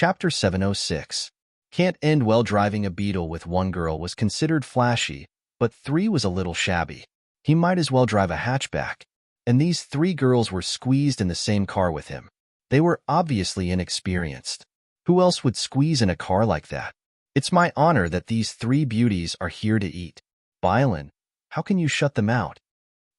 Chapter 706. Can't end well. Driving a Beetle with one girl was considered flashy, but three was a little shabby. He might as well drive a hatchback. And these three girls were squeezed in the same car with him. They were obviously inexperienced. Who else would squeeze in a car like that? It's my honor that these three beauties are here to eat. Bylan, how can you shut them out?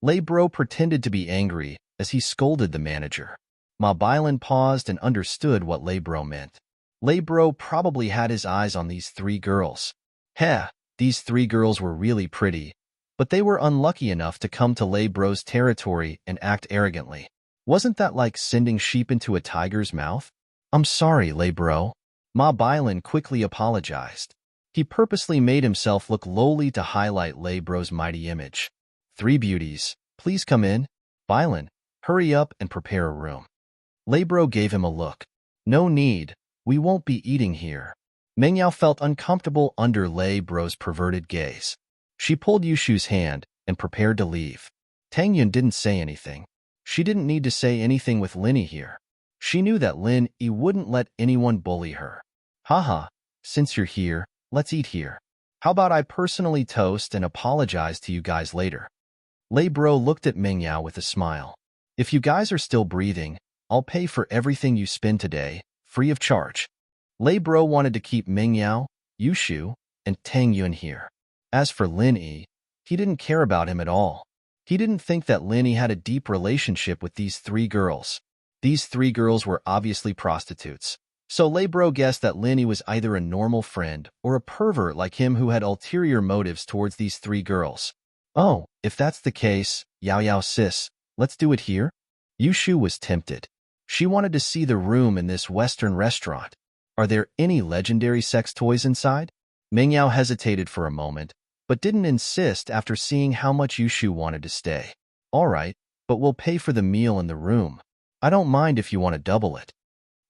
Laybro pretended to be angry as he scolded the manager. Ma Bylan paused and understood what Laybro meant. Laybro probably had his eyes on these three girls. Heh, these three girls were really pretty, but they were unlucky enough to come to Laybro's territory and act arrogantly. Wasn't that like sending sheep into a tiger's mouth? I'm sorry, Laybro. Ma Bylan quickly apologized. He purposely made himself look lowly to highlight Laybro's mighty image. Three beauties, please come in. Bylan, hurry up and prepare a room. Laybro gave him a look. No need, we won't be eating here. Mengyao felt uncomfortable under Laybro's perverted gaze. She pulled Yushu's hand and prepared to leave. Tangyun didn't say anything. She didn't need to say anything with Linny here. She knew that Lin Yi wouldn't let anyone bully her. Haha, since you're here, let's eat here. How about I personally toast and apologize to you guys later? Laybro looked at Mengyao with a smile. If you guys are still breathing, I'll pay for everything you spend today, free of charge. Laybro wanted to keep Mengyao, Yushu, and Tangyun here. As for Lin Yi, he didn't care about him at all. He didn't think that Lin Yi had a deep relationship with these three girls. These three girls were obviously prostitutes. So Laybro guessed that Lin Yi was either a normal friend or a pervert like him who had ulterior motives towards these three girls. Oh, if that's the case, Yao sis, let's do it here? Yushu was tempted. She wanted to see the room in this Western restaurant. Are there any legendary sex toys inside? Mengyao hesitated for a moment, but didn't insist after seeing how much Yushu wanted to stay. All right, but we'll pay for the meal in the room. I don't mind if you want to double it.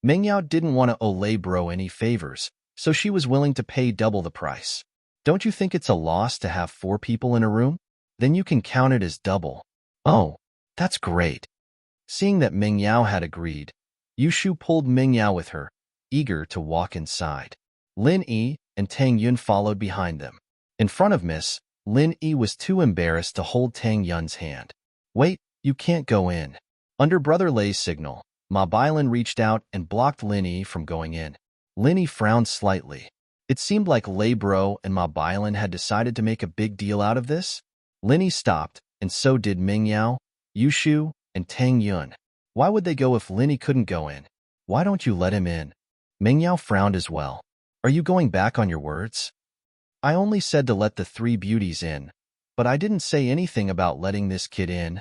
Mengyao didn't want to owe Laybro any favors, so she was willing to pay double the price. Don't you think it's a loss to have 4 people in a room? Then you can count it as double. Oh, that's great. Seeing that Mengyao had agreed, Yushu pulled Mengyao with her, eager to walk inside. Lin Yi and Tang Yun followed behind them. In front of Miss, Lin Yi was too embarrassed to hold Tang Yun's hand. Wait, you can't go in. Under Brother Lei's signal, Ma Bylan reached out and blocked Lin Yi from going in. Lin Yi frowned slightly. It seemed like Laybro and Ma Bylan had decided to make a big deal out of this. Lin Yi stopped, and so did Mengyao, Yushu, and Tang Yun. Why would they go if Lin Yi couldn't go in? Why don't you let him in? Mengyao frowned as well. Are you going back on your words? I only said to let the 3 beauties in, but I didn't say anything about letting this kid in.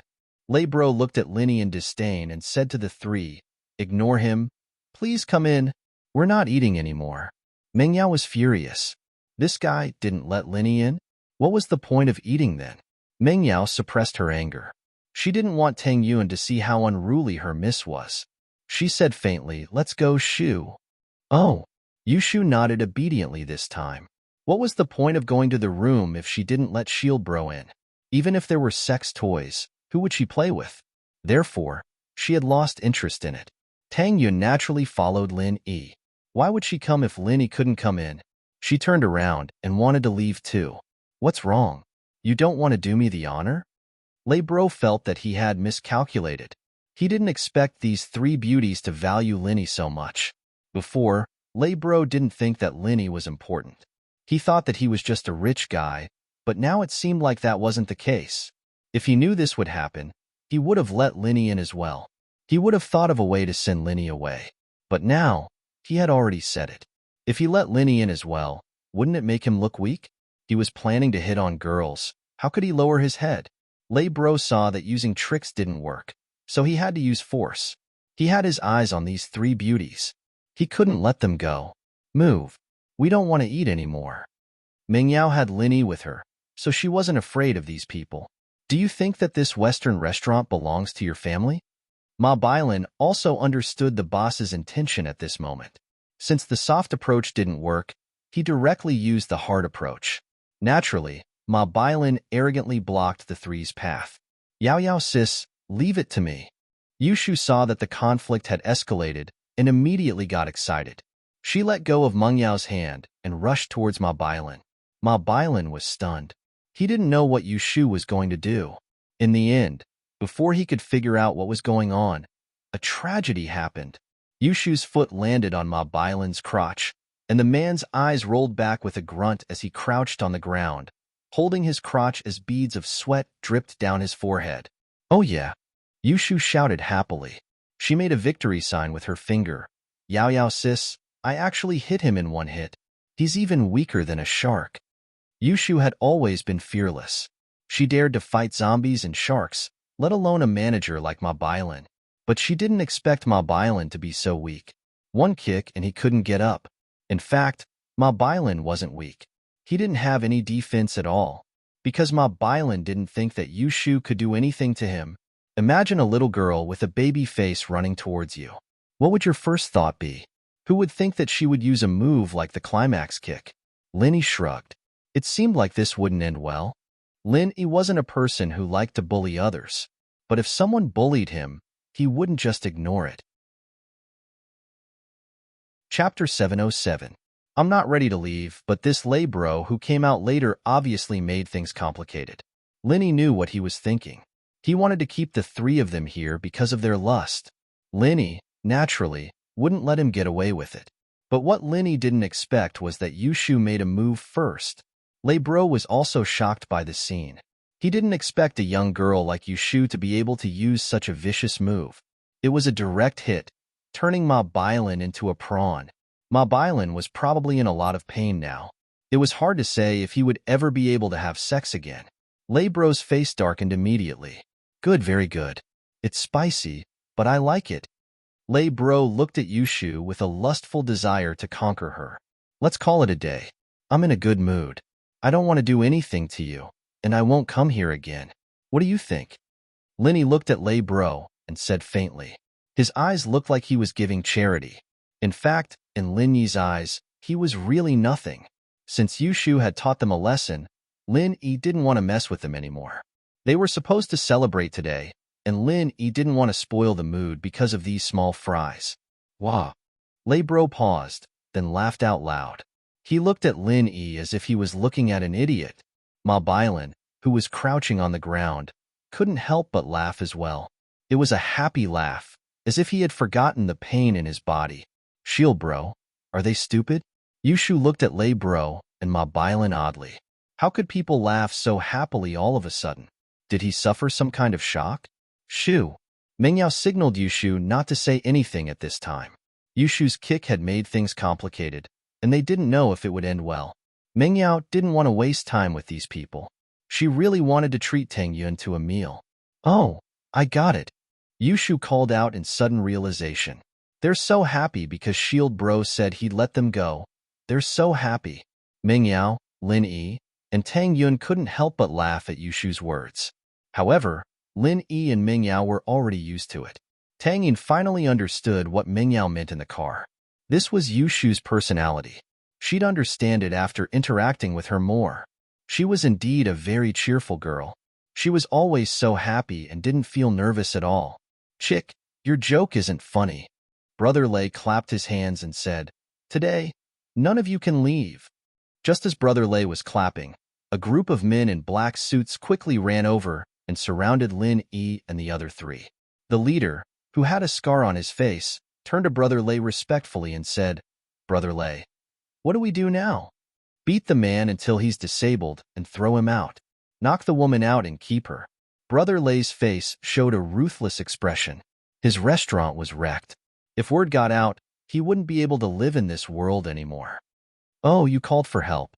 Laybro looked at Lin Yi in disdain and said to the 3, ignore him. Please come in. We're not eating anymore. Mengyao was furious. This guy didn't let Lin Yi in? What was the point of eating then? Mengyao suppressed her anger. She didn't want Tang Yun to see how unruly her miss was. She said faintly, let's go, Shu. Oh. Yushu nodded obediently this time. What was the point of going to the room if she didn't let Shield Bro in? Even if there were sex toys, who would she play with? Therefore, she had lost interest in it. Tang Yun naturally followed Lin Yi. Why would she come if Lin Yi couldn't come in? She turned around and wanted to leave too. What's wrong? You don't want to do me the honor? Laybro felt that he had miscalculated. He didn't expect these 3 beauties to value Lin Yi so much. Before, Laybro didn't think that Lin Yi was important. He thought that he was just a rich guy, but now it seemed like that wasn't the case. If he knew this would happen, he would have let Lin Yi in as well. He would have thought of a way to send Lin Yi away. But now, he had already said it. If he let Lin Yi in as well, wouldn't it make him look weak? He was planning to hit on girls. How could he lower his head? Laybro saw that using tricks didn't work, so he had to use force. He had his eyes on these 3 beauties. He couldn't let them go. Move. We don't want to eat anymore. Mengyao had Lin Yi with her, so she wasn't afraid of these people. Do you think that this Western restaurant belongs to your family? Ma Bylan also understood the boss's intention at this moment. Since the soft approach didn't work, he directly used the hard approach. Naturally, Ma Bylan arrogantly blocked the 3's path. Yao sis, leave it to me. Yushu saw that the conflict had escalated and immediately got excited. She let go of Meng Yao's hand and rushed towards Ma Bailan. Ma Bailan was stunned. He didn't know what Yushu was going to do. In the end, before he could figure out what was going on, a tragedy happened. Yushu's foot landed on Ma Bailan's crotch, and the man's eyes rolled back with a grunt as he crouched on the ground, holding his crotch as beads of sweat dripped down his forehead. "Oh yeah," Yushu shouted happily. She made a victory sign with her finger. "Yao Yao sis, I actually hit him in one hit. He's even weaker than a shark." Yushu had always been fearless. She dared to fight zombies and sharks, let alone a manager like Ma Bailan. But she didn't expect Ma Bailan to be so weak. One kick and he couldn't get up. In fact, Ma Bailan wasn't weak. He didn't have any defense at all. Because Ma Bailan didn't think that Yushu could do anything to him. Imagine a little girl with a baby face running towards you. What would your first thought be? Who would think that she would use a move like the climax kick? Lin Yi shrugged. It seemed like this wouldn't end well. Lin Yi wasn't a person who liked to bully others. But if someone bullied him, he wouldn't just ignore it. Chapter 707. I'm not ready to leave, but this lay bro who came out later obviously made things complicated. Lin Yi knew what he was thinking. He wanted to keep the three of them here because of their lust. Lin Yi, naturally, wouldn't let him get away with it. But what Lin Yi didn't expect was that Yushu made a move first. Lay bro was also shocked by the scene. He didn't expect a young girl like Yushu to be able to use such a vicious move. It was a direct hit, turning Ma Bailan into a prawn. Ma Bailan was probably in a lot of pain now. It was hard to say if he would ever be able to have sex again. Lay bro's face darkened immediately. "Good, very good. It's spicy, but I like it." Lay bro looked at Yushu with a lustful desire to conquer her. "Let's call it a day. I'm in a good mood. I don't want to do anything to you, and I won't come here again. What do you think?" Lin Yi looked at Lay bro and said faintly. His eyes looked like he was giving charity. In fact, in Lin Yi's eyes, he was really nothing. Since Yushu had taught them a lesson, Lin Yi didn't want to mess with them anymore. They were supposed to celebrate today, and Lin Yi didn't want to spoil the mood because of these small fries. "Wah." Lay bro paused, then laughed out loud. He looked at Lin Yi as if he was looking at an idiot. Ma Bailan, who was crouching on the ground, couldn't help but laugh as well. It was a happy laugh, as if he had forgotten the pain in his body. "Shield bro, are they stupid?" Yushu looked at Lay bro and Ma Bailan oddly. How could people laugh so happily all of a sudden? Did he suffer some kind of shock? "Shoo." Meng Yao signaled Yushu not to say anything at this time. Yushu's kick had made things complicated, and they didn't know if it would end well. Meng Yao didn't want to waste time with these people. She really wanted to treat Tang Yun to a meal. "Oh, I got it," Yushu called out in sudden realization. They're so happy because Shield Bro said he'd let them go. They're so happy. Meng Yao, Lin Yi, and Tang Yun couldn't help but laugh at Yushu's words. However, Lin Yi and Meng Yao were already used to it. Tang Yun finally understood what Meng Yao meant in the car. This was Yushu's personality. She'd understand it after interacting with her more. She was indeed a very cheerful girl. She was always so happy and didn't feel nervous at all. "Chick, your joke isn't funny." Brother Lay clapped his hands and said, "Today, none of you can leave." Just as Brother Lay was clapping, a group of men in black suits quickly ran over and surrounded Lin Yi and the other three. The leader, who had a scar on his face, turned to Brother Lay respectfully and said, "Brother Lay, what do we do now?" "Beat the man until he's disabled and throw him out. Knock the woman out and keep her." Brother Lay's face showed a ruthless expression. His restaurant was wrecked. If word got out, he wouldn't be able to live in this world anymore. "Oh, you called for help."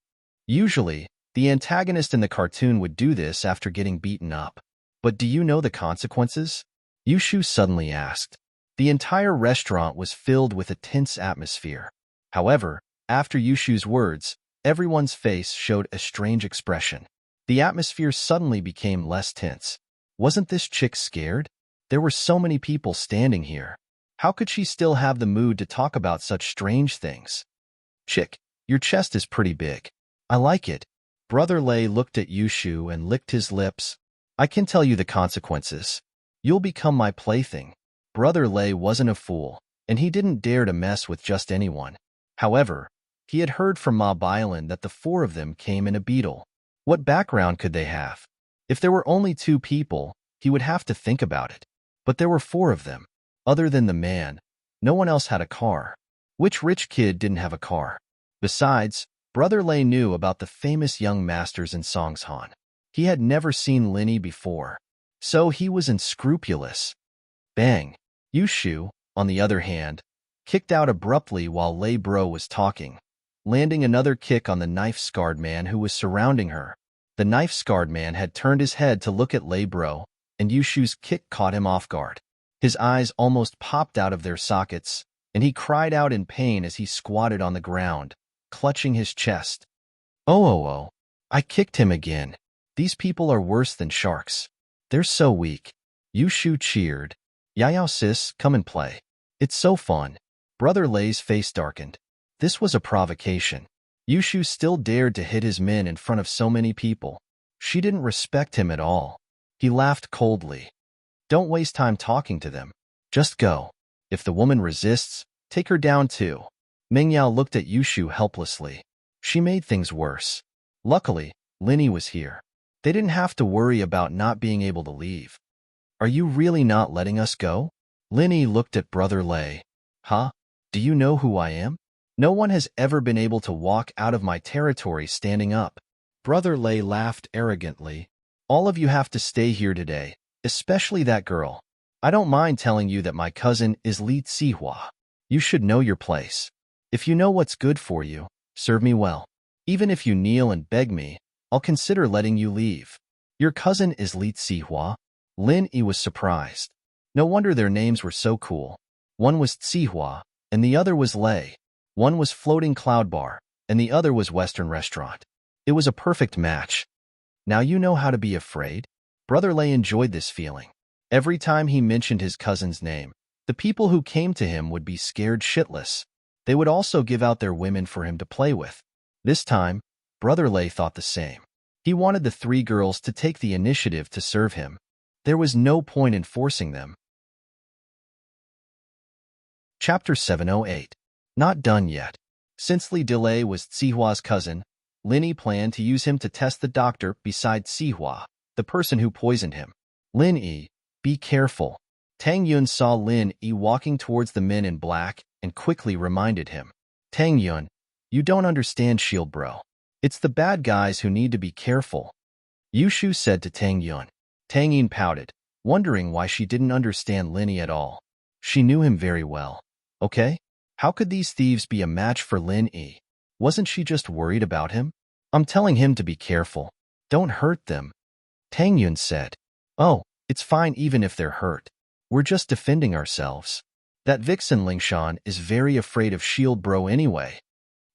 Usually, the antagonist in the cartoon would do this after getting beaten up. But do you know the consequences? Yushu suddenly asked. The entire restaurant was filled with a tense atmosphere. However, after Yushu's words, everyone's face showed a strange expression. The atmosphere suddenly became less tense. Wasn't this chick scared? There were so many people standing here. How could she still have the mood to talk about such strange things? "Chick, your chest is pretty big. I like it." Brother Lay looked at Yushu and licked his lips. "I can tell you the consequences. You'll become my plaything." Brother Lay wasn't a fool, and he didn't dare to mess with just anyone. However, he had heard from Mob Island that the four of them came in a beetle. What background could they have? If there were only two people, he would have to think about it. But there were four of them. Other than the man, no one else had a car. Which rich kid didn't have a car? Besides, Brother Lei knew about the famous young masters in Songshan. He had never seen Linny before, so he was unscrupulous. Bang! Yushu, on the other hand, kicked out abruptly while Lei Bro was talking, landing another kick on the knife-scarred man who was surrounding her. The knife-scarred man had turned his head to look at Lei Bro, and Yushu's kick caught him off guard. His eyes almost popped out of their sockets, and he cried out in pain as he squatted on the ground, clutching his chest. Oh, I kicked him again. These people are worse than sharks. They're so weak. Yushu cheered. Yayao sis, come and play. It's so fun. Brother Lei's face darkened. This was a provocation. Yushu still dared to hit his men in front of so many people. She didn't respect him at all. He laughed coldly. Don't waste time talking to them. Just go. If the woman resists, take her down too. Mingyao looked at Yushu helplessly. She made things worse. Luckily, Linny was here. They didn't have to worry about not being able to leave. Are you really not letting us go? Linny looked at Brother Lei. Huh? Do you know who I am? No one has ever been able to walk out of my territory standing up. Brother Lei laughed arrogantly. All of you have to stay here today, especially that girl. I don't mind telling you that my cousin is Li Zihua. You should know your place. If you know what's good for you, serve me well. Even if you kneel and beg me, I'll consider letting you leave. Your cousin is Li Zihua? Lin Yi was surprised. No wonder their names were so cool. One was Zihua, and the other was Lei. One was Floating Cloud Bar, and the other was Western Restaurant. It was a perfect match. Now you know how to be afraid? Brother Lei enjoyed this feeling. Every time he mentioned his cousin's name, the people who came to him would be scared shitless. They would also give out their women for him to play with. This time, Brother Lei thought the same. He wanted the three girls to take the initiative to serve him. There was no point in forcing them. Chapter 708. Not done yet. Since Li Delay was Zihua's cousin, Linny planned to use him to test the doctor beside Zihua, the person who poisoned him. Lin Yi, be careful. Tang Yun saw Lin Yi walking towards the men in black and quickly reminded him. Tang Yun, you don't understand, Shield Bro. It's the bad guys who need to be careful. Yushu said to Tang Yun. Tang Yin pouted, wondering why she didn't understand Lin Yi at all. She knew him very well. Okay? How could these thieves be a match for Lin Yi? Wasn't she just worried about him? I'm telling him to be careful. Don't hurt them. Tang Yun said. Oh, it's fine even if they're hurt. We're just defending ourselves. That vixen Lingshan is very afraid of Shield Bro anyway.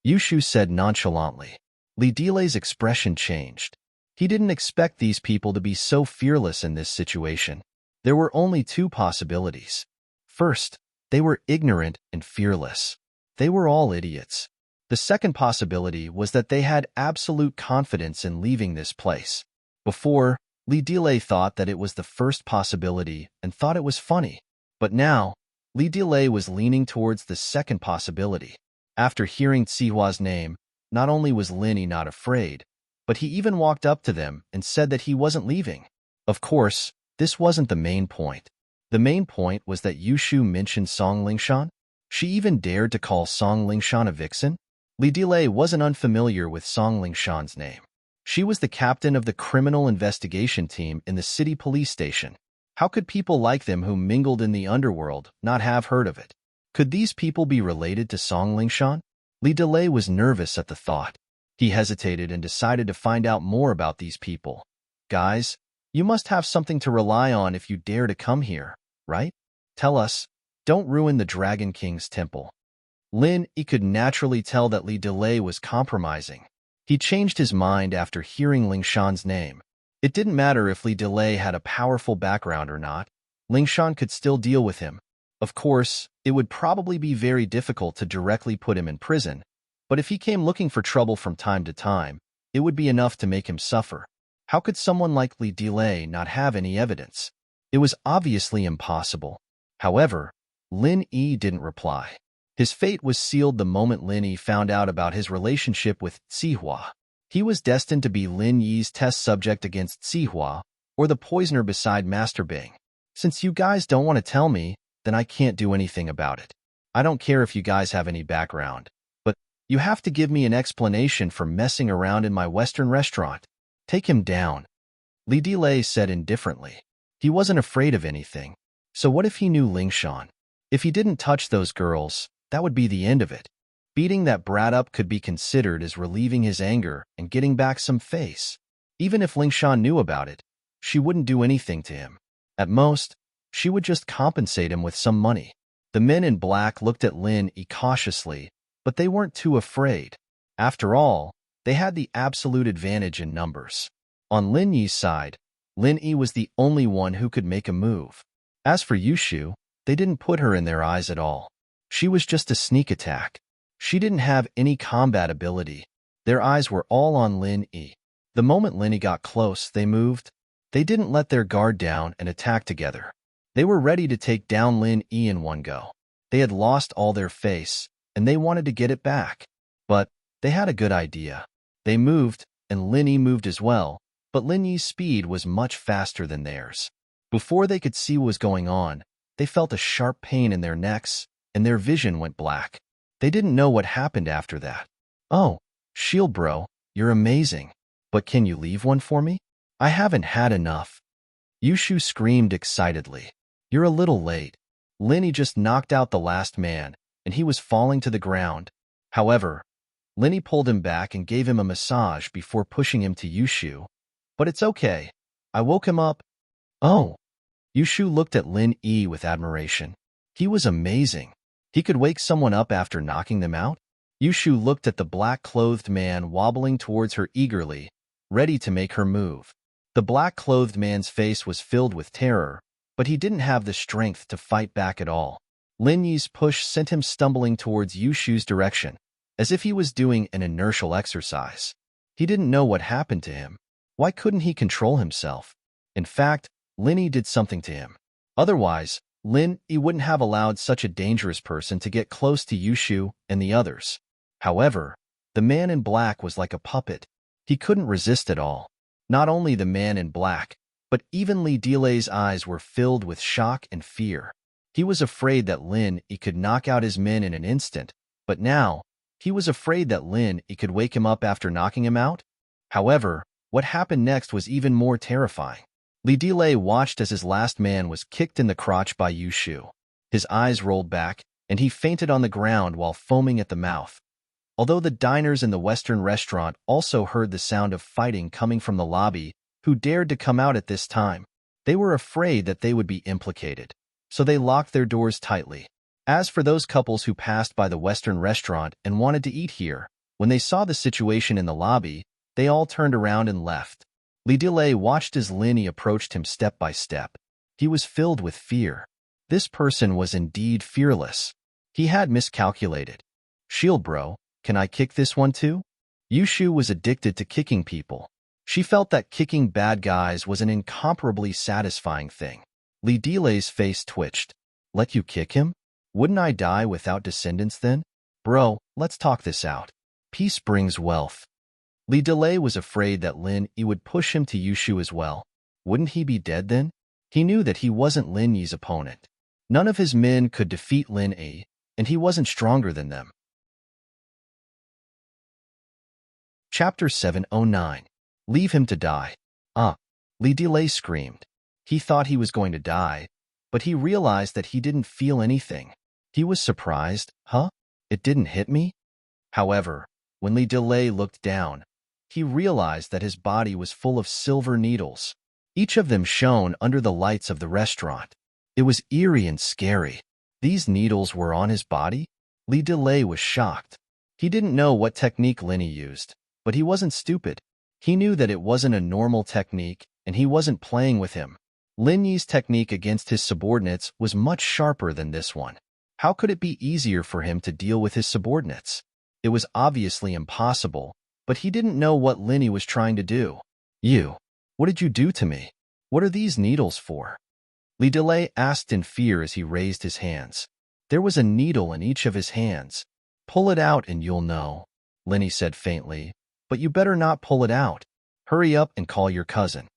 Yushu said nonchalantly. Li Delay's expression changed. He didn't expect these people to be so fearless in this situation. There were only two possibilities. First, they were ignorant and fearless. They were all idiots. The second possibility was that they had absolute confidence in leaving this place. Before, Li Delay thought that it was the first possibility and thought it was funny. But now, Li Delay was leaning towards the second possibility. After hearing Zihua's name, not only was Linny not afraid, but he even walked up to them and said that he wasn't leaving. Of course, this wasn't the main point. The main point was that Yushu mentioned Song Lingshan. She even dared to call Song Lingshan a vixen. Li Delay wasn't unfamiliar with Song Lingshan's name. She was the captain of the criminal investigation team in the city police station. How could people like them who mingled in the underworld not have heard of it? Could these people be related to Song Lingshan? Li Delay was nervous at the thought. He hesitated and decided to find out more about these people. Guys, you must have something to rely on if you dare to come here, right? Tell us. Don't ruin the Dragon King's temple. Lin Yi could naturally tell that Li Delay was compromising. He changed his mind after hearing Lingshan's name. It didn't matter if Li Delay had a powerful background or not. Lingshan could still deal with him. Of course, it would probably be very difficult to directly put him in prison, but if he came looking for trouble from time to time, it would be enough to make him suffer. How could someone like Li Delay not have any evidence? It was obviously impossible. However, Lin Yi didn't reply. His fate was sealed the moment Lin Yi found out about his relationship with Sihua. He was destined to be Lin Yi's test subject against Sihua, or the poisoner beside Master Bing. Since you guys don't want to tell me, then I can't do anything about it. I don't care if you guys have any background, but you have to give me an explanation for messing around in my Western restaurant. Take him down, Li Delay said indifferently. He wasn't afraid of anything. So what if he knew Lingshan? If he didn't touch those girls, that would be the end of it. Beating that brat up could be considered as relieving his anger and getting back some face. Even if Lingshan knew about it, she wouldn't do anything to him. At most, she would just compensate him with some money. The men in black looked at Lin Yi cautiously, but they weren't too afraid. After all, they had the absolute advantage in numbers. On Lin Yi's side, Lin Yi was the only one who could make a move. As for Yushu, they didn't put her in their eyes at all. She was just a sneak attack. She didn't have any combat ability. Their eyes were all on Lin Yi. The moment Lin Yi got close, they moved. They didn't let their guard down and attack together. They were ready to take down Lin Yi in one go. They had lost all their face, and they wanted to get it back. But they had a good idea. They moved, and Lin Yi moved as well, but Lin Yi's speed was much faster than theirs. Before they could see what was going on, they felt a sharp pain in their necks, and their vision went black. They didn't know what happened after that. Oh, Shield Bro, you're amazing. But can you leave one for me? I haven't had enough. Yushu screamed excitedly. You're a little late. Lin Yi just knocked out the last man, and he was falling to the ground. However, Lin Yi pulled him back and gave him a massage before pushing him to Yushu. But it's okay. I woke him up. Oh. Yushu looked at Lin Yi with admiration. He was amazing. He could wake someone up after knocking them out? Yushu looked at the black-clothed man wobbling towards her eagerly, ready to make her move. The black-clothed man's face was filled with terror, but he didn't have the strength to fight back at all. Lin Yi's push sent him stumbling towards Yushu's direction, as if he was doing an inertial exercise. He didn't know what happened to him. Why couldn't he control himself? In fact, Lin Yi did something to him. Otherwise, Lin Yi wouldn't have allowed such a dangerous person to get close to Yushu and the others. However, the man in black was like a puppet. He couldn't resist at all. Not only the man in black, but even Li Delay's eyes were filled with shock and fear. He was afraid that Lin Yi could knock out his men in an instant, but now, he was afraid that Lin Yi could wake him up after knocking him out. However, what happened next was even more terrifying. Li Delay watched as his last man was kicked in the crotch by Yushu. His eyes rolled back, and he fainted on the ground while foaming at the mouth. Although the diners in the Western restaurant also heard the sound of fighting coming from the lobby, who dared to come out at this time, they were afraid that they would be implicated, so they locked their doors tightly. As for those couples who passed by the Western restaurant and wanted to eat here, when they saw the situation in the lobby, they all turned around and left. Li Delay watched as Lin Yi approached him step by step. He was filled with fear. This person was indeed fearless. He had miscalculated. Shield Bro, can I kick this one too? Yushu was addicted to kicking people. She felt that kicking bad guys was an incomparably satisfying thing. Li Delay's face twitched. Let you kick him? Wouldn't I die without descendants then? Bro, let's talk this out. Peace brings wealth. Li Delay was afraid that Lin Yi would push him to Yushu as well. Wouldn't he be dead then? He knew that he wasn't Lin Yi's opponent. None of his men could defeat Lin Yi, and he wasn't stronger than them. Chapter 709. Leave him to die. Li Delay screamed. He thought he was going to die, but he realized that he didn't feel anything. He was surprised. It didn't hit me? However, when Li Delay looked down, he realized that his body was full of silver needles. Each of them shone under the lights of the restaurant. It was eerie and scary. These needles were on his body? Li Delay was shocked. He didn't know what technique Lin Yi used, but he wasn't stupid. He knew that it wasn't a normal technique, and he wasn't playing with him. Lin Yi's technique against his subordinates was much sharper than this one. How could it be easier for him to deal with his subordinates? It was obviously impossible, but he didn't know what Lin Yi was trying to do. What did you do to me? What are these needles for? Li Delay asked in fear as he raised his hands. There was a needle in each of his hands. Pull it out and you'll know, Lenny said faintly. But you better not pull it out. Hurry up and call your cousin.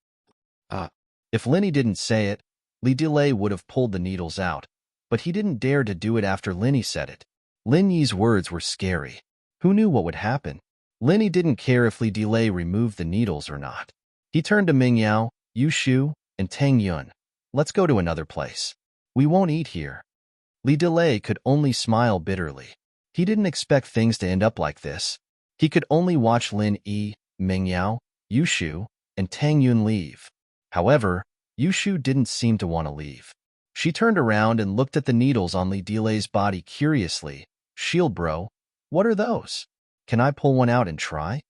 If Lenny didn't say it, Lee Delay would have pulled the needles out, but he didn't dare to do it after Lenny said it. Lin Yi's words were scary. Who knew what would happen? Lenny didn't care if Lee Delay removed the needles or not. He turned to Ming Yao, Yu Shu, and Tang Yun. Let's go to another place. We won't eat here. Lee Delay could only smile bitterly. He didn't expect things to end up like this. He could only watch Lin Yi, Ming Yao, Yu Shu, and Tang Yun leave. However, Yu Shu didn't seem to want to leave. She turned around and looked at the needles on Lee Delay's body curiously. Shield bro, what are those? Can I pull one out and try?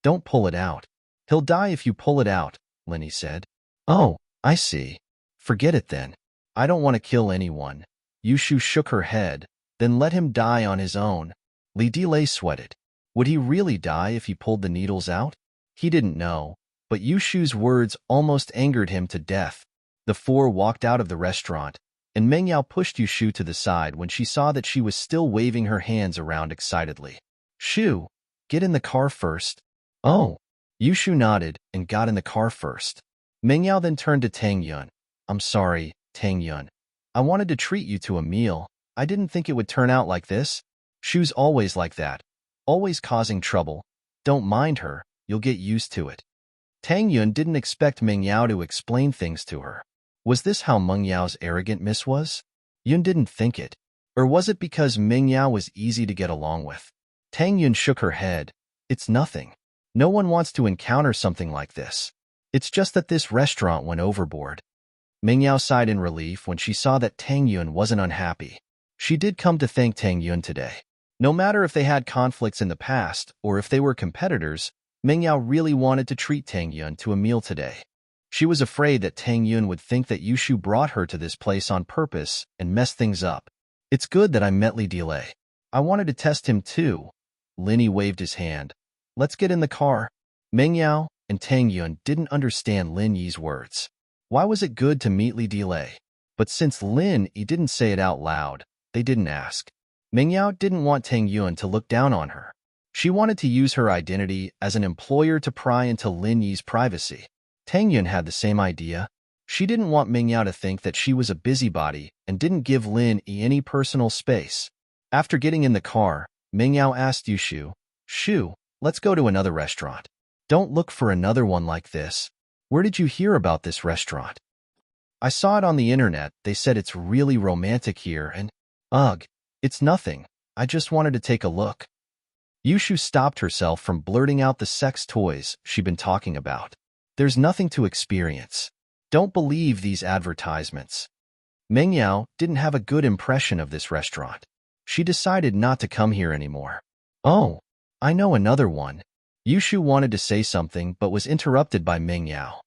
Don't pull it out. He'll die if you pull it out, Lenny said. Oh, I see. Forget it then. I don't want to kill anyone. Yu Shu shook her head. Then let him die on his own. Lee Delay sweated. Would he really die if he pulled the needles out? He didn't know, but Yu Shu's words almost angered him to death. The four walked out of the restaurant, and Meng Yao pushed Yu Shu to the side when she saw that she was still waving her hands around excitedly. Shu, get in the car first. Oh. Yu Shu nodded and got in the car first. Meng Yao then turned to Tang Yun. I'm sorry, Tang Yun. I wanted to treat you to a meal. I didn't think it would turn out like this. Shu's always like that. Always causing trouble. Don't mind her. You'll get used to it. Tang Yun didn't expect Meng Yao to explain things to her. Was this how Meng Yao's arrogant miss was? Yun didn't think it. Or was it because Meng Yao was easy to get along with? Tang Yun shook her head. It's nothing. No one wants to encounter something like this. It's just that this restaurant went overboard. Meng Yao sighed in relief when she saw that Tang Yun wasn't unhappy. She did come to thank Tang Yun today. No matter if they had conflicts in the past or if they were competitors, Meng Yao really wanted to treat Tang Yun to a meal today. She was afraid that Tang Yun would think that Yu Shu brought her to this place on purpose and mess things up. It's good that I met Lee Delay. I wanted to test him too. Lenny waved his hand. Let's get in the car. Meng Yao and Tang Yun didn't understand Lin Yi's words. Why was it good to meet Lee Delay? But since Lin Yi didn't say it out loud, they didn't ask. Meng Yao didn't want Tang Yun to look down on her. She wanted to use her identity as an employer to pry into Lin Yi's privacy. Tang Yun had the same idea. She didn't want Meng Yao to think that she was a busybody and didn't give Lin Yi any personal space. After getting in the car, Meng Yao asked Yu Shu, Shu, let's go to another restaurant. Don't look for another one like this. Where did you hear about this restaurant? I saw it on the internet. They said it's really romantic here and, ugh, it's nothing. I just wanted to take a look. Yu Shu stopped herself from blurting out the sex toys she'd been talking about. There's nothing to experience. Don't believe these advertisements. Meng Yao didn't have a good impression of this restaurant. She decided not to come here anymore. Oh, I know another one. Yu Shu wanted to say something but was interrupted by Meng Yao.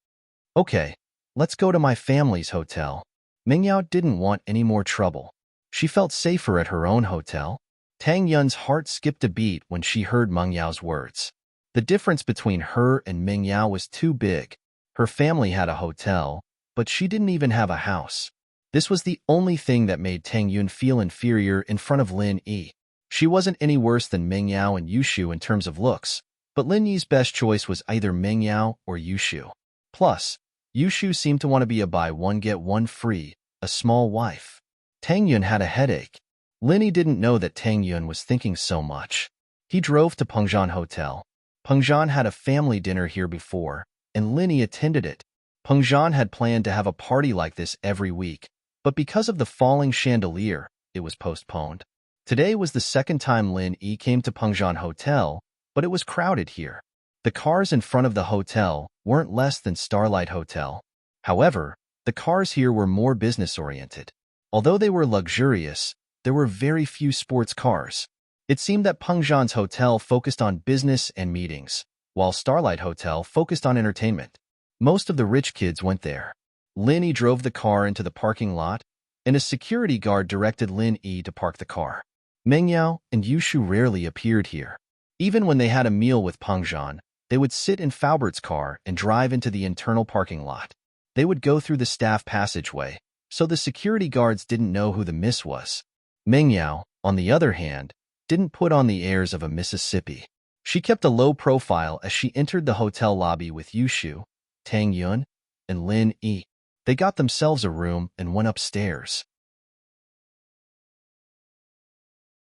Okay, let's go to my family's hotel. Meng Yao didn't want any more trouble. She felt safer at her own hotel. Tang Yun's heart skipped a beat when she heard Meng Yao's words. The difference between her and Meng Yao was too big. Her family had a hotel, but she didn't even have a house. This was the only thing that made Tang Yun feel inferior in front of Lin Yi. She wasn't any worse than Meng Yao and Yu Shu in terms of looks, but Lin Yi's best choice was either Meng Yao or Yu Shu. Plus, Yu Shu seemed to want to be a buy one get one free, a small wife. Tang Yun had a headache. Lin Yi didn't know that Tang Yun was thinking so much. He drove to Pengzhan Hotel. Pengzhan had a family dinner here before, and Lin Yi attended it. Pengzhan had planned to have a party like this every week, but because of the falling chandelier, it was postponed. Today was the second time Lin Yi came to Pengzhan Hotel, but it was crowded here. The cars in front of the hotel weren't less than Starlight Hotel. However, the cars here were more business-oriented. Although they were luxurious, there were very few sports cars. It seemed that Pengzhan's hotel focused on business and meetings, while Starlight Hotel focused on entertainment. Most of the rich kids went there. Lin Yi drove the car into the parking lot, and a security guard directed Lin Yi to park the car. Meng Yao and Yu Shu rarely appeared here. Even when they had a meal with Pengzhan, they would sit in Faubert's car and drive into the internal parking lot. They would go through the staff passageway, so the security guards didn't know who the miss was. Meng Yao, on the other hand, didn't put on the airs of a Mississippi. She kept a low profile as she entered the hotel lobby with Yushu, Tang Yun, and Lin Yi. They got themselves a room and went upstairs.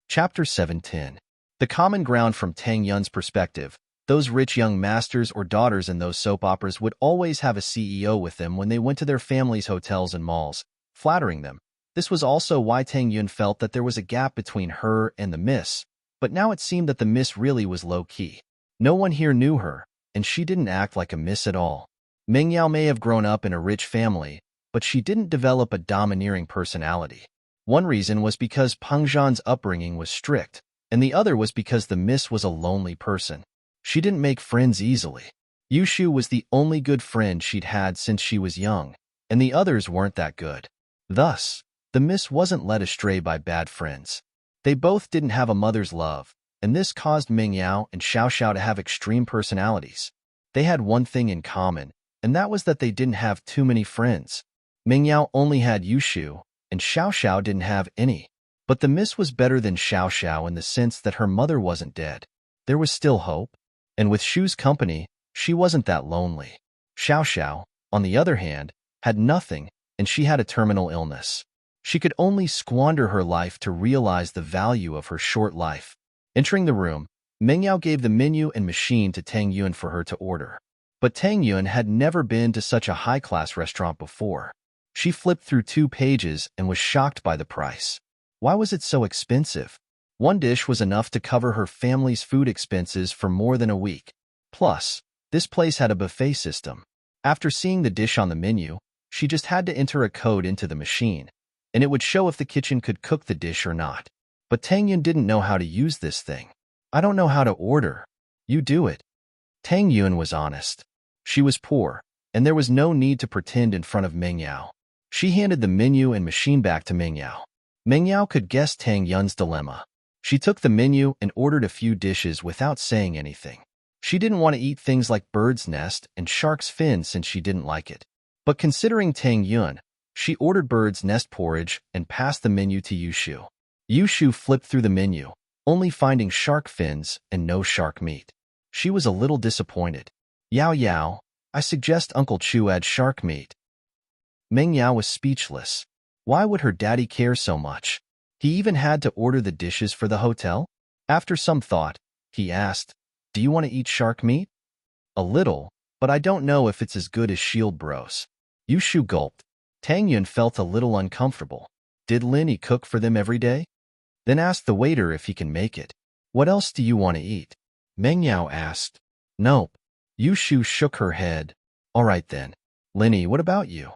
Chapter 710. The common ground from Tang Yun's perspective. Those rich young masters or daughters in those soap operas would always have a CEO with them when they went to their families' hotels and malls, flattering them. This was also why Tang Yun felt that there was a gap between her and the miss, but now it seemed that the miss really was low-key. No one here knew her, and she didn't act like a miss at all. Meng Yao may have grown up in a rich family, but she didn't develop a domineering personality. One reason was because Peng Zhan's upbringing was strict, and the other was because the miss was a lonely person. She didn't make friends easily. Yushu was the only good friend she'd had since she was young, and the others weren't that good. Thus, the miss wasn't led astray by bad friends. They both didn't have a mother's love, and this caused Meng Yao and Xiao Xiao to have extreme personalities. They had one thing in common, and that was that they didn't have too many friends. Meng Yao only had Yushu, and Xiao Xiao didn't have any. But the miss was better than Xiao Xiao in the sense that her mother wasn't dead. There was still hope. And with Shu's company, she wasn't that lonely. Xiao Xiao, on the other hand, had nothing, and she had a terminal illness. She could only squander her life to realize the value of her short life. Entering the room, Meng Yao gave the menu and machine to Tang Yun for her to order. But Tang Yun had never been to such a high-class restaurant before. She flipped through 2 pages and was shocked by the price. Why was it so expensive? One dish was enough to cover her family's food expenses for more than a week. Plus, this place had a buffet system. After seeing the dish on the menu, she just had to enter a code into the machine, and it would show if the kitchen could cook the dish or not. But Tang Yun didn't know how to use this thing. I don't know how to order. You do it. Tang Yun was honest. She was poor, and there was no need to pretend in front of Meng Yao. She handed the menu and machine back to Meng Yao. Meng Yao could guess Tang Yun's dilemma. She took the menu and ordered a few dishes without saying anything. She didn't want to eat things like bird's nest and shark's fin since she didn't like it. But considering Tang Yun, she ordered bird's nest porridge and passed the menu to Yushu. Yushu flipped through the menu, only finding shark fins and no shark meat. She was a little disappointed. Yao Yao, I suggest Uncle Chu add shark meat. Meng Yao was speechless. Why would her daddy care so much? He even had to order the dishes for the hotel? After some thought, he asked, Do you want to eat shark meat? A little, but I don't know if it's as good as Shield Bros. Yushu gulped. Tang Yun felt a little uncomfortable. Did Lin Yi cook for them every day? Then asked the waiter if he can make it. What else do you want to eat? Meng Yao asked. Nope. Yushu shook her head. All right then. Lin Yi, what about you?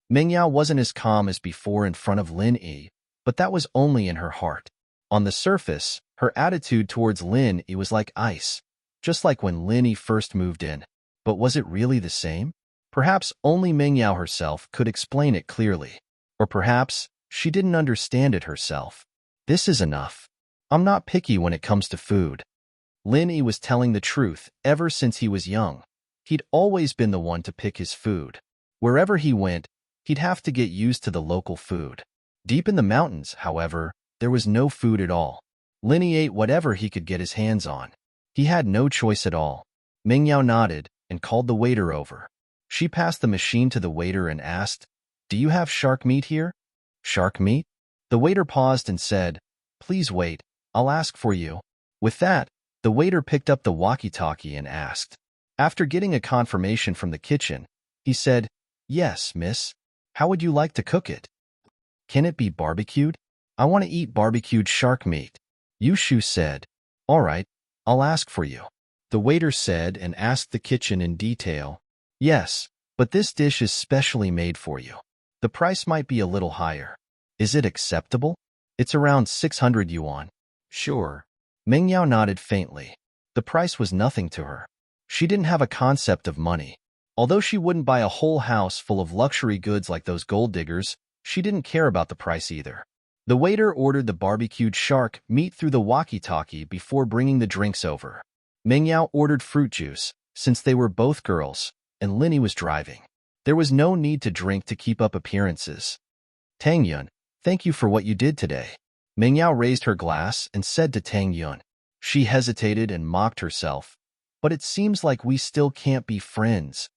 Meng Yao wasn't as calm as before in front of Lin Yi, but that was only in her heart. On the surface, her attitude towards Lin Yi was like ice, just like when Lin Yi first moved in. But was it really the same? Perhaps only Meng Yao herself could explain it clearly. Or perhaps she didn't understand it herself. This is enough. I'm not picky when it comes to food. Lin Yi was telling the truth ever since he was young. He'd always been the one to pick his food. Wherever he went, he'd have to get used to the local food. Deep in the mountains, however, there was no food at all. Lin Yi ate whatever he could get his hands on. He had no choice at all. Meng Yao nodded and called the waiter over. She passed the machine to the waiter and asked, Do you have shark meat here? Shark meat? The waiter paused and said, Please wait, I'll ask for you. With that, the waiter picked up the walkie-talkie and asked. After getting a confirmation from the kitchen, he said, Yes, miss. How would you like to cook it? Can it be barbecued? I want to eat barbecued shark meat. Yushu said, All right, I'll ask for you. The waiter said and asked the kitchen in detail. Yes, but this dish is specially made for you. The price might be a little higher. Is it acceptable? It's around 600 yuan. Sure. Meng Yao nodded faintly. The price was nothing to her. She didn't have a concept of money. Although she wouldn't buy a whole house full of luxury goods like those gold diggers, she didn't care about the price either. The waiter ordered the barbecued shark meat through the walkie-talkie before bringing the drinks over. Meng Yao ordered fruit juice, since they were both girls, and Lin Yi was driving. There was no need to drink to keep up appearances. Tang Yun, thank you for what you did today. Meng Yao raised her glass and said to Tang Yun. She hesitated and mocked herself. But it seems like we still can't be friends.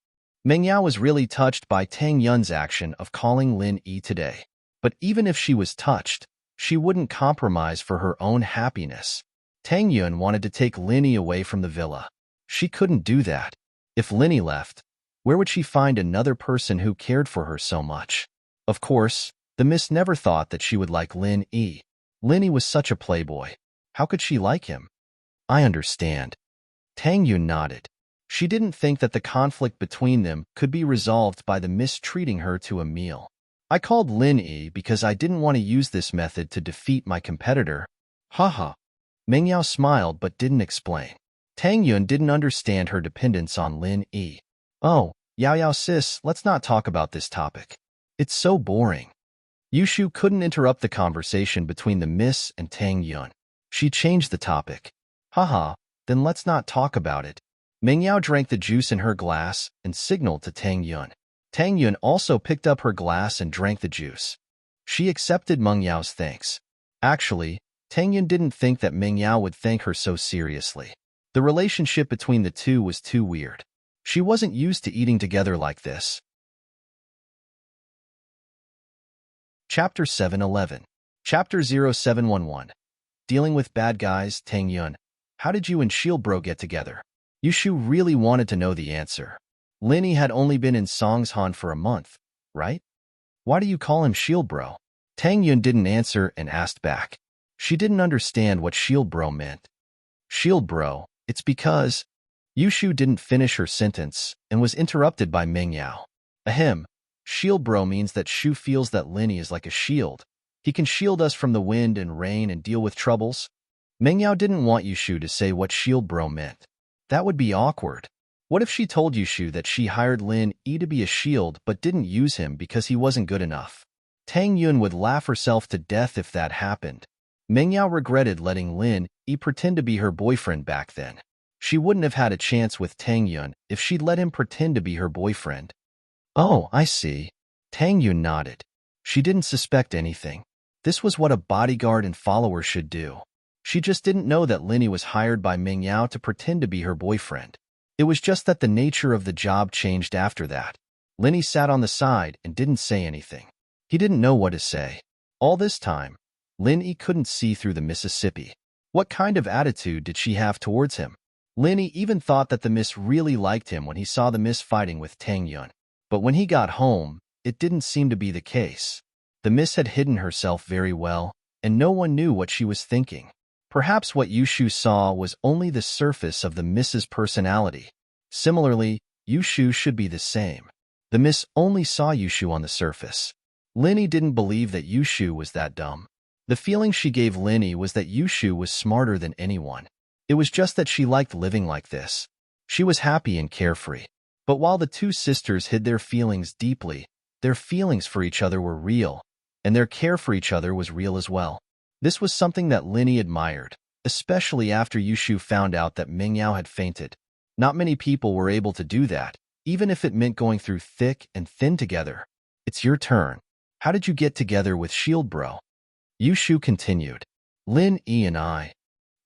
Meng Yao was really touched by Tang Yun's action of calling Lin Yi today. But even if she was touched, she wouldn't compromise for her own happiness. Tang Yun wanted to take Lin Yi away from the villa. She couldn't do that. If Lin Yi left, where would she find another person who cared for her so much? Of course, the miss never thought that she would like Lin Yi. Lin Yi was such a playboy. How could she like him? I understand. Tang Yun nodded. She didn't think that the conflict between them could be resolved by the miss treating her to a meal. I called Lin Yi because I didn't want to use this method to defeat my competitor. Haha. Meng Yao smiled but didn't explain. Tang Yun didn't understand her dependence on Lin Yi. Oh, Yao Yao sis, let's not talk about this topic. It's so boring. Yushu couldn't interrupt the conversation between the miss and Tang Yun. She changed the topic. Haha, then let's not talk about it. Meng Yao drank the juice in her glass and signaled to Tang Yun. Tang Yun also picked up her glass and drank the juice. She accepted Meng Yao's thanks. Actually, Tang Yun didn't think that Meng Yao would thank her so seriously. The relationship between the two was too weird. She wasn't used to eating together like this. Chapter 711. Chapter 0711. Dealing with bad guys, Tang Yun. How did you and Shield Bro get together? Yushu really wanted to know the answer. Lin Yi had only been in Songshan for a month, right? Why do you call him Shield Bro? Tang Yun didn't answer and asked back. She didn't understand what Shield Bro meant. Shield Bro, it's because... Yushu didn't finish her sentence and was interrupted by Meng Yao. Ahem. Shield Bro means that Shu feels that Lin Yi is like a shield. He can shield us from the wind and rain and deal with troubles. Meng Yao didn't want Yushu to say what Shield Bro meant. That would be awkward. What if she told Yushu that she hired Lin Yi to be a shield but didn't use him because he wasn't good enough? Tang Yun would laugh herself to death if that happened. Meng Yao regretted letting Lin Yi pretend to be her boyfriend back then. She wouldn't have had a chance with Tang Yun if she'd let him pretend to be her boyfriend. Oh, I see. Tang Yun nodded. She didn't suspect anything. This was what a bodyguard and follower should do. She just didn't know that Lin Yi was hired by Meng Yao to pretend to be her boyfriend. It was just that the nature of the job changed after that. Lin Yi sat on the side and didn't say anything. He didn't know what to say. All this time, Lin Yi couldn't see through the Mississippi. What kind of attitude did she have towards him? Lin Yi even thought that the miss really liked him when he saw the miss fighting with Tang Yun. But when he got home, it didn't seem to be the case. The miss had hidden herself very well, and no one knew what she was thinking. Perhaps what Yushu saw was only the surface of the miss's personality. Similarly, Yushu should be the same. The miss only saw Yushu on the surface. Lin Yi didn't believe that Yushu was that dumb. The feeling she gave Lin Yi was that Yushu was smarter than anyone. It was just that she liked living like this. She was happy and carefree. But while the two sisters hid their feelings deeply, their feelings for each other were real, and their care for each other was real as well. This was something that Lin Yi admired, especially after Yushu found out that Meng Yao had fainted. Not many people were able to do that, even if it meant going through thick and thin together. It's your turn. How did you get together with Shield Bro? Yushu continued. Lin Yi and I.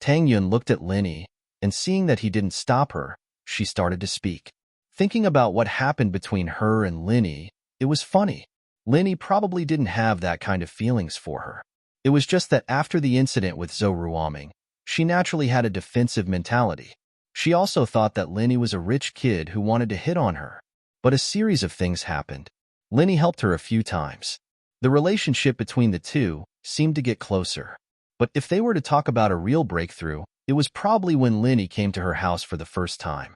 Tang Yun looked at Lin Yi, and seeing that he didn't stop her, she started to speak. Thinking about what happened between her and Lin Yi, it was funny. Lin Yi probably didn't have that kind of feelings for her. It was just that after the incident with Zhou Ruoming, she naturally had a defensive mentality. She also thought that Lin Yi was a rich kid who wanted to hit on her. But a series of things happened. Lin Yi helped her a few times. The relationship between the two seemed to get closer. But if they were to talk about a real breakthrough, it was probably when Lin Yi came to her house for the first time.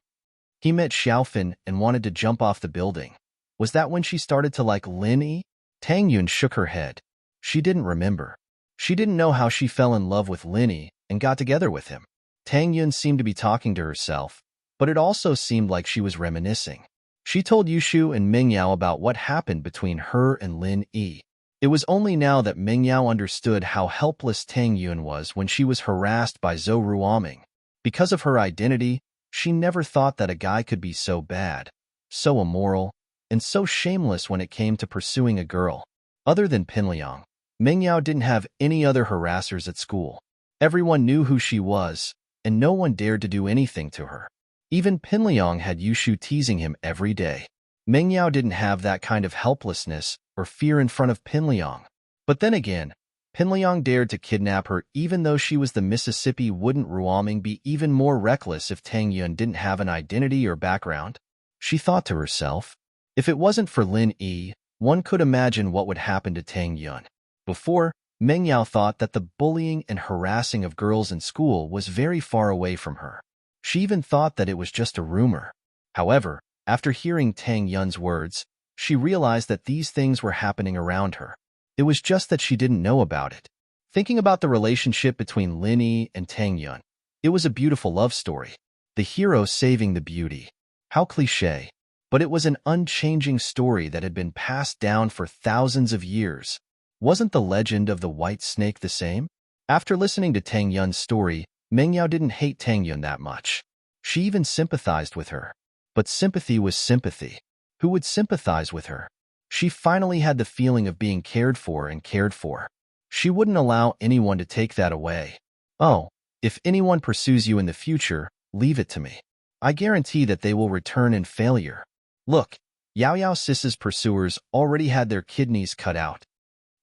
He met Xiaofan and wanted to jump off the building. Was that when she started to like Lin Yi? Tang Yun shook her head. She didn't remember. She didn't know how she fell in love with Lin Yi and got together with him. Tang Yun seemed to be talking to herself, but it also seemed like she was reminiscing. She told Yushu and Meng Yao about what happened between her and Lin Yi. It was only now that Meng Yao understood how helpless Tang Yun was when she was harassed by Zhou Ruoming. Because of her identity, she never thought that a guy could be so bad, so immoral, and so shameless when it came to pursuing a girl. Other than Pinliang, Meng Yao didn't have any other harassers at school. Everyone knew who she was, and no one dared to do anything to her. Even Pinliang had Yushu teasing him every day. Meng Yao didn't have that kind of helplessness or fear in front of Pinliang. But then again, Pinliang dared to kidnap her even though she was the Mississippi. Wouldn't Ruoming be even more reckless if Tang Yun didn't have an identity or background? She thought to herself. If it wasn't for Lin Yi, one could imagine what would happen to Tang Yun. Before, Meng Yao thought that the bullying and harassing of girls in school was very far away from her. She even thought that it was just a rumor. However, after hearing Tang Yun's words, she realized that these things were happening around her. It was just that she didn't know about it. Thinking about the relationship between Lin Yi and Tang Yun, it was a beautiful love story. The hero saving the beauty. How cliché. But it was an unchanging story that had been passed down for thousands of years. Wasn't the legend of the white snake the same? After listening to Tang Yun's story, Meng Yao didn't hate Tang Yun that much. She even sympathized with her. But sympathy was sympathy. Who would sympathize with her? She finally had the feeling of being cared for and cared for. She wouldn't allow anyone to take that away. Oh, if anyone pursues you in the future, leave it to me. I guarantee that they will return in failure. Look, Yao Yao Sis's pursuers already had their kidneys cut out.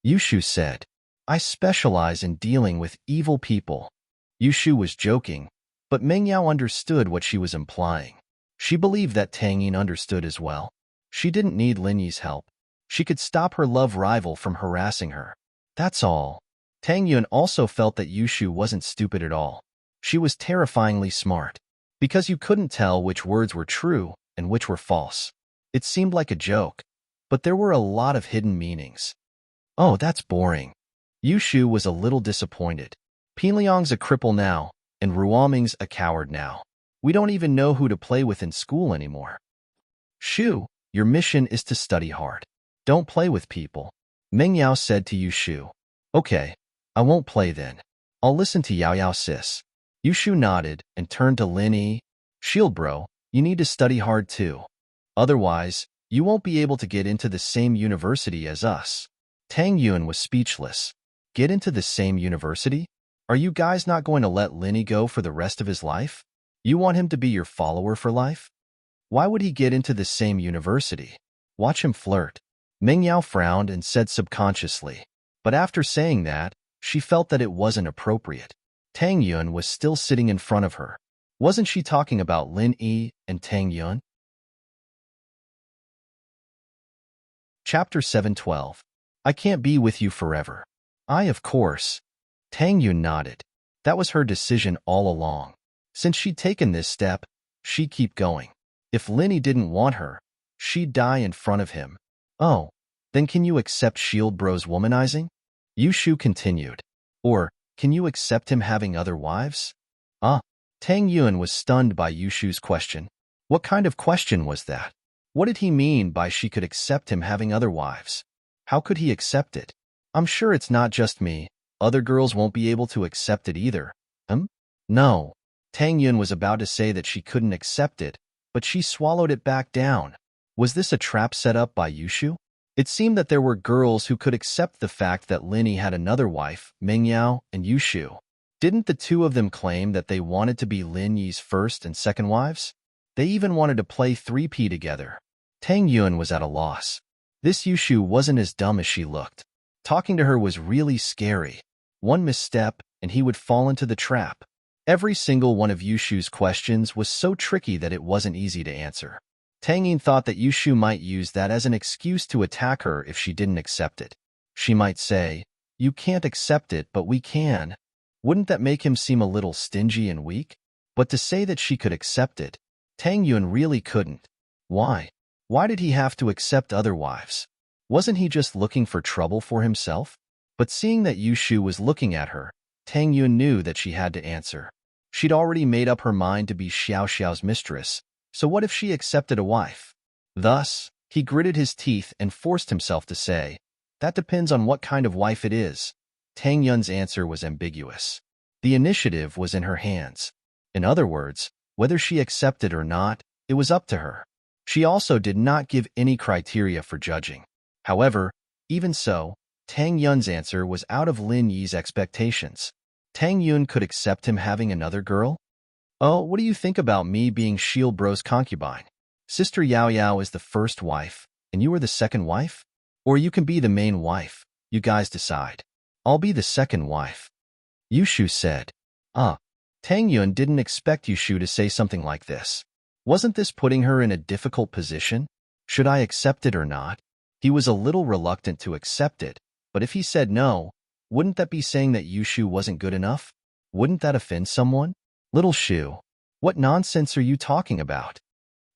Yushu said, I specialize in dealing with evil people. Yushu was joking, but Meng Yao understood what she was implying. She believed that Tang Yin understood as well. She didn't need Lin Yi's help. She could stop her love rival from harassing her. That's all. Tang Yun also felt that Yushu wasn't stupid at all. She was terrifyingly smart. Because you couldn't tell which words were true and which were false. It seemed like a joke, but there were a lot of hidden meanings. Oh, that's boring. Yushu was a little disappointed. Pinliang's a cripple now, and Ruoming's a coward now. We don't even know who to play with in school anymore. Shu, your mission is to study hard. Don't play with people. Meng Yao said to Yushu. Okay, I won't play then. I'll listen to Yao Yao Sis. Yushu nodded and turned to Lin Yi. Shield bro, you need to study hard too. Otherwise, you won't be able to get into the same university as us. Tang Yun was speechless. Get into the same university? Are you guys not going to let Lin Yi go for the rest of his life? You want him to be your follower for life? Why would he get into the same university? Watch him flirt. Meng Yao frowned and said subconsciously. But after saying that, she felt that it wasn't appropriate. Tang Yun was still sitting in front of her. Wasn't she talking about Lin Yi and Tang Yun? Chapter 712. I can't be with you forever. Of course. Tang Yun nodded. That was her decision all along. Since she'd taken this step, she'd keep going. If Lin Yi didn't want her, she'd die in front of him. Oh, then can you accept Shield Bro's womanizing? Yushu continued. Or, can you accept him having other wives? Tang Yun was stunned by Yushu's question. What kind of question was that? What did he mean by she could accept him having other wives? How could he accept it? I'm sure it's not just me. Other girls won't be able to accept it either. No. Tang Yun was about to say that she couldn't accept it, but she swallowed it back down. Was this a trap set up by Yushu? It seemed that there were girls who could accept the fact that Lin Yi had another wife, Meng Yao and Yushu. Didn't the two of them claim that they wanted to be Lin Yi's first and second wives? They even wanted to play 3P together. Tang Yun was at a loss. This Yushu wasn't as dumb as she looked. Talking to her was really scary. One misstep, and he would fall into the trap. Every single one of Yushu's questions was so tricky that it wasn't easy to answer. Tang Yin thought that Yushu might use that as an excuse to attack her if she didn't accept it. She might say, you can't accept it, but we can. Wouldn't that make him seem a little stingy and weak? But to say that she could accept it, Tang Yun really couldn't. Why? Why did he have to accept other wives? Wasn't he just looking for trouble for himself? But seeing that Yushu was looking at her, Tang Yun knew that she had to answer. She'd already made up her mind to be Xiao Xiao's mistress, so what if she accepted a wife? Thus, he gritted his teeth and forced himself to say, that depends on what kind of wife it is. Tang Yun's answer was ambiguous. The initiative was in her hands. In other words, whether she accepted or not, it was up to her. She also did not give any criteria for judging. However, even so, Tang Yun's answer was out of Lin Yi's expectations. Tang Yun could accept him having another girl? Oh, what do you think about me being Shield Bro's concubine? Sister Yao Yao is the first wife, and you are the second wife? Or you can be the main wife. You guys decide. I'll be the second wife. Yushu said. Tang Yun didn't expect Yushu to say something like this. Wasn't this putting her in a difficult position? Should I accept it or not? He was a little reluctant to accept it, but if he said no, wouldn't that be saying that Yushu wasn't good enough? Wouldn't that offend someone? Little Shu, what nonsense are you talking about?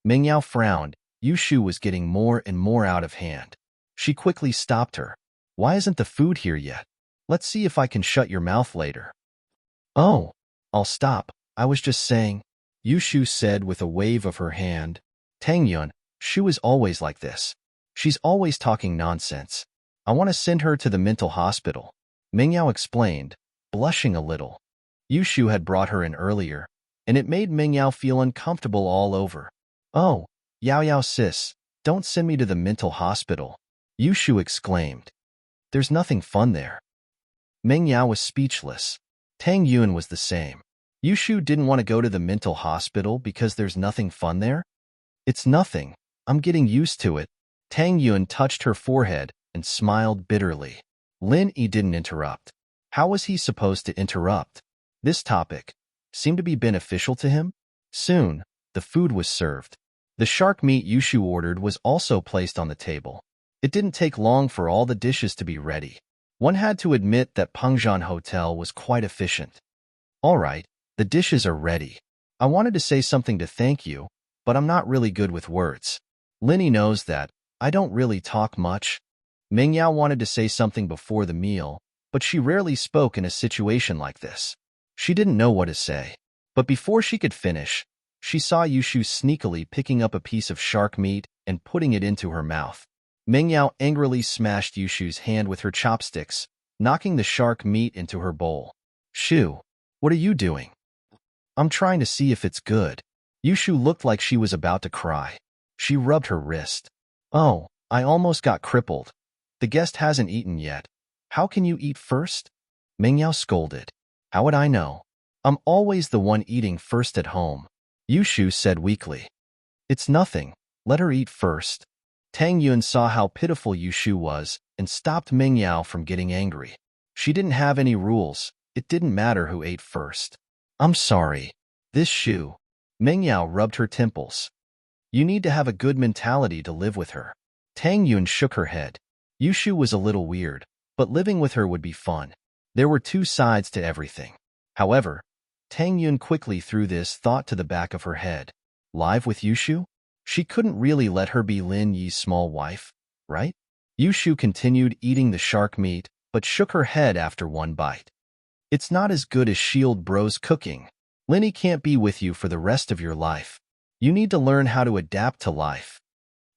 Meng Yao frowned. Yushu was getting more and more out of hand. She quickly stopped her. Why isn't the food here yet? Let's see if I can shut your mouth later. Oh, I'll stop. I was just saying, Yushu said with a wave of her hand. Tang Yun, Shu is always like this. She's always talking nonsense. I want to send her to the mental hospital. Meng Yao explained, blushing a little. Yushu had brought her in earlier, and it made Meng Yao feel uncomfortable all over. Oh, Yao Yao sis, don't send me to the mental hospital, Yushu exclaimed. There's nothing fun there. Meng Yao was speechless. Tang Yun was the same. Yushu didn't want to go to the mental hospital because there's nothing fun there? It's nothing. I'm getting used to it. Tang Yun touched her forehead and smiled bitterly. Lin Yi didn't interrupt. How was he supposed to interrupt? This topic seemed to be beneficial to him. Soon, the food was served. The shark meat Yushu ordered was also placed on the table. It didn't take long for all the dishes to be ready. One had to admit that Pengzhan Hotel was quite efficient. All right, the dishes are ready. I wanted to say something to thank you, but I'm not really good with words. Linny knows that. I don't really talk much. Meng Yao wanted to say something before the meal, but she rarely spoke in a situation like this. She didn't know what to say. But before she could finish, she saw Yushu sneakily picking up a piece of shark meat and putting it into her mouth. Meng Yao angrily smashed Yushu's hand with her chopsticks, knocking the shark meat into her bowl. Shu, what are you doing? I'm trying to see if it's good. Yushu looked like she was about to cry. She rubbed her wrist. Oh, I almost got crippled. The guest hasn't eaten yet. How can you eat first? Meng Yao scolded. How would I know? I'm always the one eating first at home. Yushu said weakly. It's nothing. Let her eat first. Tang Yun saw how pitiful Yushu was and stopped Meng Yao from getting angry. She didn't have any rules. It didn't matter who ate first. I'm sorry. This Shu. Meng Yao rubbed her temples. You need to have a good mentality to live with her. Tang Yun shook her head. Yushu was a little weird, but living with her would be fun. There were two sides to everything. However, Tang Yun quickly threw this thought to the back of her head. Live with Yushu? She couldn't really let her be Lin Yi's small wife, right? Yushu continued eating the shark meat, but shook her head after one bite. It's not as good as Shield Bro's cooking. Linny can't be with you for the rest of your life. You need to learn how to adapt to life.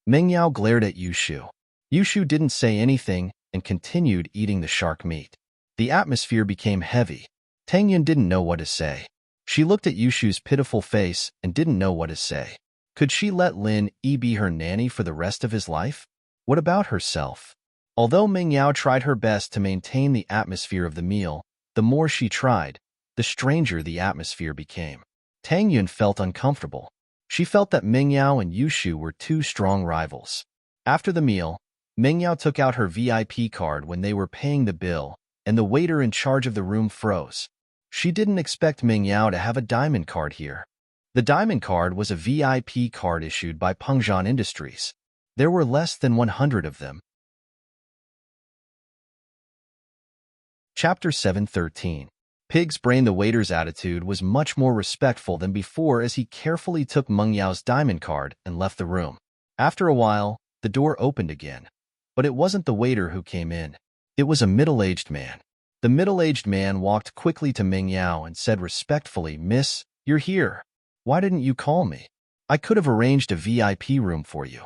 Meng Yao glared at Yushu. Yushu didn't say anything and continued eating the shark meat. The atmosphere became heavy. Tang Yun didn't know what to say. She looked at Yushu's pitiful face and didn't know what to say. Could she let Lin Yi be her nanny for the rest of his life? What about herself? Although Meng Yao tried her best to maintain the atmosphere of the meal, the more she tried, the stranger the atmosphere became. Tang Yun felt uncomfortable. She felt that Meng Yao and Yushu were two strong rivals. After the meal, Meng Yao took out her VIP card when they were paying the bill, and the waiter in charge of the room froze. She didn't expect Meng Yao to have a diamond card here. The diamond card was a VIP card issued by Pengzhan Industries. There were less than 100 of them. Chapter 7:13. Pig's Brain. The waiter's attitude was much more respectful than before as he carefully took Meng Yao's diamond card and left the room. After a while, the door opened again. But it wasn't the waiter who came in. It was a middle-aged man. The middle-aged man walked quickly to Meng Yao and said respectfully, Miss, you're here. Why didn't you call me? I could have arranged a VIP room for you.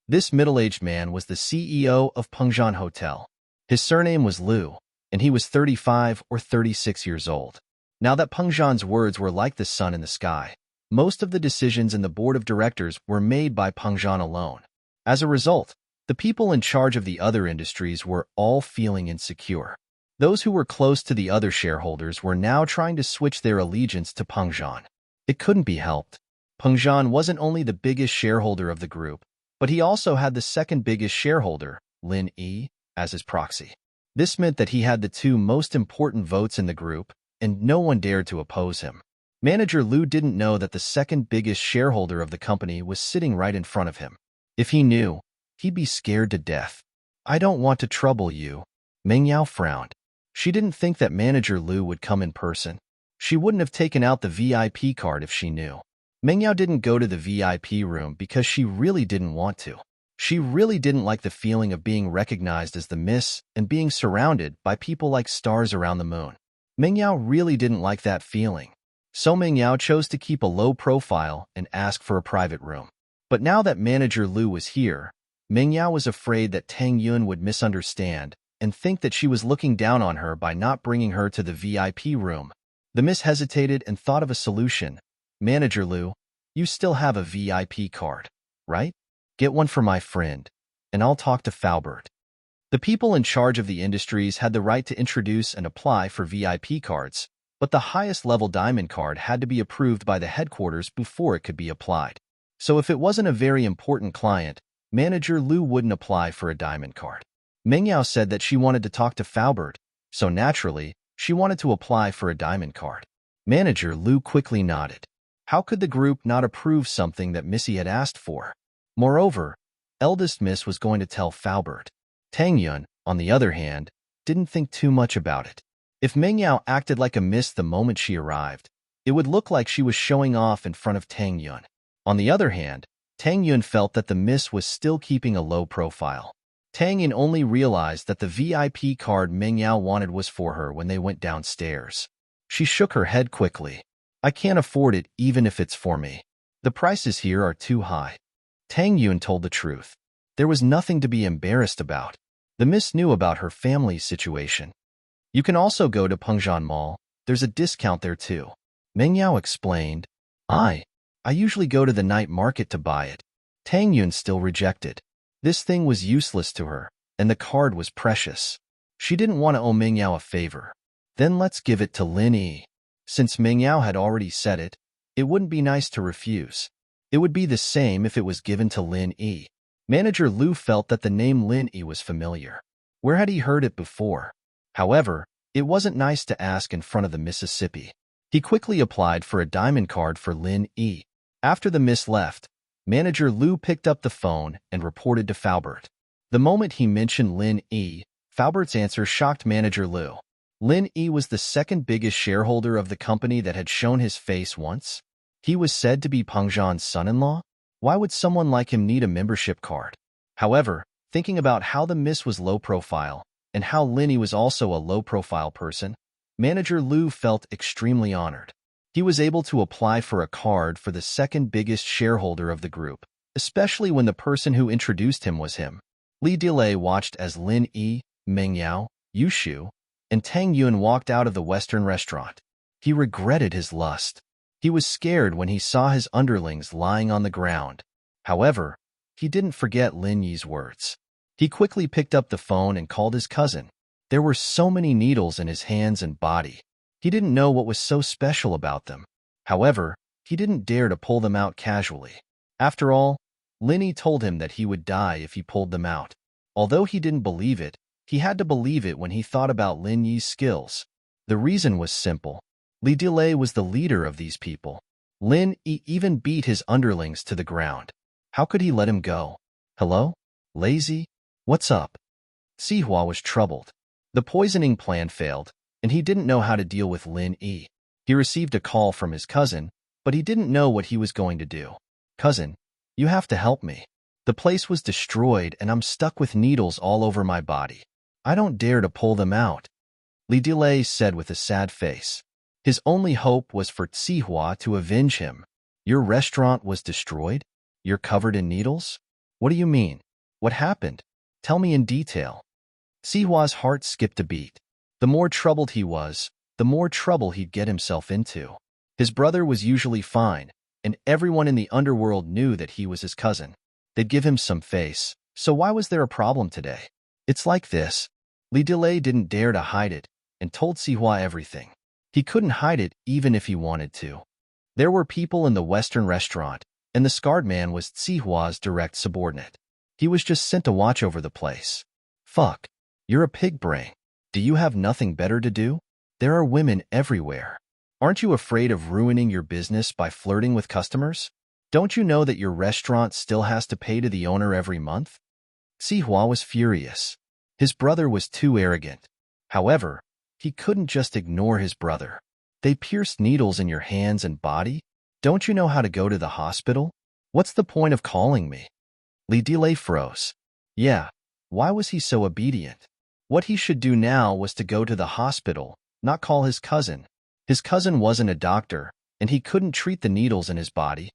This middle-aged man was the CEO of Pengzhan Hotel. His surname was Liu, and he was 35 or 36 years old. Now that Pengzhan's words were like the sun in the sky, most of the decisions in the board of directors were made by Pengzhan alone. As a result, The people in charge of the other industries were all feeling insecure. Those who were close to the other shareholders were now trying to switch their allegiance to Peng Zhan. It couldn't be helped. Peng Zhan wasn't only the biggest shareholder of the group, but he also had the second biggest shareholder, Lin Yi, as his proxy. This meant that he had the two most important votes in the group, and no one dared to oppose him. Manager Lu didn't know that the second biggest shareholder of the company was sitting right in front of him. If he knew, he'd be scared to death. "I don't want to trouble you." Meng Yao frowned. She didn't think that Manager Lu would come in person. She wouldn't have taken out the VIP card if she knew. Meng Yao didn't go to the VIP room because she really didn't want to. She really didn't like the feeling of being recognized as the Miss and being surrounded by people like stars around the moon. Meng Yao really didn't like that feeling. So Meng Yao chose to keep a low profile and ask for a private room. But now that Manager Lu was here, Meng Yao was afraid that Tang Yun would misunderstand and think that she was looking down on her by not bringing her to the VIP room. The Miss hesitated and thought of a solution. "Manager Lu, you still have a VIP card, right? Get one for my friend, and I'll talk to Faubert." The people in charge of the industries had the right to introduce and apply for VIP cards, but the highest level diamond card had to be approved by the headquarters before it could be applied. So if it wasn't a very important client, Manager Lu wouldn't apply for a diamond card. Meng Yao said that she wanted to talk to Faubert, so naturally, she wanted to apply for a diamond card. Manager Lu quickly nodded. How could the group not approve something that Missy had asked for? Moreover, eldest Miss was going to tell Faubert. Tang Yun, on the other hand, didn't think too much about it. If Meng Yao acted like a Miss the moment she arrived, it would look like she was showing off in front of Tang Yun. On the other hand, Tang Yun felt that the Miss was still keeping a low profile. Tang Yun only realized that the VIP card Meng Yao wanted was for her when they went downstairs. She shook her head quickly. "I can't afford it even if it's for me. The prices here are too high." Tang Yun told the truth. There was nothing to be embarrassed about. The Miss knew about her family's situation. "You can also go to Pengzhan Mall. There's a discount there too." Meng Yao explained. I usually go to the night market to buy it." Tang Yun still rejected. This thing was useless to her, and the card was precious. She didn't want to owe Meng Yao a favor. "Then let's give it to Lin Yi." Since Meng Yao had already said it, it wouldn't be nice to refuse. It would be the same if it was given to Lin Yi. Manager Lu felt that the name Lin Yi was familiar. Where had he heard it before? However, it wasn't nice to ask in front of the Mississippi. He quickly applied for a diamond card for Lin Yi. After the Miss left, Manager Lu picked up the phone and reported to Faubert. The moment he mentioned Lin Yi, Faubert's answer shocked Manager Lu. Lin Yi was the second biggest shareholder of the company that had shown his face once. He was said to be Peng Zhan's son-in-law. Why would someone like him need a membership card? However, thinking about how the Miss was low profile and how Lin Yi was also a low-profile person, Manager Lu felt extremely honored. He was able to apply for a card for the second biggest shareholder of the group, especially when the person who introduced him was him. Li Delay watched as Lin Yi, Meng Yao, Yu Shu, and Tang Yun walked out of the Western restaurant. He regretted his lust. He was scared when he saw his underlings lying on the ground. However, he didn't forget Lin Yi's words. He quickly picked up the phone and called his cousin. There were so many needles in his hands and body. He didn't know what was so special about them. However, he didn't dare to pull them out casually. After all, Lin Yi told him that he would die if he pulled them out. Although he didn't believe it, he had to believe it when he thought about Lin Yi's skills. The reason was simple. Li Delay was the leader of these people. Lin Yi even beat his underlings to the ground. How could he let him go? "Hello? Lazy? What's up?" Sihua was troubled. The poisoning plan failed, and he didn't know how to deal with Lin Yi. He received a call from his cousin, but he didn't know what he was going to do. "Cousin, you have to help me. The place was destroyed and I'm stuck with needles all over my body. I don't dare to pull them out," Li Delay said with a sad face. His only hope was for Sihua to avenge him. "Your restaurant was destroyed? You're covered in needles? What do you mean? What happened? Tell me in detail." Sihua's heart skipped a beat. The more troubled he was, the more trouble he'd get himself into. His brother was usually fine, and everyone in the underworld knew that he was his cousin. They'd give him some face, So why was there a problem today? It's like this. Li Delay didn't dare to hide it and told Sihua everything. He couldn't hide it even if he wanted to. There were people in the Western restaurant, and the scarred man was Sihua's direct subordinate. He was just sent to watch over the place. Fuck. You're a pig brain. Do you have nothing better to do? There are women everywhere. Aren't you afraid of ruining your business by flirting with customers? Don't you know that your restaurant still has to pay to the owner every month? Sihua was furious. His brother was too arrogant. However, he couldn't just ignore his brother. They pierced needles in your hands and body? Don't you know how to go to the hospital? What's the point of calling me? Li Delay froze. Yeah, why was he so obedient? What he should do now was to go to the hospital, not call his cousin. His cousin wasn't a doctor, and he couldn't treat the needles in his body.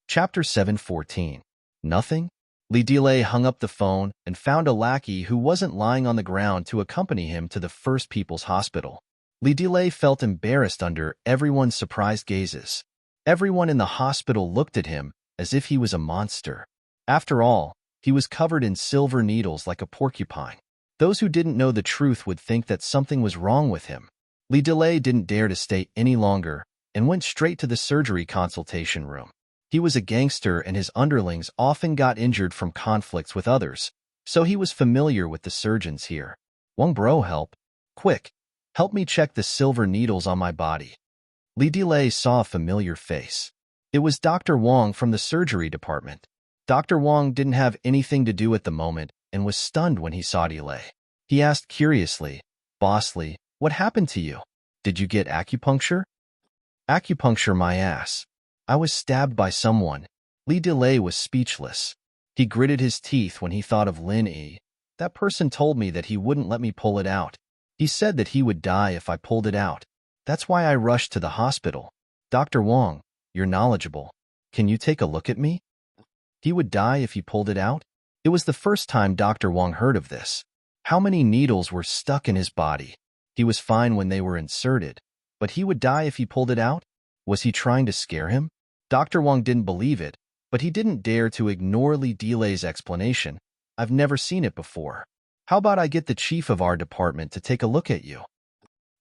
Chapter 7:14. Nothing? Li Delay hung up the phone and found a lackey who wasn't lying on the ground to accompany him to the First People's Hospital. Li Delay felt embarrassed under everyone's surprised gazes. Everyone in the hospital looked at him as if he was a monster. After all, he was covered in silver needles like a porcupine. Those who didn't know the truth would think that something was wrong with him. Li Delay didn't dare to stay any longer and went straight to the surgery consultation room. He was a gangster and his underlings often got injured from conflicts with others, so he was familiar with the surgeons here. Wang bro, help. Quick, help me check the silver needles on my body. Li Delay saw a familiar face. It was Dr. Wang from the surgery department. Dr. Wang didn't have anything to do at the moment and was stunned when he saw Delay. He asked curiously, "Boss Li, what happened to you? Did you get acupuncture?" "Acupuncture my ass. I was stabbed by someone." Li Delay was speechless. He gritted his teeth when he thought of Lin Yi. That person told me that he wouldn't let me pull it out. He said that he would die if I pulled it out. That's why I rushed to the hospital. Dr. Wang, you're knowledgeable. Can you take a look at me? He would die if he pulled it out? It was the first time Dr. Wang heard of this. How many needles were stuck in his body? He was fine when they were inserted, but he would die if he pulled it out? Was he trying to scare him? Dr. Wang didn't believe it, but he didn't dare to ignore Li Delay's explanation. I've never seen it before. How about I get the chief of our department to take a look at you?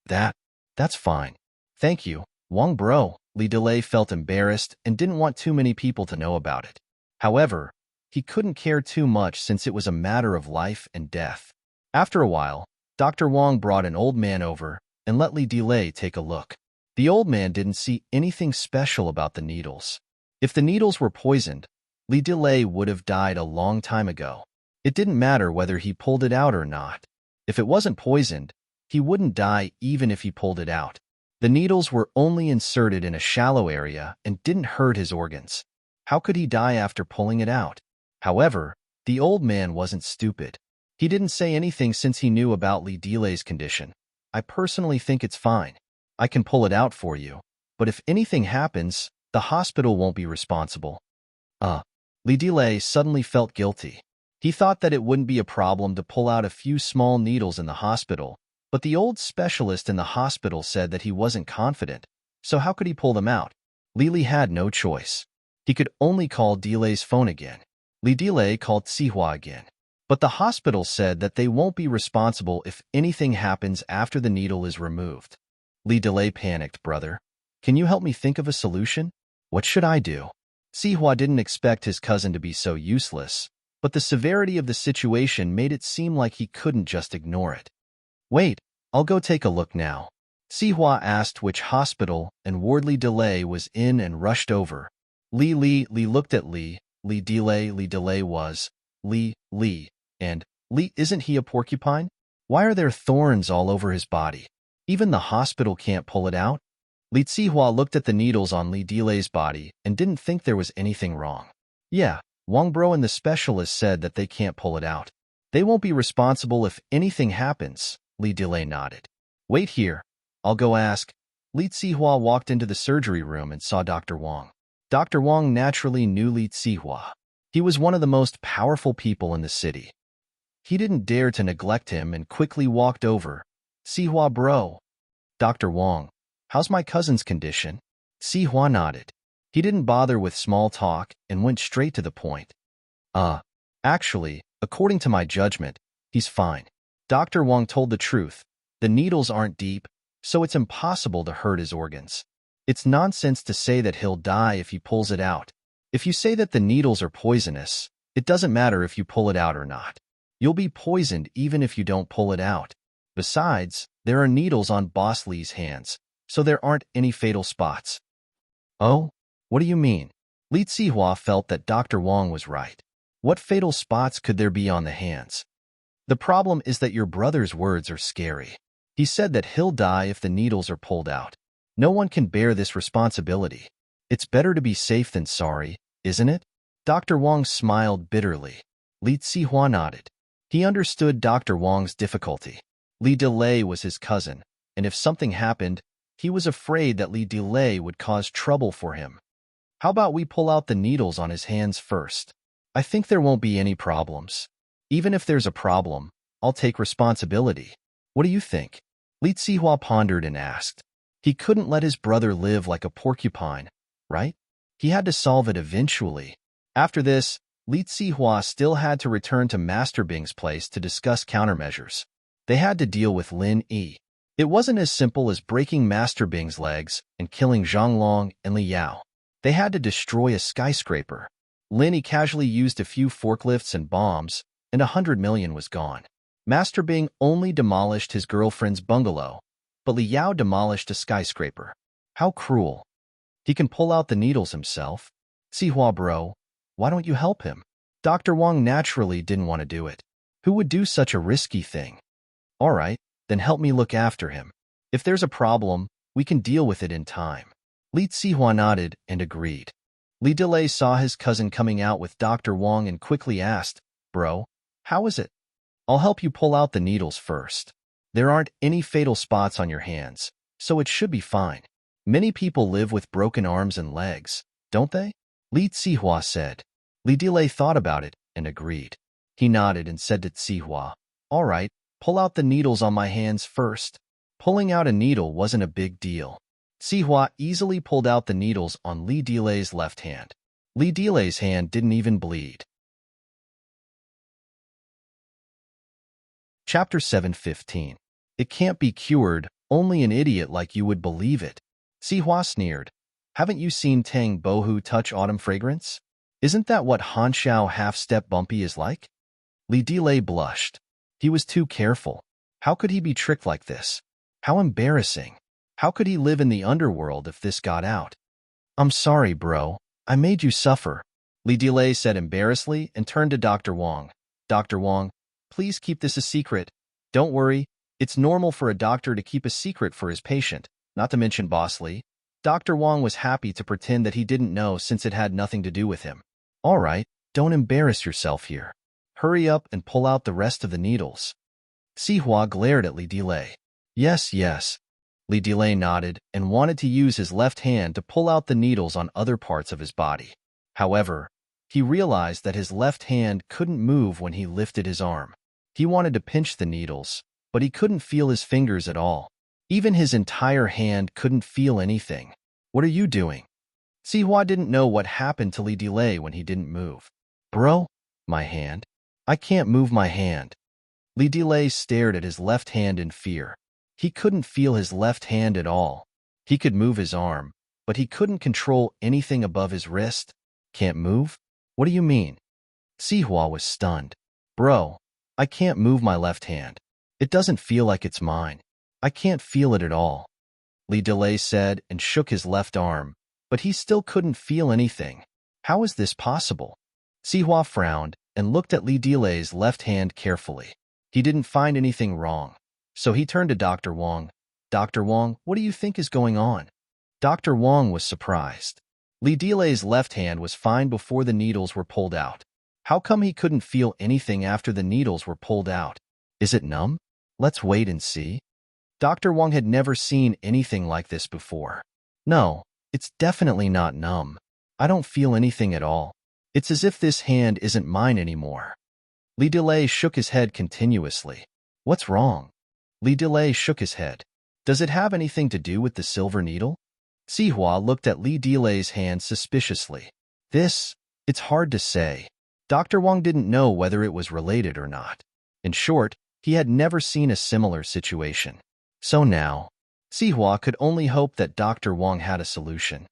That's fine. Thank you, Wang bro. Li Delay felt embarrassed and didn't want too many people to know about it. However, he couldn't care too much since it was a matter of life and death. After a while, Dr. Wang brought an old man over and let Li Delay take a look. The old man didn't see anything special about the needles. If the needles were poisoned, Li Delay would have died a long time ago. It didn't matter whether he pulled it out or not. If it wasn't poisoned, he wouldn't die even if he pulled it out. The needles were only inserted in a shallow area and didn't hurt his organs. How could he die after pulling it out? However, the old man wasn't stupid. He didn't say anything since he knew about Li Delay's condition. I personally think it's fine. I can pull it out for you. But if anything happens, the hospital won't be responsible. Li Delay suddenly felt guilty. He thought that it wouldn't be a problem to pull out a few small needles in the hospital, but the old specialist in the hospital said that he wasn't confident, so how could he pull them out? Li had no choice. He could only call Delay's phone again. Li Delay called Sihua again. But the hospital said that they won't be responsible if anything happens after the needle is removed. Li Delay panicked, "Brother, can you help me think of a solution? What should I do?" Sihua didn't expect his cousin to be so useless, but the severity of the situation made it seem like he couldn't just ignore it. "Wait, I'll go take a look now." Sihua asked which hospital and ward Li Delay was in and rushed over. Li looked at Li Delay was, Li, and Li, isn't he a porcupine? Why are there thorns all over his body? Even the hospital can't pull it out? Li Sihua looked at the needles on Li Delay's body and didn't think there was anything wrong. Yeah, Wang bro and the specialist said that they can't pull it out. They won't be responsible if anything happens, Li Delay nodded. "Wait here, I'll go ask." Li Sihua walked into the surgery room and saw Dr. Wang. Dr. Wang naturally knew Li Sihua. He was one of the most powerful people in the city. He didn't dare to neglect him and quickly walked over. "Sihua bro." "Dr. Wang, how's my cousin's condition?" Sihua nodded. He didn't bother with small talk and went straight to the point. Actually, according to my judgment, he's fine. Dr. Wang told the truth. The needles aren't deep, so it's impossible to hurt his organs. It's nonsense to say that he'll die if he pulls it out. If you say that the needles are poisonous, it doesn't matter if you pull it out or not. You'll be poisoned even if you don't pull it out. Besides, there are needles on Boss Li's hands, so there aren't any fatal spots. Oh? What do you mean? Li Zihua felt that Dr. Wang was right. What fatal spots could there be on the hands? The problem is that your brother's words are scary. He said that he'll die if the needles are pulled out. No one can bear this responsibility. It's better to be safe than sorry, isn't it? Dr. Wang smiled bitterly. Li Zihua nodded. He understood Dr. Wang's difficulty. Li Delay was his cousin, and if something happened, he was afraid that Li Delay would cause trouble for him. How about we pull out the needles on his hands first? I think there won't be any problems. Even if there's a problem, I'll take responsibility. What do you think? Li Zihua pondered and asked. He couldn't let his brother live like a porcupine, right? He had to solve it eventually. After this, Li Zihua still had to return to Master Bing's place to discuss countermeasures. They had to deal with Lin Yi. It wasn't as simple as breaking Master Bing's legs and killing Zhang Long and Li Yao. They had to destroy a skyscraper. Lin Yi casually used a few forklifts and bombs, and 100 million was gone. Master Bing only demolished his girlfriend's bungalow, but Li Yao demolished a skyscraper. How cruel. He can pull out the needles himself. Zihua bro, why don't you help him? Dr. Wang naturally didn't want to do it. Who would do such a risky thing? All right, then help me look after him. If there's a problem, we can deal with it in time. Li Zihua nodded and agreed. Li Delay saw his cousin coming out with Dr. Wang and quickly asked, Bro, how is it? I'll help you pull out the needles first. There aren't any fatal spots on your hands, so it should be fine. Many people live with broken arms and legs, don't they? Li Zihua said. Li Delay thought about it and agreed. He nodded and said to Zihua, All right, pull out the needles on my hands first. Pulling out a needle wasn't a big deal. Zihua easily pulled out the needles on Li Delay's left hand. Li Delay's hand didn't even bleed. Chapter 7:15. It can't be cured, only an idiot like you would believe it. Zihua sneered. Haven't you seen Tang Bohu touch autumn fragrance? Isn't that what Han Xiao half-step bumpy is like? Li Delay blushed. He was too careful. How could he be tricked like this? How embarrassing. How could he live in the underworld if this got out? I'm sorry, bro. I made you suffer. Li Delay said embarrassedly and turned to Dr. Wang. Dr. Wang, please keep this a secret. Don't worry. It's normal for a doctor to keep a secret for his patient, not to mention Boss Li. Dr. Wang was happy to pretend that he didn't know since it had nothing to do with him. All right, don't embarrass yourself here. Hurry up and pull out the rest of the needles. Zihua glared at Li Delay. Yes, yes. Li Delay nodded and wanted to use his left hand to pull out the needles on other parts of his body. However, he realized that his left hand couldn't move when he lifted his arm. He wanted to pinch the needles, but he couldn't feel his fingers at all. Even his entire hand couldn't feel anything. What are you doing? Zihua didn't know what happened to Li Delay when he didn't move. Bro, my hand. I can't move my hand. Li Delay stared at his left hand in fear. He couldn't feel his left hand at all. He could move his arm, but he couldn't control anything above his wrist. Can't move? What do you mean? Zihua was stunned. Bro, I can't move my left hand. It doesn't feel like it's mine. I can't feel it at all. Li Delay said and shook his left arm, but he still couldn't feel anything. How is this possible? Zihua frowned and looked at Li Delay's left hand carefully. He didn't find anything wrong, so he turned to Dr. Wang. Dr. Wang, what do you think is going on? Dr. Wang was surprised. Li Delay's left hand was fine before the needles were pulled out. How come he couldn't feel anything after the needles were pulled out? Is it numb? Let's wait and see. Dr. Wang had never seen anything like this before. No, it's definitely not numb. I don't feel anything at all. It's as if this hand isn't mine anymore. Li Delay shook his head continuously. What's wrong? Li Delay shook his head. Does it have anything to do with the silver needle? Sihua looked at Li Dilei's hand suspiciously. It's hard to say. Dr. Wang didn't know whether it was related or not. In short, he had never seen a similar situation. So now, Sihua could only hope that Dr. Wang had a solution.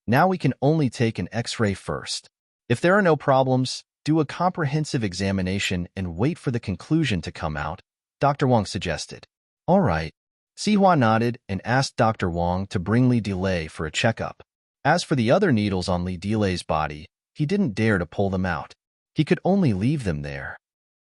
Now we can only take an X-ray first. If there are no problems, do a comprehensive examination and wait for the conclusion to come out, Dr. Wang suggested. All right. Sihua nodded and asked Dr. Wang to bring Li Delay for a checkup. As for the other needles on Li Delay's body, he didn't dare to pull them out. He could only leave them there.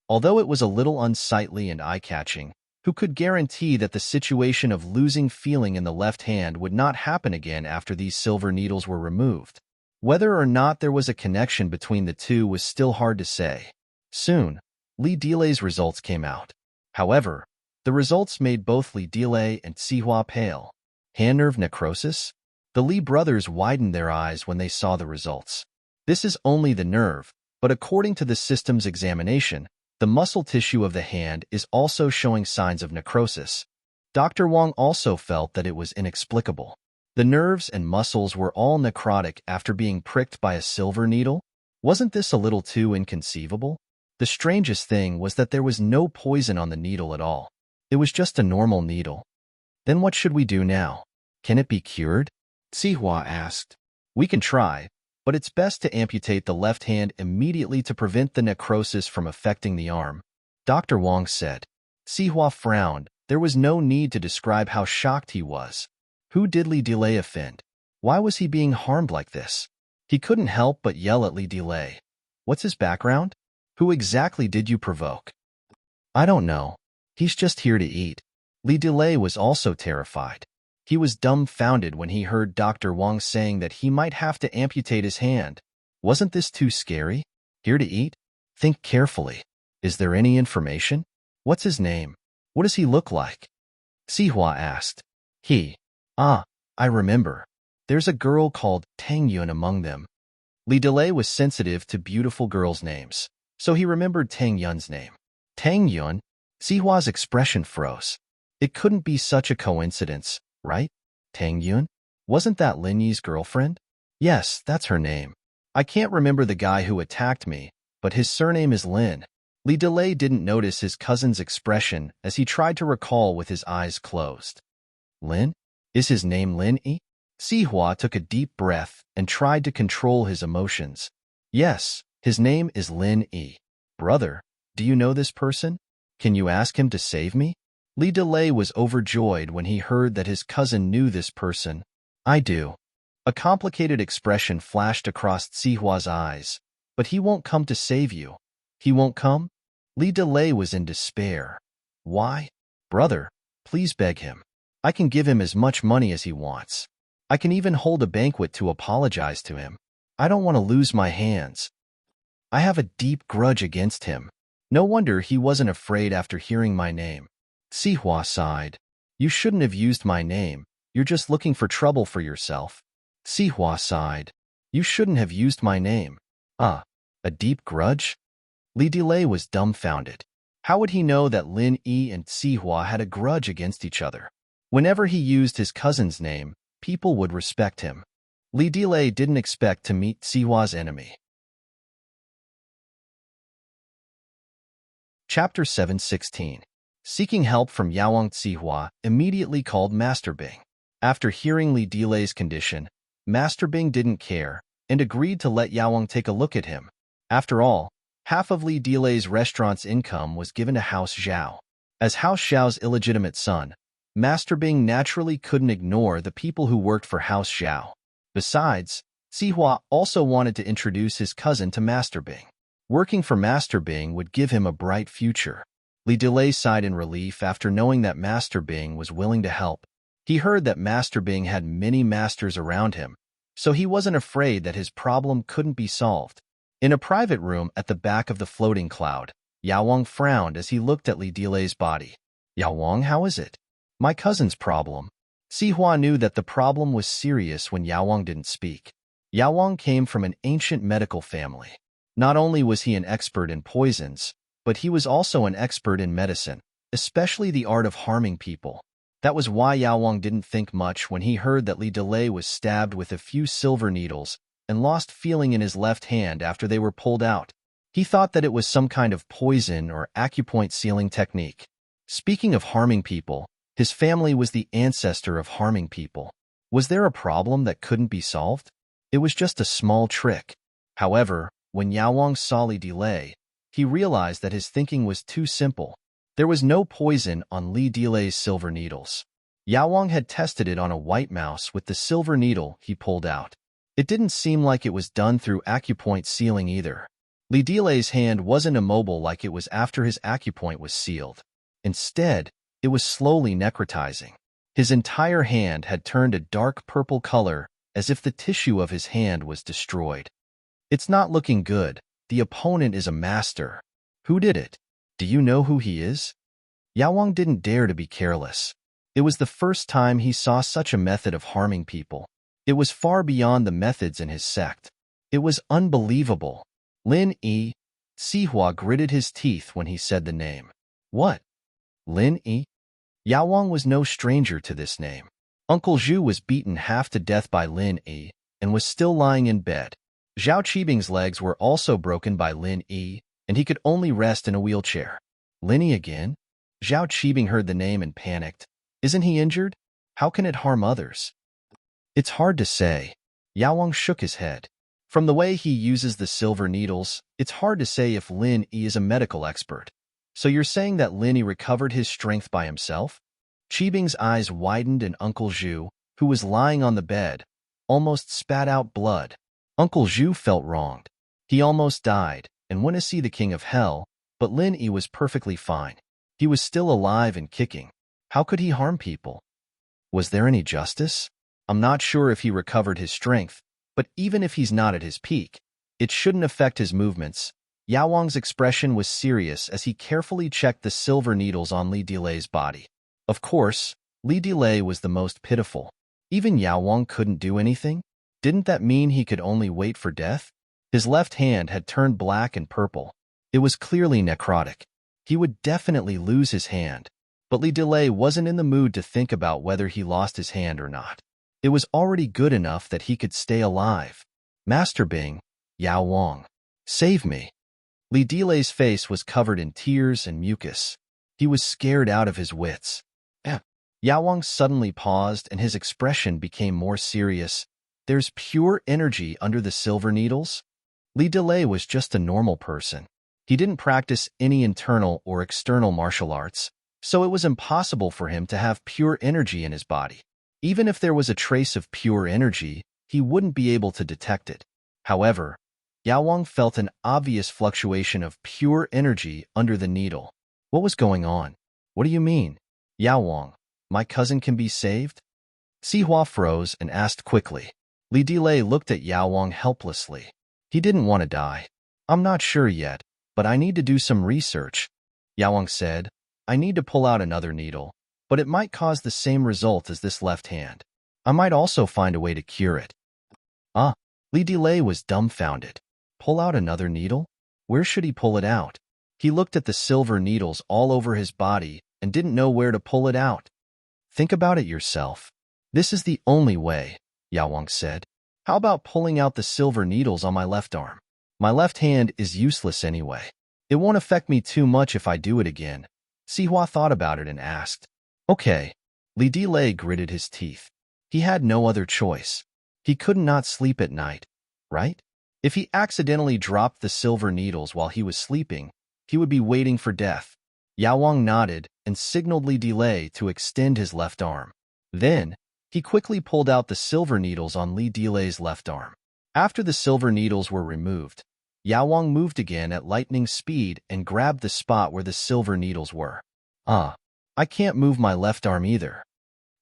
Although it was a little unsightly and eye-catching, who could guarantee that the situation of losing feeling in the left hand would not happen again after these silver needles were removed? Whether or not there was a connection between the two was still hard to say. Soon, Li Delay's results came out. However, the results made both Li Delay and Sihua pale. Hand nerve necrosis? The Li brothers widened their eyes when they saw the results. This is only the nerve, but according to the system's examination, the muscle tissue of the hand is also showing signs of necrosis. Dr. Wang also felt that it was inexplicable. The nerves and muscles were all necrotic after being pricked by a silver needle? Wasn't this a little too inconceivable? The strangest thing was that there was no poison on the needle at all. It was just a normal needle. Then what should we do now? Can it be cured? Sihua asked. We can try, but it's best to amputate the left hand immediately to prevent the necrosis from affecting the arm, Dr. Wang said. Sihua frowned. There was no need to describe how shocked he was. Who did Li Delay offend? Why was he being harmed like this? He couldn't help but yell at Li Delay. What's his background? Who exactly did you provoke? I don't know. He's just here to eat. Li Delay was also terrified. He was dumbfounded when he heard Dr. Wang saying that he might have to amputate his hand. Wasn't this too scary? Here to eat? Think carefully. Is there any information? What's his name? What does he look like? Sihua asked. I remember. There's a girl called Tang Yun among them. Li Delay was sensitive to beautiful girls' names, so he remembered Tang Yun's name. Tang Yun? Sihua's expression froze. It couldn't be such a coincidence, right? Tang Yun? Wasn't that Lin Yi's girlfriend? Yes, that's her name. I can't remember the guy who attacked me, but his surname is Lin. Li Delay didn't notice his cousin's expression as he tried to recall with his eyes closed. Lin? Is his name Lin Yi? Sihua took a deep breath and tried to control his emotions. Yes, his name is Lin Yi. Brother, do you know this person? Can you ask him to save me? Li Delay was overjoyed when he heard that his cousin knew this person. I do. A complicated expression flashed across Sihua's eyes. But he won't come to save you. He won't come? Li Delay was in despair. Why? Brother, please beg him. I can give him as much money as he wants. I can even hold a banquet to apologize to him. I don't want to lose my hands. I have a deep grudge against him. No wonder he wasn't afraid after hearing my name. Sihua sighed. You shouldn't have used my name. You're just looking for trouble for yourself. Sihua sighed. You shouldn't have used my name. A deep grudge? Li Delay was dumbfounded. How would he know that Lin Yi and Sihua had a grudge against each other? Whenever he used his cousin's name, people would respect him. Li Delay didn't expect to meet Sihua's enemy. Chapter 716. Seeking help from Yawang. Sihua immediately called Master Bing. After hearing Li Delay's condition, Master Bing didn't care and agreed to let Yawang take a look at him. After all, half of Li Delay's restaurant's income was given to House Zhao. As House Zhao's illegitimate son, Master Bing naturally couldn't ignore the people who worked for House Zhao. Besides, Sihua also wanted to introduce his cousin to Master Bing. Working for Master Bing would give him a bright future. Li Delay sighed in relief after knowing that Master Bing was willing to help. He heard that Master Bing had many masters around him, so he wasn't afraid that his problem couldn't be solved. In a private room at the back of the floating cloud, Yawang frowned as he looked at Li Delay's body. Yawang, how is it? My cousin's problem. Sihua knew that the problem was serious when Yawang didn't speak. Yawang came from an ancient medical family. Not only was he an expert in poisons, but he was also an expert in medicine, especially the art of harming people. That was why Yao Wang didn't think much when he heard that Li Delay was stabbed with a few silver needles and lost feeling in his left hand after they were pulled out. He thought that it was some kind of poison or acupoint sealing technique. Speaking of harming people, his family was the ancestor of harming people. Was there a problem that couldn't be solved? It was just a small trick. However, when Yao Wang saw Li Delay, he realized that his thinking was too simple. There was no poison on Li Delay's silver needles. Yao Wang had tested it on a white mouse with the silver needle he pulled out. It didn't seem like it was done through acupoint sealing either. Li Delay's hand wasn't immobile like it was after his acupoint was sealed. Instead, it was slowly necrotizing. His entire hand had turned a dark purple color as if the tissue of his hand was destroyed. It's not looking good. The opponent is a master. Who did it? Do you know who he is? Yao Wang didn't dare to be careless. It was the first time he saw such a method of harming people. It was far beyond the methods in his sect. It was unbelievable. Lin Yi. Sihua gritted his teeth when he said the name. What? Lin Yi? Yao Wang was no stranger to this name. Uncle Zhu was beaten half to death by Lin Yi and was still lying in bed. Zhao Qibing's legs were also broken by Lin Yi, and he could only rest in a wheelchair. Lin Yi again? Zhao Qibing heard the name and panicked. Isn't he injured? How can it harm others? It's hard to say. Yao Wang shook his head. From the way he uses the silver needles, it's hard to say if Lin Yi is a medical expert. So you're saying that Lin Yi recovered his strength by himself? Qibing's eyes widened and Uncle Zhu, who was lying on the bed, almost spat out blood. Uncle Zhu felt wronged. He almost died and went to see the king of hell, but Lin Yi was perfectly fine. He was still alive and kicking. How could he harm people? Was there any justice? I'm not sure if he recovered his strength, but even if he's not at his peak, it shouldn't affect his movements. Yao Wang's expression was serious as he carefully checked the silver needles on Li Delay's body. Of course, Li Delay was the most pitiful. Even Yao Wang couldn't do anything? Didn't that mean he could only wait for death? His left hand had turned black and purple. It was clearly necrotic. He would definitely lose his hand. But Li Delay wasn't in the mood to think about whether he lost his hand or not. It was already good enough that he could stay alive. Master Bing, Yao Wang, save me. Li Delay's face was covered in tears and mucus. He was scared out of his wits. Yao Wang suddenly paused and his expression became more serious. There's pure energy under the silver needles? Li Delay was just a normal person. He didn't practice any internal or external martial arts, so it was impossible for him to have pure energy in his body. Even if there was a trace of pure energy, he wouldn't be able to detect it. However, Yao Wang felt an obvious fluctuation of pure energy under the needle. What was going on? What do you mean? Yao Wang, my cousin can be saved? Sihua froze and asked quickly. Li Delay looked at Yao Wang helplessly. He didn't want to die. I'm not sure yet, but I need to do some research. Yao Wang said, I need to pull out another needle, but it might cause the same result as this left hand. I might also find a way to cure it. Li Delay was dumbfounded. Pull out another needle? Where should he pull it out? He looked at the silver needles all over his body and didn't know where to pull it out. Think about it yourself. This is the only way, Yao Wang said. How about pulling out the silver needles on my left arm? My left hand is useless anyway. It won't affect me too much if I do it again. Sihua thought about it and asked. Okay. Li Delay gritted his teeth. He had no other choice. He could not sleep at night, right? If he accidentally dropped the silver needles while he was sleeping, he would be waiting for death. Yao Wang nodded and signaled Li Delay to extend his left arm. Then, he quickly pulled out the silver needles on Li Delay's left arm. After the silver needles were removed, Yao Wang moved again at lightning speed and grabbed the spot where the silver needles were. I can't move my left arm either.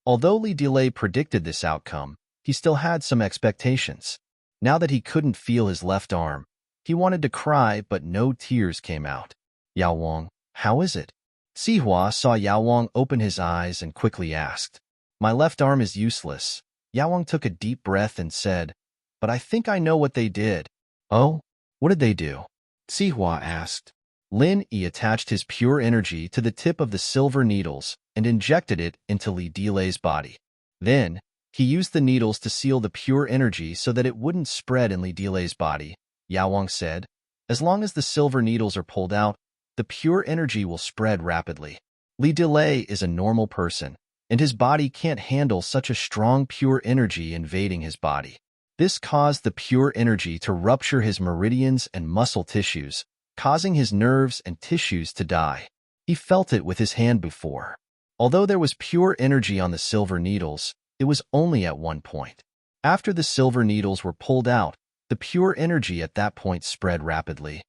Although Li Delay predicted this outcome, he still had some expectations. Now that he couldn't feel his left arm, he wanted to cry, but no tears came out. Yao Wang, how is it? Sihua saw Yao Wang open his eyes and quickly asked. My left arm is useless. Yao Wang took a deep breath and said, but I think I know what they did. Oh? What did they do? Sihua asked. Lin Yi attached his pure energy to the tip of the silver needles and injected it into Li Dilei's body. Then, he used the needles to seal the pure energy so that it wouldn't spread in Li Dilei's body. Yao Wang said, as long as the silver needles are pulled out, the pure energy will spread rapidly. Li Dilei is a normal person, and his body can't handle such a strong pure energy invading his body. This caused the pure energy to rupture his meridians and muscle tissues, causing his nerves and tissues to die. He felt it with his hand before. Although there was pure energy on the silver needles, it was only at one point. After the silver needles were pulled out, the pure energy at that point spread rapidly.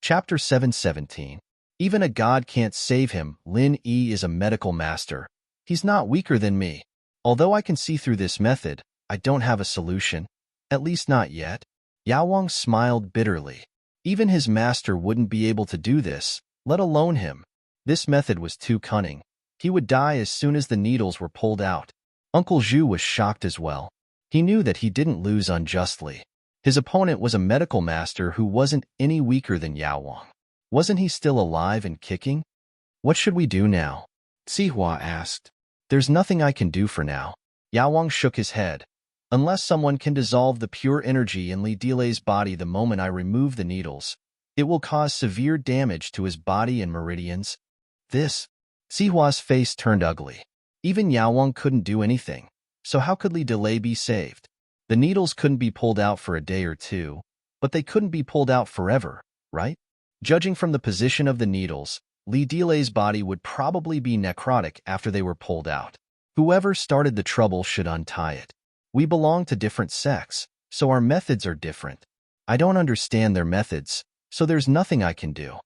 Chapter 717. Even a god can't save him. Lin Yi is a medical master. He's not weaker than me. Although I can see through this method, I don't have a solution. At least not yet. Yao Wang smiled bitterly. Even his master wouldn't be able to do this, let alone him. This method was too cunning. He would die as soon as the needles were pulled out. Uncle Zhu was shocked as well. He knew that he didn't lose unjustly. His opponent was a medical master who wasn't any weaker than Yao Wang. Wasn't he still alive and kicking? What should we do now? Sihua asked. There's nothing I can do for now. Yao Wang shook his head. Unless someone can dissolve the pure energy in Li Dilei's body the moment I remove the needles, it will cause severe damage to his body and meridians. Sihua's face turned ugly. Even Yao Wang couldn't do anything, so how could Li Dilei be saved? The needles couldn't be pulled out for a day or two, but they couldn't be pulled out forever, right? Judging from the position of the needles, Li Dilei's body would probably be necrotic after they were pulled out. Whoever started the trouble should untie it. We belong to different sects, so our methods are different. I don't understand their methods, so there's nothing I can do.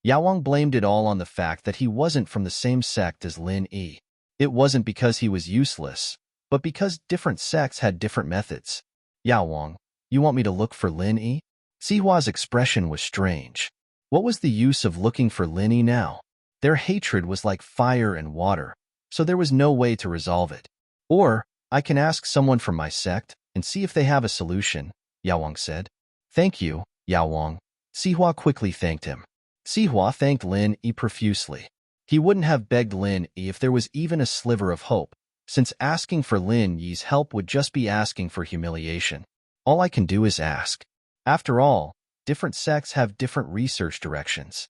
Yao Wang blamed it all on the fact that he wasn't from the same sect as Lin Yi. It wasn't because he was useless, but because different sects had different methods. Yao Wang, you want me to look for Lin Yi? Sihua's expression was strange. What was the use of looking for Lin Yi now? Their hatred was like fire and water, so there was no way to resolve it. Or, I can ask someone from my sect and see if they have a solution, Yao Wang said. Thank you, Yao Wang. Sihua quickly thanked him. Sihua thanked Lin Yi profusely. He wouldn't have begged Lin Yi if there was even a sliver of hope, since asking for Lin Yi's help would just be asking for humiliation. All I can do is ask. After all, different sects have different research directions.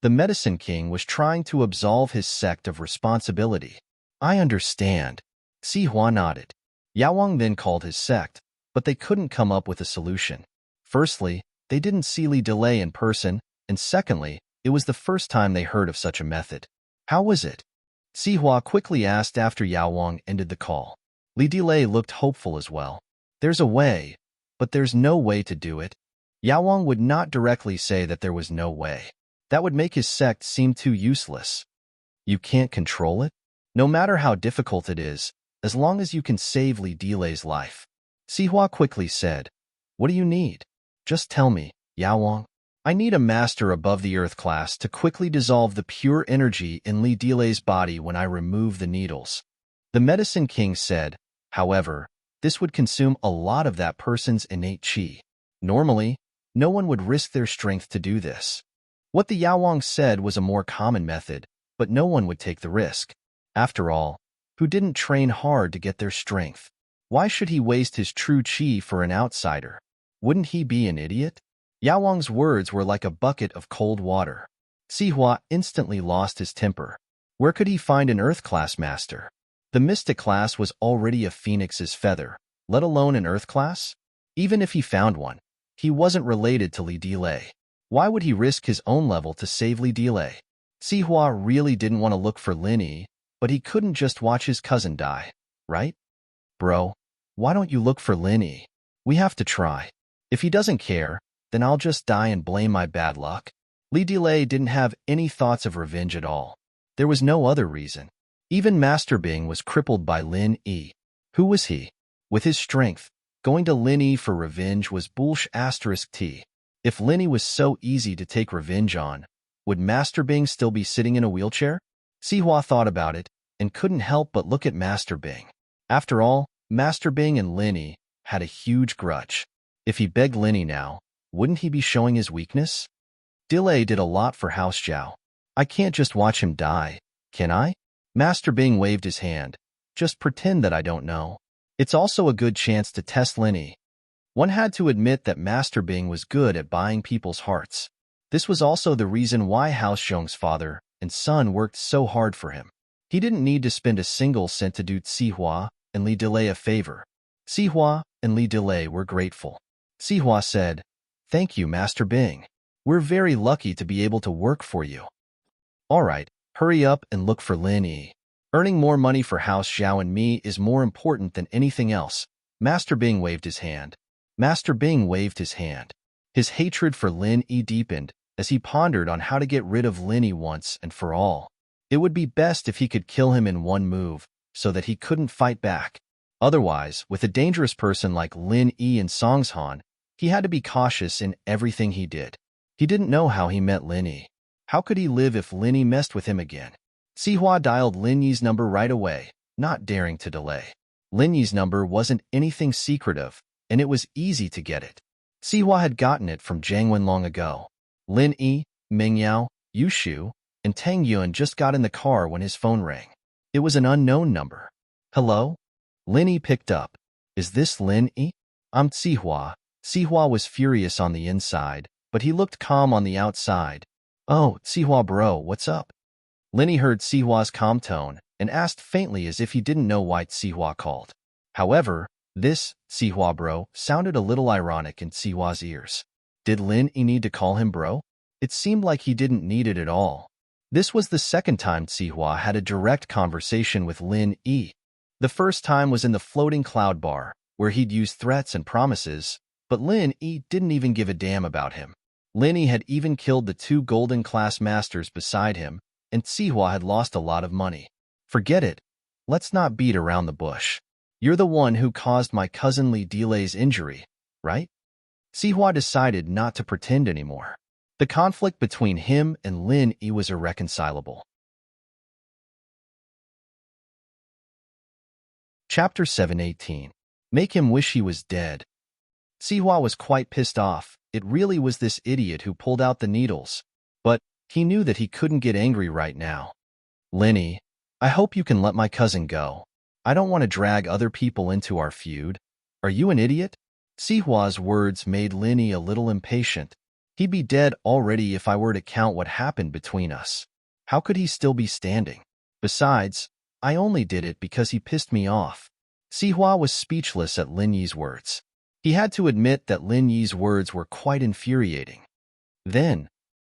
The Medicine King was trying to absolve his sect of responsibility. I understand. Sihua nodded. Yao Wang then called his sect, but they couldn't come up with a solution. Firstly, they didn't see Li Dilei in person, and secondly, it was the first time they heard of such a method. How was it? Sihua quickly asked after Yao Wang ended the call. Li Dilei looked hopeful as well. There's a way, but there's no way to do it. Yao Wang would not directly say that there was no way. That would make his sect seem too useless. You can't control it? No matter how difficult it is, as long as you can save Li Dilei's life. Sihua quickly said, what do you need? Just tell me, Yao Wang. I need a master above the earth class to quickly dissolve the pure energy in Li Dilei's body when I remove the needles. The Medicine King said, however, this would consume a lot of that person's innate qi. Normally, no one would risk their strength to do this. What the Yao Wang said was a more common method, but no one would take the risk. After all, who didn't train hard to get their strength? Why should he waste his true qi for an outsider? Wouldn't he be an idiot? Yao Wang's words were like a bucket of cold water. Sihua instantly lost his temper. Where could he find an Earth class master? The Mystic class was already a phoenix's feather, let alone an Earth class? Even if he found one, he wasn't related to Li Dilei. Why would he risk his own level to save Li Dilei? Sihua really didn't want to look for Lin Yi, but he couldn't just watch his cousin die, right? Bro, why don't you look for Lin Yi? We have to try. If he doesn't care, then I'll just die and blame my bad luck. Li Dilei didn't have any thoughts of revenge at all. There was no other reason. Even Master Bing was crippled by Lin Yi. Who was he? With his strength, going to Lin Yi for revenge was **T. If Lin Yi was so easy to take revenge on, would Master Bing still be sitting in a wheelchair? Sihua thought about it and couldn't help but look at Master Bing. After all, Master Bing and Lin Yi had a huge grudge. If he begged Linny now, wouldn't he be showing his weakness? Delay did a lot for House Zhao. I can't just watch him die, can I? Master Bing waved his hand. Just pretend that I don't know. It's also a good chance to test Linny. One had to admit that Master Bing was good at buying people's hearts. This was also the reason why House Zhong's father and son worked so hard for him. He didn't need to spend a single cent to do Sihua and Li Delay a favor. Sihua and Li Delay were grateful. Sihua said, "Thank you, Master Bing. We're very lucky to be able to work for you." All right, hurry up and look for Lin Yi. Earning more money for House Zhao and me is more important than anything else. Master Bing waved his hand. Master Bing waved his hand. His hatred for Lin Yi deepened as he pondered on how to get rid of Lin Yi once and for all. It would be best if he could kill him in one move so that he couldn't fight back. Otherwise, with a dangerous person like Lin Yi and Songshan, he had to be cautious in everything he did. He didn't know how he met Lin Yi. How could he live if Lin Yi messed with him again? Sihua dialed Lin Yi's number right away, not daring to delay. Lin Yi's number wasn't anything secretive, and it was easy to get it. Sihua had gotten it from Zhang Wen long ago. Lin Yi, Ming Yao, Yu Shu, and Tang Yun just got in the car when his phone rang. It was an unknown number. Hello? Lin Yi picked up. Is this Lin Yi? I'm Sihua. Sihua was furious on the inside, but he looked calm on the outside. Oh, Sihua bro, what's up? Lin Yi heard Sihua's calm tone and asked faintly as if he didn't know why Sihua called. However, this, Sihua bro, sounded a little ironic in Sihua's ears. Did Lin Yi need to call him bro? It seemed like he didn't need it at all. This was the second time Sihua had a direct conversation with Lin Yi. The first time was in the floating cloud bar, where he'd used threats and promises, but Lin Yi didn't even give a damn about him. Lin Yi had even killed the 2 golden class masters beside him, and Sihua had lost a lot of money. Forget it. Let's not beat around the bush. You're the one who caused my cousin Li Delay's injury, right? Sihua decided not to pretend anymore. The conflict between him and Lin Yi was irreconcilable. Chapter 718. Make him wish he was dead. Sihua was quite pissed off. It really was this idiot who pulled out the needles. But he knew that he couldn't get angry right now. Lin Yi, I hope you can let my cousin go. I don't want to drag other people into our feud. Are you an idiot? Sihua's words made Lin Yi a little impatient. He'd be dead already if I were to count what happened between us. How could he still be standing? Besides, I only did it because he pissed me off. Sihua was speechless at Lin Yi's words. He had to admit that Lin Yi's words were quite infuriating. Then,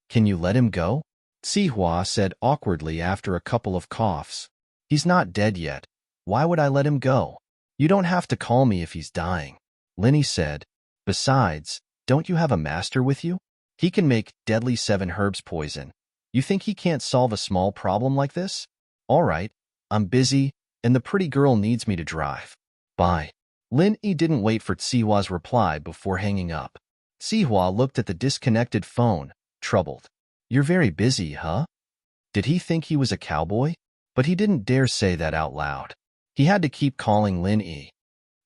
can you let him go? Sihua said awkwardly after a couple of coughs. He's not dead yet. Why would I let him go? You don't have to call me if he's dying. Lin Yi said. Besides, don't you have a master with you? He can make deadly 7 herbs poison. You think he can't solve a small problem like this? All right, I'm busy, and the pretty girl needs me to drive. Bye. Lin Yi didn't wait for Sihua's reply before hanging up. Sihua looked at the disconnected phone, troubled. You're very busy, huh? Did he think he was a cowboy? But he didn't dare say that out loud. He had to keep calling Lin Yi.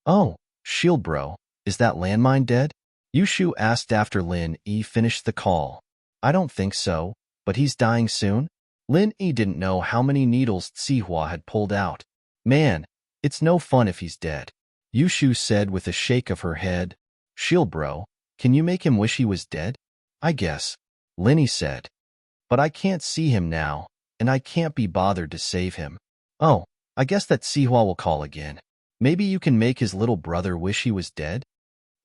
Oh, shield bro, is that landmine dead? Yushu asked after Lin Yi finished the call. I don't think so, but he's dying soon? Lin Yi didn't know how many needles Sihua had pulled out. Man, it's no fun if he's dead. Yushu said with a shake of her head. Shield bro, can you make him wish he was dead? I guess. Lin Yi said. But I can't see him now, and I can't be bothered to save him. Oh, I guess that Sihua will call again. Maybe you can make his little brother wish he was dead?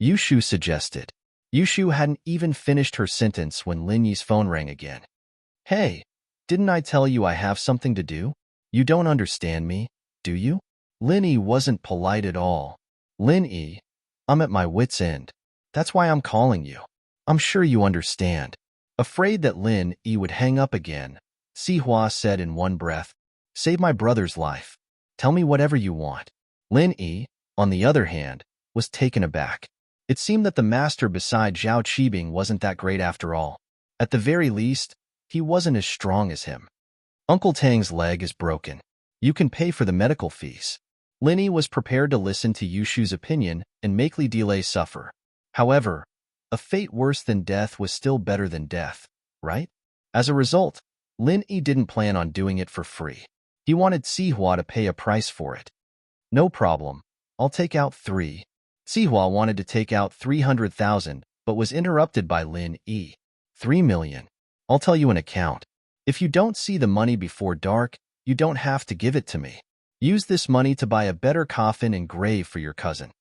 Yushu suggested. Yushu hadn't even finished her sentence when Lin Yi's phone rang again. Hey, didn't I tell you I have something to do? You don't understand me, do you? Lin Yi wasn't polite at all. Lin Yi, I'm at my wit's end. That's why I'm calling you. I'm sure you understand. Afraid that Lin Yi would hang up again, Sihua said in one breath, Save my brother's life. Tell me whatever you want. Lin Yi, on the other hand, was taken aback. It seemed that the master beside Zhao Qibing wasn't that great after all. At the very least, he wasn't as strong as him. Uncle Tang's leg is broken. You can pay for the medical fees. Lin Yi was prepared to listen to Yushu's opinion and make Li Delay suffer. However, a fate worse than death was still better than death, right? As a result, Lin Yi didn't plan on doing it for free. He wanted Sihua to pay a price for it. No problem. I'll take out 3. Sihua wanted to take out 300,000, but was interrupted by Lin Yi. 3 million. I'll tell you an account. If you don't see the money before dark, you don't have to give it to me. Use this money to buy a better coffin and grave for your cousin.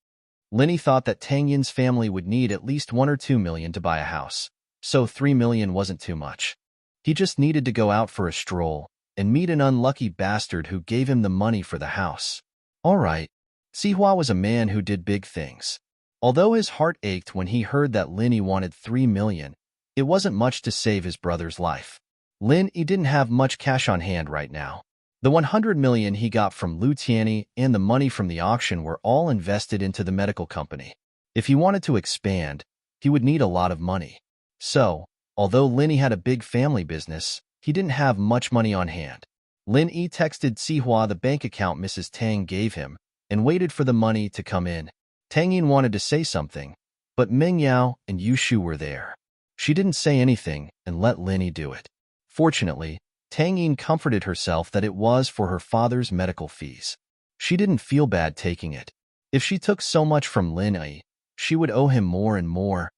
Linny thought that Tang Yin's family would need at least 1 or 2 million to buy a house, so 3 million wasn't too much. He just needed to go out for a stroll and meet an unlucky bastard who gave him the money for the house. All right. Sihua was a man who did big things. Although his heart ached when he heard that Lin Yi wanted 3 million, it wasn't much to save his brother's life. Lin Yi didn't have much cash on hand right now. The 100 million he got from Lu Tianyi and the money from the auction were all invested into the medical company. If he wanted to expand, he would need a lot of money. So, although Lin Yi had a big family business, he didn't have much money on hand. Lin Yi texted Sihua the bank account Mrs. Tang gave him and waited for the money to come in. Tang Yin wanted to say something, but Meng Yao and Yu Shu were there. She didn't say anything and let Lin Yi do it. Fortunately, Tang Yin comforted herself that it was for her father's medical fees. She didn't feel bad taking it. If she took so much from Lin Yi, she would owe him more and more.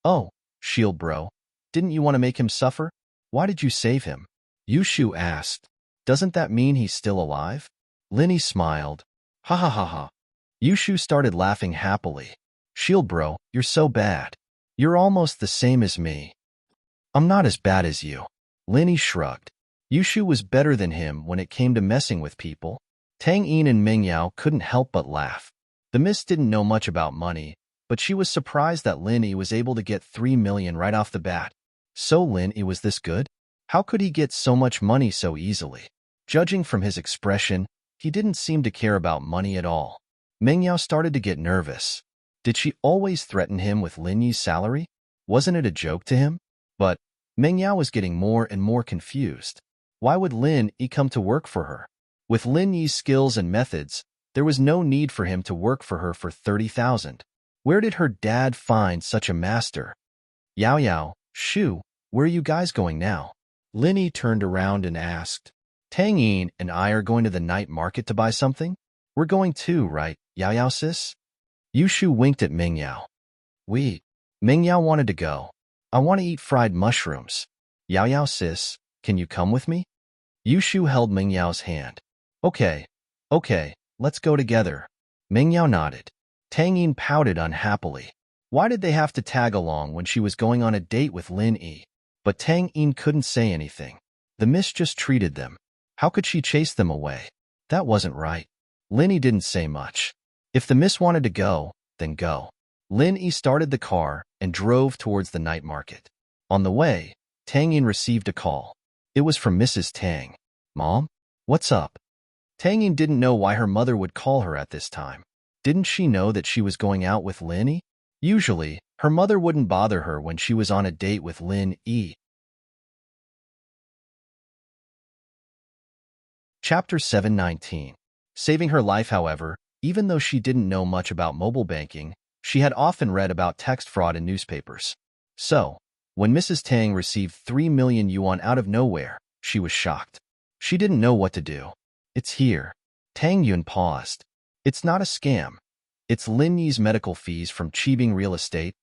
Oh, Shield bro, didn't you want to make him suffer? Why did you save him? Yu Shu asked. Doesn't that mean he's still alive? Lin Yi smiled. Ha ha ha ha. Yu Shu started laughing happily. Shield bro, you're so bad. You're almost the same as me. I'm not as bad as you. Lin Yi shrugged. Yu Shu was better than him when it came to messing with people. Tang Yin and Meng Yao couldn't help but laugh. The miss didn't know much about money, but she was surprised that Lin Yi was able to get 3 million right off the bat. So Lin Yi was this good? How could he get so much money so easily? Judging from his expression, he didn't seem to care about money at all. Meng Yao started to get nervous. Did she always threaten him with Lin Yi's salary? Wasn't it a joke to him? But Meng Yao was getting more and more confused. Why would Lin Yi come to work for her? With Lin Yi's skills and methods, there was no need for him to work for her for 30,000. Where did her dad find such a master? Yao Yao, Shu, where are you guys going now? Lin Yi turned around and asked. Tang Yin and I are going to the night market to buy something? We're going too, right, Yao Yao sis? Yu Shu winked at Meng Yao. Meng Yao wanted to go. I want to eat fried mushrooms. Yao Yao sis, can you come with me? Yu Shu held Meng Yao's hand. Okay, let's go together. Meng Yao nodded. Tang Yin pouted unhappily. Why did they have to tag along when she was going on a date with Lin Yi? But Tang Yin couldn't say anything. The miss just treated them. How could she chase them away? That wasn't right. Lin Yi didn't say much. If the miss wanted to go, then go. Lin Yi started the car and drove towards the night market. On the way, Tang Yin received a call. It was from Mrs. Tang. Mom? What's up? Tang Yin didn't know why her mother would call her at this time. Didn't she know that she was going out with Lin Yi? Usually, her mother wouldn't bother her when she was on a date with Lin Yi. Chapter 719. Saving her life, however, even though she didn't know much about mobile banking, she had often read about text fraud in newspapers. So, when Mrs. Tang received 3 million yuan out of nowhere, she was shocked. She didn't know what to do. It's here. Tang Yun paused. It's not a scam. It's Lin Yi's medical fees from Qibing Real Estate.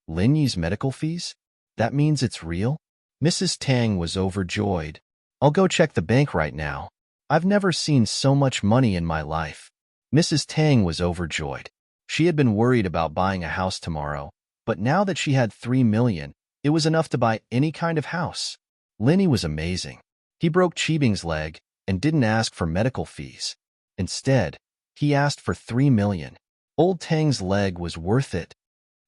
Lin Yi's medical fees? That means it's real? Mrs. Tang was overjoyed. I'll go check the bank right now. I've never seen so much money in my life. Mrs. Tang was overjoyed. She had been worried about buying a house tomorrow, but now that she had 3 million, it was enough to buy any kind of house. Lin Yi was amazing. He broke Qibing's leg and didn't ask for medical fees. Instead, he asked for 3 million. Old Tang's leg was worth it.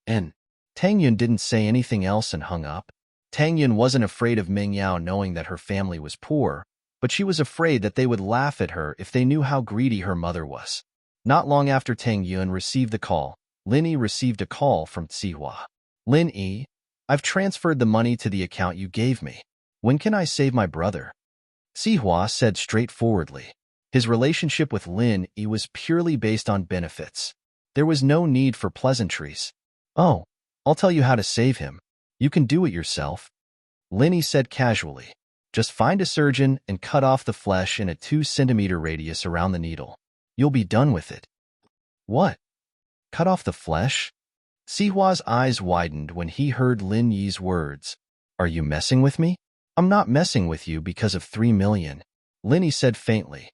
And Tang Yun didn't say anything else and hung up. Tang Yun wasn't afraid of Meng Yao knowing that her family was poor, but she was afraid that they would laugh at her if they knew how greedy her mother was. Not long after Tang Yun received the call, Lin Yi received a call from Sihua. Lin Yi, I've transferred the money to the account you gave me. When can I save my brother? Sihua said straightforwardly. His relationship with Lin Yi was purely based on benefits. There was no need for pleasantries. Oh, I'll tell you how to save him. You can do it yourself, Linny said casually. Just find a surgeon and cut off the flesh in a 2 centimeter radius around the needle. You'll be done with it. What? Cut off the flesh? Sihua's eyes widened when he heard Lin Yi's words. Are you messing with me? I'm not messing with you because of 3 million, Linny said faintly.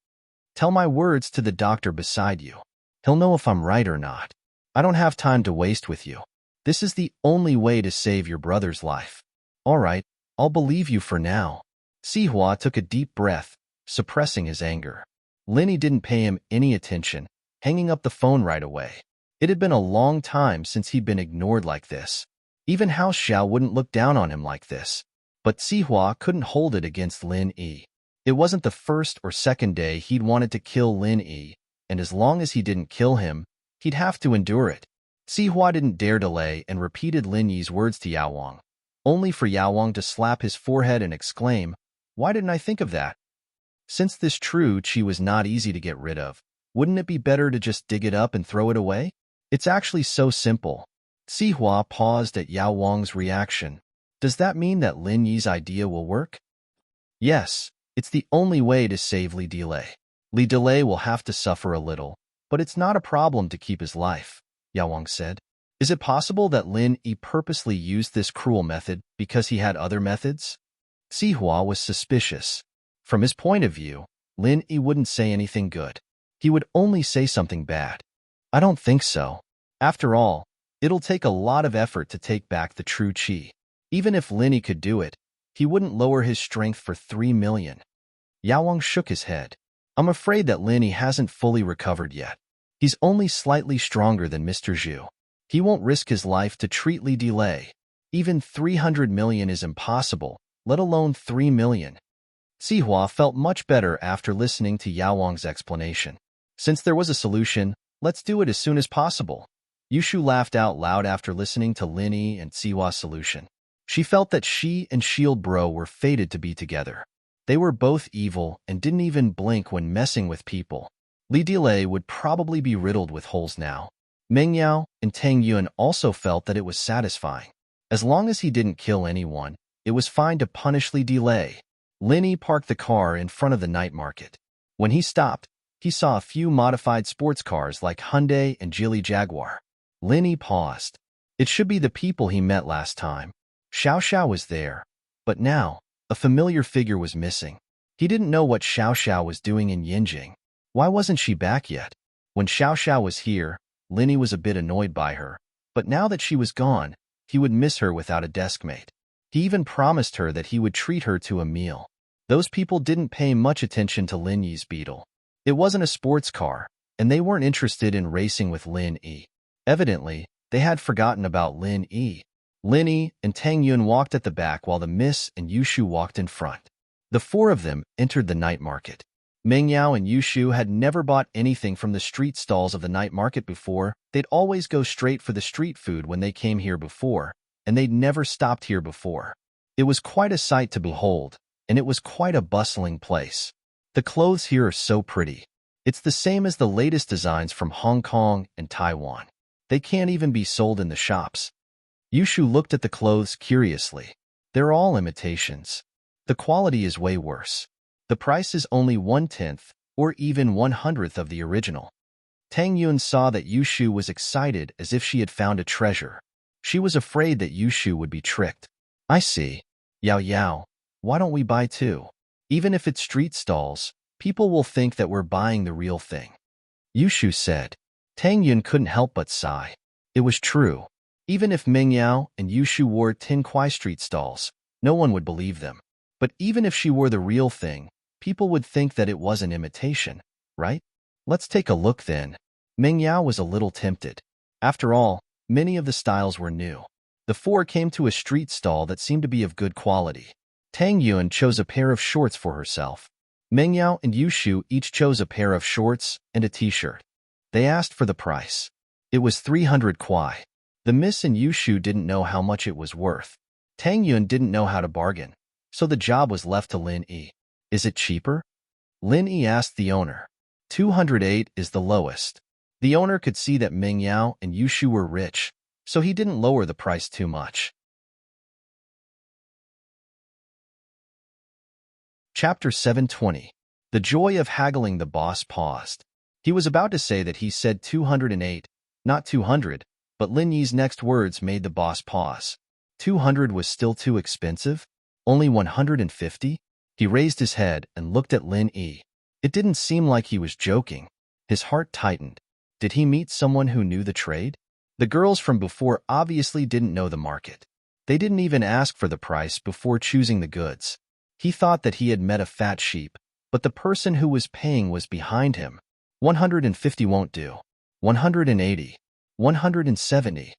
Tell my words to the doctor beside you. He'll know if I'm right or not. I don't have time to waste with you. This is the only way to save your brother's life. All right, I'll believe you for now. Sihua took a deep breath, suppressing his anger. Linny didn't pay him any attention, hanging up the phone right away. It had been a long time since he'd been ignored like this. Even House Xiao wouldn't look down on him like this. But Sihua couldn't hold it against Lin Yi. It wasn't the first or second day he'd wanted to kill Lin Yi, and as long as he didn't kill him, he'd have to endure it. Sihua didn't dare delay and repeated Lin Yi's words to Yao Wang, only for Yao Wang to slap his forehead and exclaim, "Why didn't I think of that?" Since this true chi was not easy to get rid of, wouldn't it be better to just dig it up and throw it away? It's actually so simple. Sihua paused at Yao Wang's reaction. Does that mean that Lin Yi's idea will work? Yes, it's the only way to save Li Delay. Li Delay will have to suffer a little, but it's not a problem to keep his life, Yao Wang said. Is it possible that Lin Yi purposely used this cruel method because he had other methods? Sihua was suspicious. From his point of view, Lin Yi wouldn't say anything good. He would only say something bad. I don't think so. After all, it'll take a lot of effort to take back the true chi. Even if Lin Yi could do it, he wouldn't lower his strength for 3 million. Yao Wang shook his head. I'm afraid that Lin Yi hasn't fully recovered yet. He's only slightly stronger than Mr. Zhu. He won't risk his life to treat Li Delay. Even 300 million is impossible, let alone 3 million. Sihua felt much better after listening to Yao Wang's explanation. Since there was a solution, let's do it as soon as possible. Yushu laughed out loud after listening to Lin Yi and Sihua's solution. She felt that she and Shield Bro were fated to be together. They were both evil and didn't even blink when messing with people. Li Delay would probably be riddled with holes now. Meng Yao and Tang Yun also felt that it was satisfying. As long as he didn't kill anyone, it was fine to punish Li Delay. Lin Yi parked the car in front of the night market. When he stopped, he saw a few modified sports cars like Hyundai and Geely Jaguar. Lin Yi paused. It should be the people he met last time. Xiao Xiao was there, but now, a familiar figure was missing. He didn't know what Xiao Xiao was doing in Yinjing. Why wasn't she back yet? When Xiao Xiao was here, Lin Yi was a bit annoyed by her, but now that she was gone, he would miss her without a deskmate. He even promised her that he would treat her to a meal. Those people didn't pay much attention to Lin Yi's Beetle. It wasn't a sports car, and they weren't interested in racing with Lin Yi. Evidently, they had forgotten about Lin Yi. Lin Yi and Tang Yun walked at the back while the Miss and Yushu walked in front. The four of them entered the night market. Meng Yao and Yushu had never bought anything from the street stalls of the night market before. They'd always go straight for the street food when they came here before, and they'd never stopped here before. It was quite a sight to behold, and it was quite a bustling place. The clothes here are so pretty. It's the same as the latest designs from Hong Kong and Taiwan. They can't even be sold in the shops. Yushu looked at the clothes curiously. They're all imitations. The quality is way worse. The price is only 1/10 or even 1/100th of the original. Tang Yun saw that Yushu was excited as if she had found a treasure. She was afraid that Yushu would be tricked. I see. Yao Yao, why don't we buy too? Even if it's street stalls, people will think that we're buying the real thing. Yushu said. Tang Yun couldn't help but sigh. It was true. Even if Meng Yao and Yushu wore Tin Kwai street stalls, no one would believe them. But even if she wore the real thing, people would think that it was an imitation, right? Let's take a look then. Meng Yao was a little tempted. After all, many of the styles were new. The four came to a street stall that seemed to be of good quality. Tang Yun chose a pair of shorts for herself. Meng Yao and Yushu each chose a pair of shorts and a t-shirt. They asked for the price. It was 300 kwai. The Miss and Yushu didn't know how much it was worth. Tang Yun didn't know how to bargain, so the job was left to Lin Yi. Is it cheaper? Lin Yi asked the owner. 208 is the lowest. The owner could see that Meng Yao and Yushu were rich, so he didn't lower the price too much. Chapter 720. The joy of haggling. The boss paused. He was about to say that he said 208, not 200, but Lin Yi's next words made the boss pause. 200 was still too expensive? Only 150? He raised his head and looked at Lin Yi. It didn't seem like he was joking. His heart tightened. Did he meet someone who knew the trade? The girls from before obviously didn't know the market. They didn't even ask for the price before choosing the goods. He thought that he had met a fat sheep, but the person who was paying was behind him. 150 won't do. 180. 170.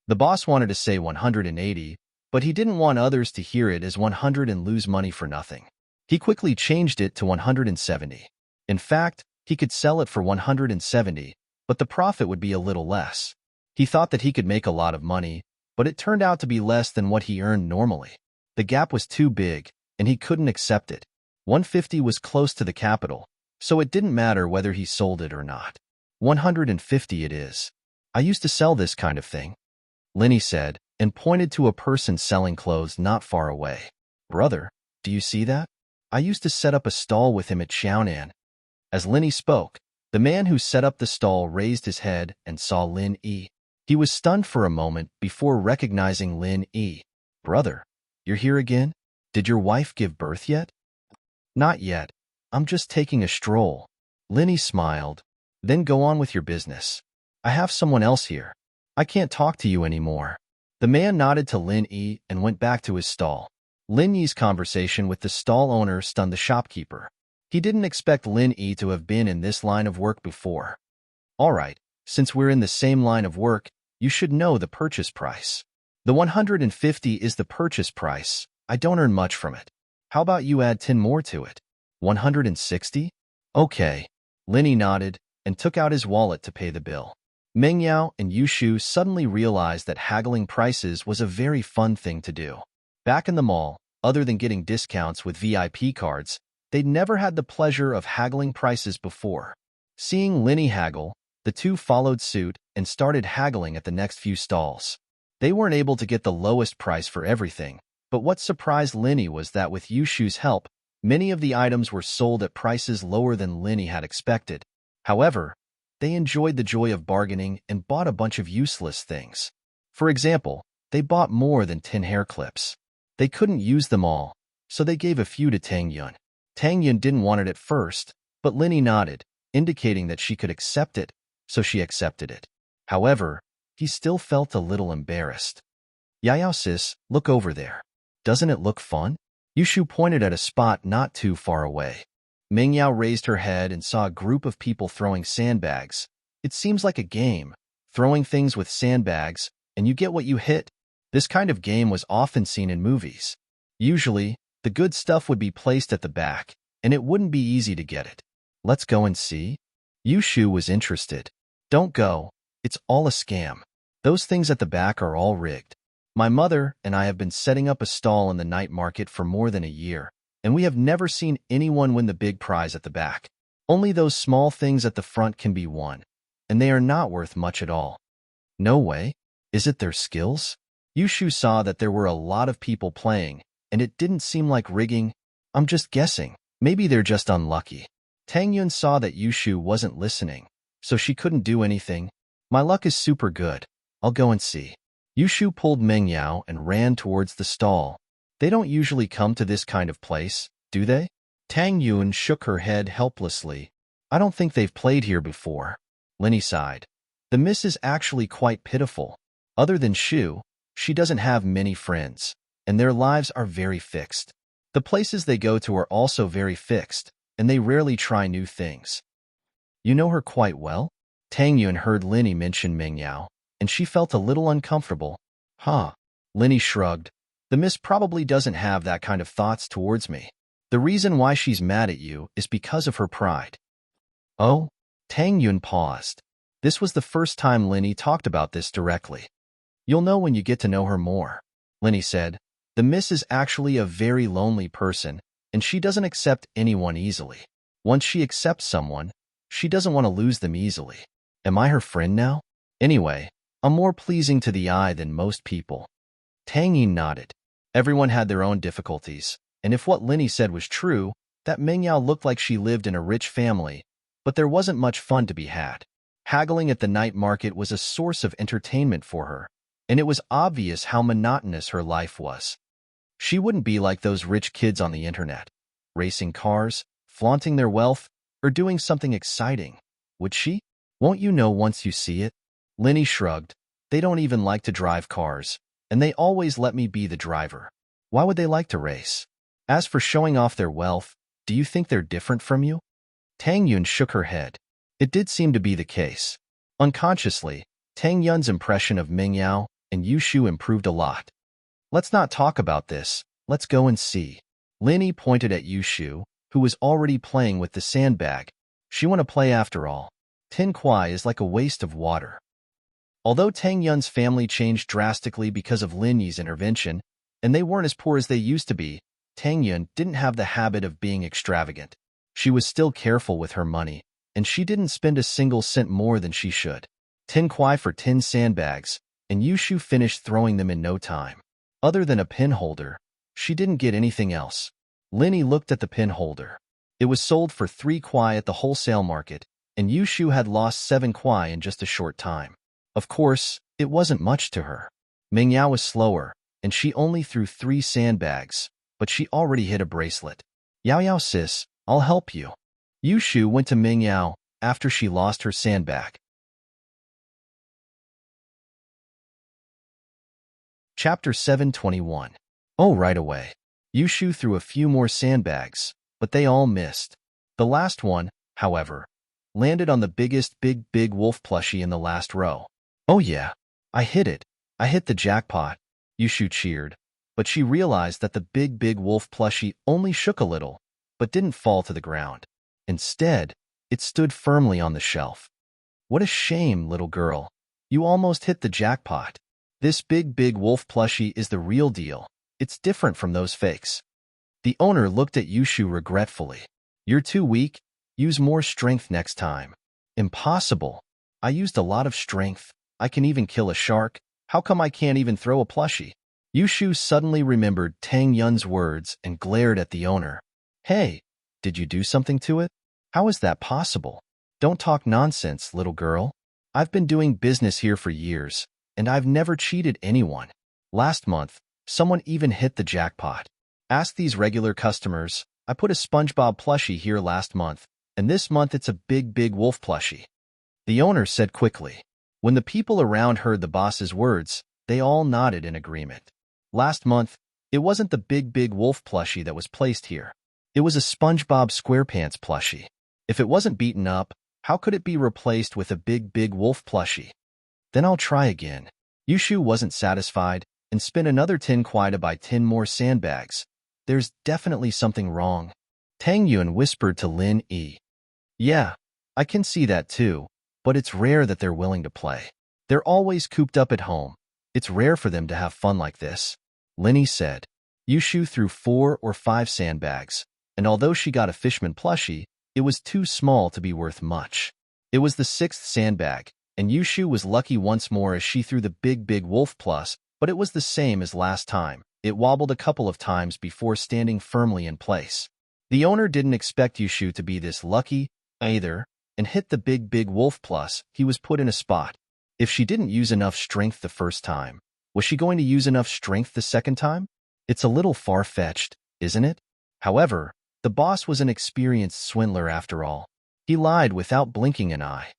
The boss wanted to say 180, but he didn't want others to hear it as 100 and lose money for nothing. He quickly changed it to 170. In fact, he could sell it for 170, but the profit would be a little less. He thought that he could make a lot of money, but it turned out to be less than what he earned normally. The gap was too big, and he couldn't accept it. 150 was close to the capital, so it didn't matter whether he sold it or not. 150 it is. I used to sell this kind of thing, Linny said, and pointed to a person selling clothes not far away. Brother, do you see that? I used to set up a stall with him at Xiaonan. As Linny spoke, the man who set up the stall raised his head and saw Lin Yi. He was stunned for a moment before recognizing Lin Yi. Brother, you're here again? Did your wife give birth yet? Not yet. I'm just taking a stroll. Linny smiled. Then go on with your business. I have someone else here. I can't talk to you anymore. The man nodded to Lin Yi and went back to his stall. Lin Yi's conversation with the stall owner stunned the shopkeeper. He didn't expect Lin Yi to have been in this line of work before. All right, since we're in the same line of work, you should know the purchase price. The 150 is the purchase price. I don't earn much from it. How about you add 10 more to it? 160? Okay. Lin Yi nodded and took out his wallet to pay the bill. Meng Yao and Yushu suddenly realized that haggling prices was a very fun thing to do. Back in the mall, other than getting discounts with VIP cards, they'd never had the pleasure of haggling prices before. Seeing Lin Yi haggle, the two followed suit and started haggling at the next few stalls. They weren't able to get the lowest price for everything, but what surprised Lin Yi was that with Yushu's help, many of the items were sold at prices lower than Lin Yi had expected. However, they enjoyed the joy of bargaining and bought a bunch of useless things. For example, they bought more than 10 hair clips. They couldn't use them all, so they gave a few to Tang Yun. Tang Yun didn't want it at first, but Lin Yi nodded, indicating that she could accept it, so she accepted it. However, he still felt a little embarrassed. Yao sis, look over there. Doesn't it look fun? Yushu pointed at a spot not too far away. Meng Yao raised her head and saw a group of people throwing sandbags. It seems like a game, throwing things with sandbags, and you get what you hit. This kind of game was often seen in movies. Usually, the good stuff would be placed at the back, and it wouldn't be easy to get it. Let's go and see. Yushu was interested. Don't go. It's all a scam. Those things at the back are all rigged. My mother and I have been setting up a stall in the night market for more than a year, and we have never seen anyone win the big prize at the back. Only those small things at the front can be won, and they are not worth much at all. No way. Is it their skills? Yushu saw that there were a lot of people playing, and it didn't seem like rigging. I'm just guessing. Maybe they're just unlucky. Tang Yun saw that Yushu wasn't listening, so she couldn't do anything. My luck is super good. I'll go and see. Yushu pulled Meng Yao and ran towards the stall. They don't usually come to this kind of place, do they? Tang Yun shook her head helplessly. I don't think they've played here before. Linny sighed. The miss is actually quite pitiful. Other than Shu, she doesn't have many friends, and their lives are very fixed. The places they go to are also very fixed, and they rarely try new things. You know her quite well? Tang Yun heard Linny mention Meng Yao, and she felt a little uncomfortable. Huh. Linny shrugged. The miss probably doesn't have that kind of thoughts towards me. The reason why she's mad at you is because of her pride. Oh? Tang Yun paused. This was the first time Linny talked about this directly. You'll know when you get to know her more, Linny said. The miss is actually a very lonely person, and she doesn't accept anyone easily. Once she accepts someone, she doesn't want to lose them easily. Am I her friend now? Anyway, I'm more pleasing to the eye than most people. Tang Yin nodded. Everyone had their own difficulties, and if what Linny said was true, that Mingyao looked like she lived in a rich family, but there wasn't much fun to be had. Haggling at the night market was a source of entertainment for her, and it was obvious how monotonous her life was. She wouldn't be like those rich kids on the internet, racing cars, flaunting their wealth, or doing something exciting, would she? Won't you know once you see it? Linny shrugged. They don't even like to drive cars, and they always let me be the driver. Why would they like to race? As for showing off their wealth, do you think they're different from you? Tang Yun shook her head. It did seem to be the case. Unconsciously, Tang Yun's impression of Mingyao and Yushu improved a lot. Let's not talk about this. Let's go and see. Linny pointed at Yushu, who was already playing with the sandbag. She want to play after all. Tin Kuai is like a waste of water. Although Tang Yun's family changed drastically because of Lin Yi's intervention, and they weren't as poor as they used to be, Tang Yun didn't have the habit of being extravagant. She was still careful with her money, and she didn't spend a single cent more than she should. 10 kuai for 10 sandbags, and Yushu finished throwing them in no time. Other than a pin holder, she didn't get anything else. Linny looked at the pin holder. It was sold for 3 kuai at the wholesale market, and Yushu had lost 7 kuai in just a short time. Of course, it wasn't much to her. Mingyao was slower, and she only threw 3 sandbags, but she already hit a bracelet. Yao Yao sis, I'll help you. Yushu went to Mingyao after she lost her sandbag. Chapter 721. Oh, right away. Yushu threw a few more sandbags, but they all missed. The last one, however, landed on the biggest big wolf plushie in the last row. Oh yeah, I hit it. I hit the jackpot. Yushu cheered, but she realized that the big wolf plushie only shook a little, but didn't fall to the ground. Instead, it stood firmly on the shelf. What a shame, little girl. You almost hit the jackpot. This big wolf plushie is the real deal. It's different from those fakes. The owner looked at Yushu regretfully. You're too weak. Use more strength next time. Impossible. I used a lot of strength. I can even kill a shark. How come I can't even throw a plushie? Yushu suddenly remembered Tang Yun's words and glared at the owner. Hey, did you do something to it? How is that possible? Don't talk nonsense, little girl. I've been doing business here for years, and I've never cheated anyone. Last month, someone even hit the jackpot. Ask these regular customers. I put a SpongeBob plushie here last month, and this month it's a big wolf plushie. The owner said quickly. When the people around heard the boss's words, they all nodded in agreement. Last month, it wasn't the big wolf plushie that was placed here. It was a SpongeBob SquarePants plushie. If it wasn't beaten up, how could it be replaced with a big wolf plushie? Then I'll try again. Yushu wasn't satisfied and spent another 10 kuai to buy 10 more sandbags. There's definitely something wrong. Tang Yun whispered to Lin Yi. Yeah, I can see that too, but it's rare that they're willing to play. They're always cooped up at home. It's rare for them to have fun like this. Linny said. Yushu threw 4 or 5 sandbags, and although she got a fishman plushie, it was too small to be worth much. It was the 6th sandbag, and Yushu was lucky once more as she threw the big wolf plus, but it was the same as last time. It wobbled a couple of times before standing firmly in place. The owner didn't expect Yushu to be this lucky, either, and hit the big wolf plus. He was put in a spot. If she didn't use enough strength the first time, was she going to use enough strength the second time? It's a little far-fetched, isn't it? However, the boss was an experienced swindler after all. He lied without blinking an eye.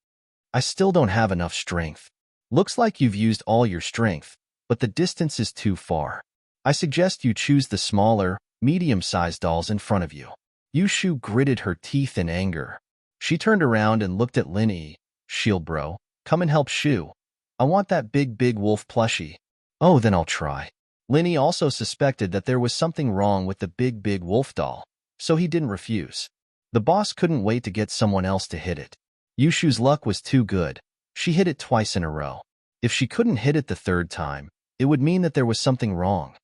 I still don't have enough strength. Looks like you've used all your strength, but the distance is too far. I suggest you choose the smaller, medium-sized dolls in front of you. Yushu gritted her teeth in anger. She turned around and looked at Linny. Shield bro, come and help Shu. I want that big wolf plushie. Oh, then I'll try. Linny also suspected that there was something wrong with the big wolf doll, so he didn't refuse. The boss couldn't wait to get someone else to hit it. Yushu's luck was too good. She hit it twice in a row. If she couldn't hit it the third time, it would mean that there was something wrong.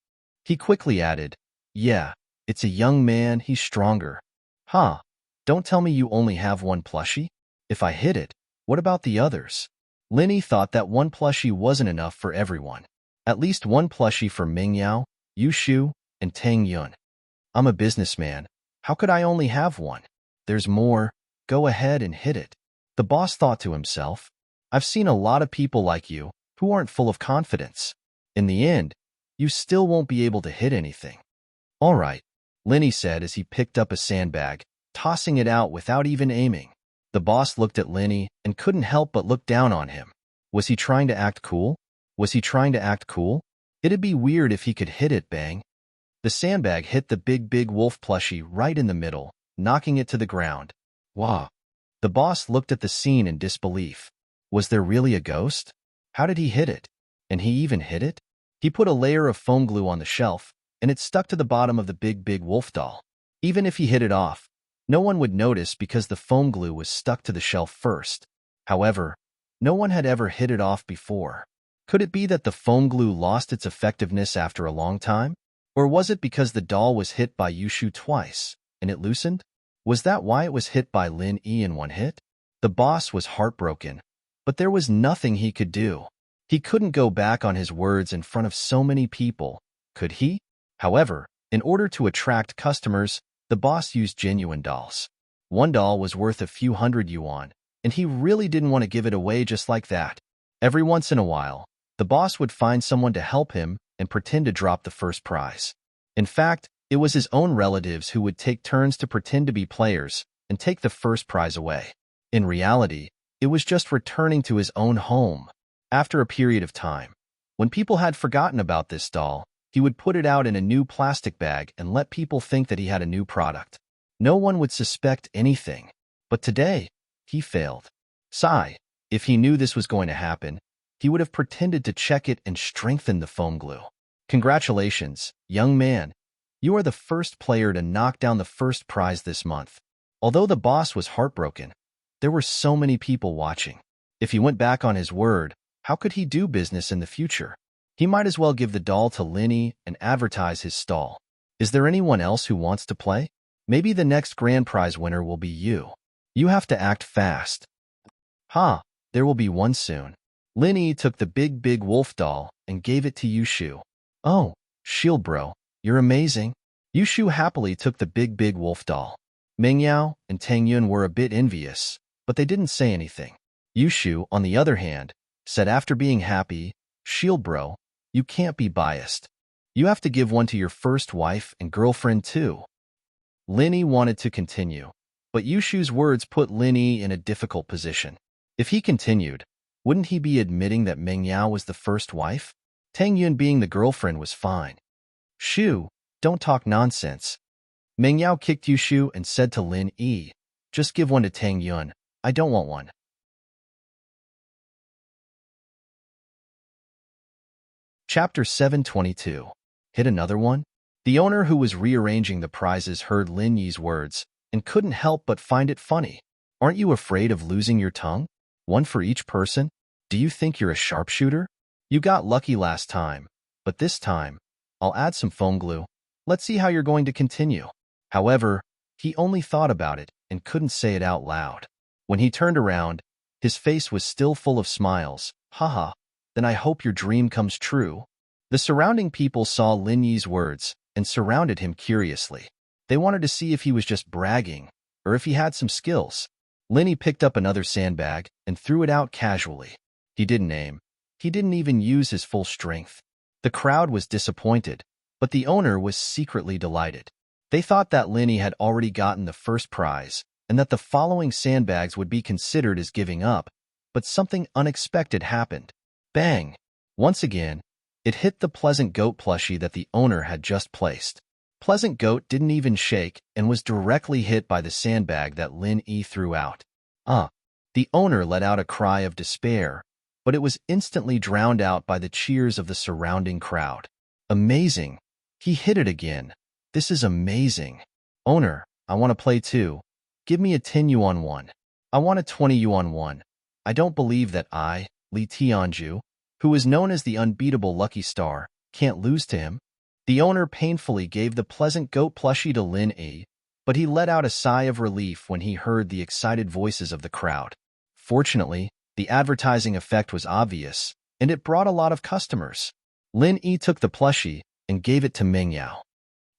He quickly added, yeah, it's a young man, he's stronger. Huh, don't tell me you only have one plushie? If I hit it, what about the others? Linny thought that one plushie wasn't enough for everyone. At least one plushie for Mingyao, Yushu, and Tang Yun. I'm a businessman. How could I only have one? There's more. Go ahead and hit it. The boss thought to himself. I've seen a lot of people like you who aren't full of confidence. In the end, you still won't be able to hit anything. All right, Linny said as he picked up a sandbag, tossing it out without even aiming. The boss looked at Linny and couldn't help but look down on him. Was he trying to act cool? Was he trying to act cool? It'd be weird if he could hit it, bang. The sandbag hit the big wolf plushie right in the middle, knocking it to the ground. Wow. The boss looked at the scene in disbelief. Was there really a ghost? How did he hit it? And he even hit it? He put a layer of foam glue on the shelf, and it stuck to the bottom of the big wolf doll. Even if he hit it off, no one would notice because the foam glue was stuck to the shelf first. However, no one had ever hit it off before. Could it be that the foam glue lost its effectiveness after a long time? Or was it because the doll was hit by Yushu twice, and it loosened? Was that why it was hit by Lin Yi in one hit? The boss was heartbroken, but there was nothing he could do. He couldn't go back on his words in front of so many people, could he? However, in order to attract customers, the boss used genuine dolls. One doll was worth a few hundred yuan, and he really didn't want to give it away just like that. Every once in a while, the boss would find someone to help him and pretend to drop the first prize. In fact, it was his own relatives who would take turns to pretend to be players and take the first prize away. In reality, it was just returning to his own home. After a period of time, when people had forgotten about this doll, he would put it out in a new plastic bag and let people think that he had a new product. No one would suspect anything. But today, he failed. Sigh, if he knew this was going to happen, he would have pretended to check it and strengthen the foam glue. Congratulations, young man. You are the first player to knock down the first prize this month. Although the boss was heartbroken, there were so many people watching. If he went back on his word, how could he do business in the future? He might as well give the doll to Linny and advertise his stall. Is there anyone else who wants to play? Maybe the next grand prize winner will be you. You have to act fast. There will be one soon. Linny took the big wolf doll and gave it to Yushu. Oh, Shield Bro, you're amazing. Yushu happily took the big wolf doll. Mingyao and Tang Yun were a bit envious, but they didn't say anything. Yushu, on the other hand, said after being happy, Shield Bro, you can't be biased. You have to give one to your first wife and girlfriend too. Linny wanted to continue, but Yushu's words put Linny in a difficult position. If he continued, wouldn't he be admitting that Mingyao was the first wife? Tang Yun being the girlfriend was fine. Shu, don't talk nonsense. Mingyao kicked Yushu and said to Lin Yi, just give one to Tang Yun. I don't want one. Chapter 722. Hit another one? The owner who was rearranging the prizes heard Lin Yi's words and couldn't help but find it funny. Aren't you afraid of losing your tongue? One for each person? Do you think you're a sharpshooter? You got lucky last time, but this time, I'll add some foam glue. Let's see how you're going to continue. However, he only thought about it and couldn't say it out loud. When he turned around, his face was still full of smiles. Haha, then I hope your dream comes true. The surrounding people saw Lin Yi's words and surrounded him curiously. They wanted to see if he was just bragging or if he had some skills. Lin Yi picked up another sandbag and threw it out casually. He didn't aim. He didn't even use his full strength. The crowd was disappointed, but the owner was secretly delighted. They thought that Lin Yi had already gotten the first prize and that the following sandbags would be considered as giving up, but something unexpected happened. Bang! Once again, it hit the Pleasant Goat plushie that the owner had just placed. Pleasant Goat didn't even shake and was directly hit by the sandbag that Lin Yi threw out. The owner let out a cry of despair, but it was instantly drowned out by the cheers of the surrounding crowd. Amazing! He hit it again. This is amazing. Owner, I want to play too. Give me a 10 yuan one. I want a 20 yuan one. I don't believe that I, Li Tianju, who is known as the unbeatable Lucky Star, can't lose to him. The owner painfully gave the Pleasant Goat plushie to Lin Yi, but he let out a sigh of relief when he heard the excited voices of the crowd. Fortunately, The advertising effect was obvious, and it brought a lot of customers. Lin Yi took the plushie and gave it to Ming Yao.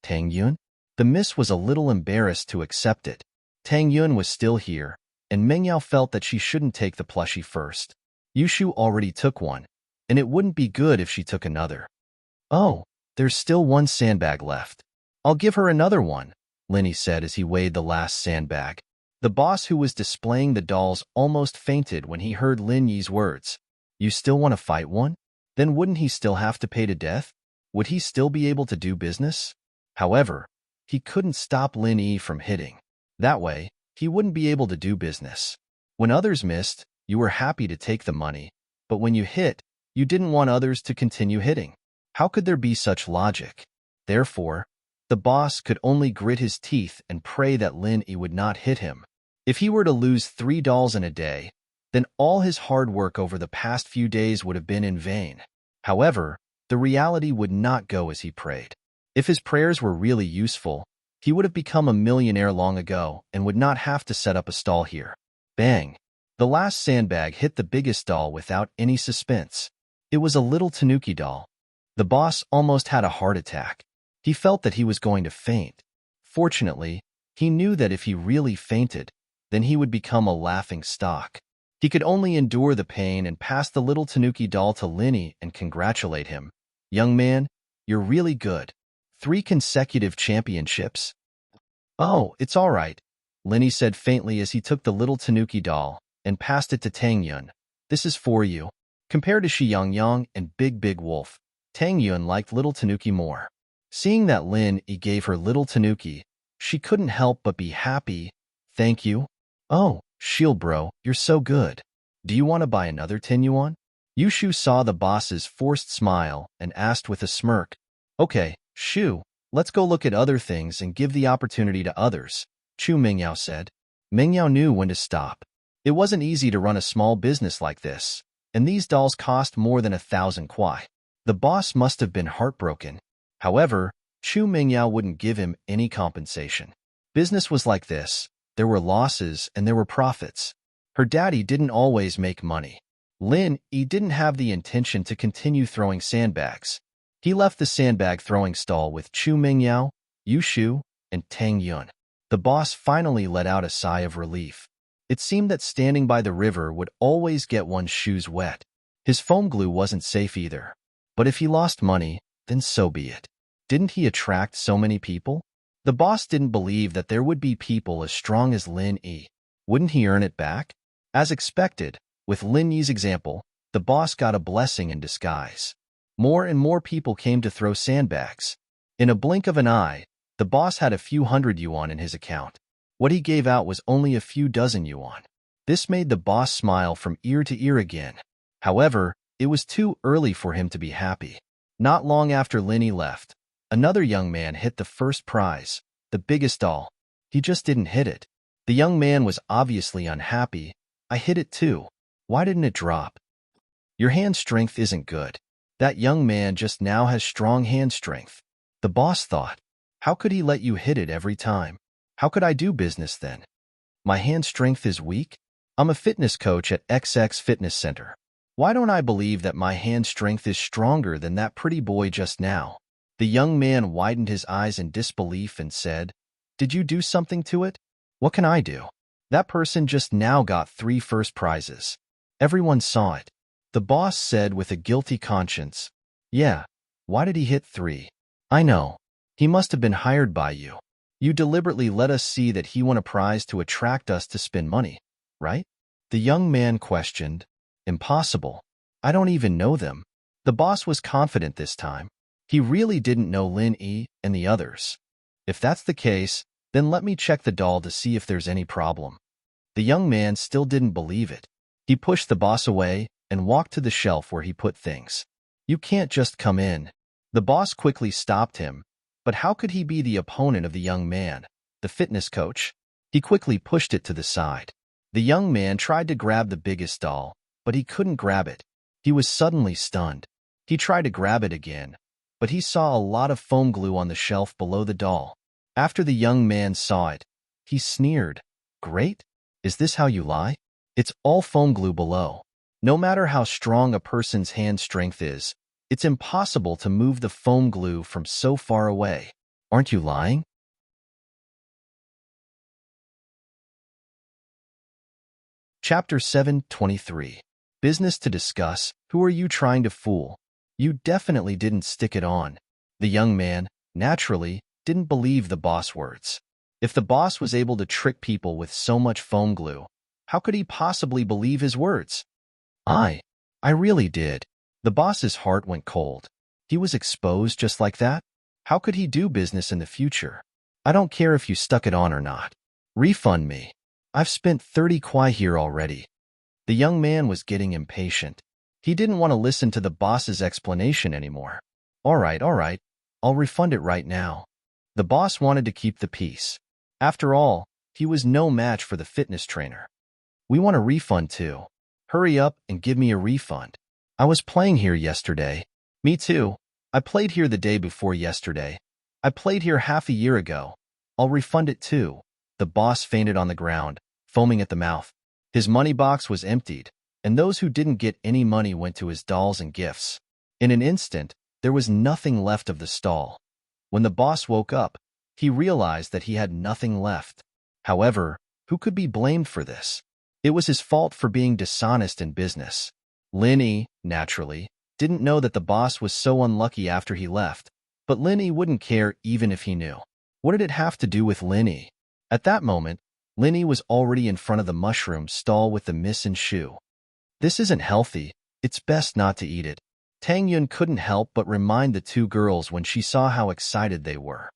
Tang Yun? The miss was a little embarrassed to accept it. Tang Yun was still here, and Ming Yao felt that she shouldn't take the plushie first. Yushu already took one, and it wouldn't be good if she took another. Oh, there's still one sandbag left. I'll give her another one, Lin Yi said as he weighed the last sandbag. The boss who was displaying the dolls almost fainted when he heard Lin Yi's words. You still want to fight one? Then wouldn't he still have to pay to death? Would he still be able to do business? However, he couldn't stop Lin Yi from hitting. That way, he wouldn't be able to do business. When others missed, you were happy to take the money, but when you hit, you didn't want others to continue hitting. How could there be such logic? Therefore, the boss could only grit his teeth and pray that Lin Yi would not hit him. If he were to lose 3 dolls in a day, then all his hard work over the past few days would have been in vain. However, the reality would not go as he prayed. If his prayers were really useful, he would have become a millionaire long ago and would not have to set up a stall here. Bang! The last sandbag hit the biggest doll without any suspense. It was a little tanuki doll. The boss almost had a heart attack. He felt that he was going to faint. Fortunately, he knew that if he really fainted, then he would become a laughing stock. He could only endure the pain and pass the little tanuki doll to Lin Yi and congratulate him. Young man, you're really good. 3 consecutive championships? Oh, it's all right, Lin Yi said faintly as he took the little tanuki doll and passed it to Tang Yun. This is for you. Compared to Shi Yang and Big Wolf, Tang Yun liked little tanuki more. Seeing that Lin Yi gave her little tanuki, she couldn't help but be happy. Thank you. Oh, Shield bro, you're so good. Do you want to buy another 10 yuan? Yushu saw the boss's forced smile and asked with a smirk. Okay, Shu, let's go look at other things and give the opportunity to others, Chu Mingyao said. Mingyao knew when to stop. It wasn't easy to run a small business like this, and these dolls cost more than 1,000 kwai. The boss must have been heartbroken. However, Chu Mingyao wouldn't give him any compensation. Business was like this. There were losses and there were profits. Her daddy didn't always make money. Lin Yi didn't have the intention to continue throwing sandbags. He left the sandbag throwing stall with Chu Mingyao, Yushu, and Tang Yun. The boss finally let out a sigh of relief. It seemed that standing by the river would always get one's shoes wet. His foam glue wasn't safe either. But if he lost money, then so be it. Didn't he attract so many people? The boss didn't believe that there would be people as strong as Lin Yi. Wouldn't he earn it back? As expected, with Lin Yi's example, the boss got a blessing in disguise. More and more people came to throw sandbags. In a blink of an eye, the boss had a few hundred yuan in his account. What he gave out was only a few dozen yuan. This made the boss smile from ear to ear again. However, it was too early for him to be happy. Not long after Lin Yi left, another young man hit the first prize, the biggest doll. He just didn't hit it. The young man was obviously unhappy. I hit it too. Why didn't it drop? Your hand strength isn't good. That young man just now has strong hand strength. The boss thought. How could he let you hit it every time? How could I do business then? My hand strength is weak? I'm a fitness coach at XX Fitness Center. Why don't I believe that my hand strength is stronger than that pretty boy just now? The young man widened his eyes in disbelief and said, Did you do something to it? What can I do? That person just now got 3 first prizes. Everyone saw it. The boss said with a guilty conscience, Yeah, why did he hit 3? I know. He must have been hired by you. You deliberately let us see that he won a prize to attract us to spend money, right? The young man questioned, Impossible. I don't even know them. The boss was confident this time. He really didn't know Lin Yi and the others. If that's the case, then let me check the doll to see if there's any problem. The young man still didn't believe it. He pushed the boss away and walked to the shelf where he put things. You can't just come in. The boss quickly stopped him. But how could he be the opponent of the young man, the fitness coach? He quickly pushed it to the side. The young man tried to grab the biggest doll, but he couldn't grab it. He was suddenly stunned. He tried to grab it again, but he saw a lot of foam glue on the shelf below the doll. After the young man saw it, he sneered, Great? Is this how you lie? It's all foam glue below. No matter how strong a person's hand strength is, it's impossible to move the foam glue from so far away. Aren't you lying? Chapter 723. Business to discuss. Who are you trying to fool? You definitely didn't stick it on. The young man, naturally, didn't believe the boss words. If the boss was able to trick people with so much foam glue, how could he possibly believe his words? I really did. The boss's heart went cold. He was exposed just like that? How could he do business in the future? I don't care if you stuck it on or not. Refund me. I've spent 30 kwai here already. The young man was getting impatient. He didn't want to listen to the boss's explanation anymore. All right, I'll refund it right now. The boss wanted to keep the peace. After all, he was no match for the fitness trainer. We want a refund too. Hurry up and give me a refund. I was playing here yesterday. Me too. I played here the day before yesterday. I played here half a year ago. I'll refund it too. The boss fainted on the ground, foaming at the mouth. His money box was emptied, and those who didn't get any money went to his dolls and gifts. In an instant, there was nothing left of the stall. When the boss woke up, he realized that he had nothing left. However, who could be blamed for this? It was his fault for being dishonest in business. Linny, naturally, didn't know that the boss was so unlucky after he left, but Linny wouldn't care even if he knew. What did it have to do with Linny? At that moment, Linny was already in front of the mushroom stall with the miss and shoe. This isn't healthy. It's best not to eat it. Tang Yun couldn't help but remind the two girls when she saw how excited they were.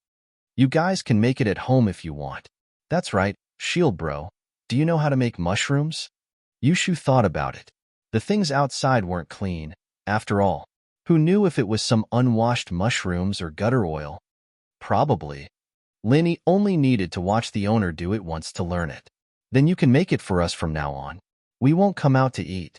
You guys can make it at home if you want. That's right, Shield Bro. Do you know how to make mushrooms? Yushu thought about it. The things outside weren't clean, after all. Who knew if it was some unwashed mushrooms or gutter oil? Probably. Linny only needed to watch the owner do it once to learn it. Then you can make it for us from now on. We won't come out to eat.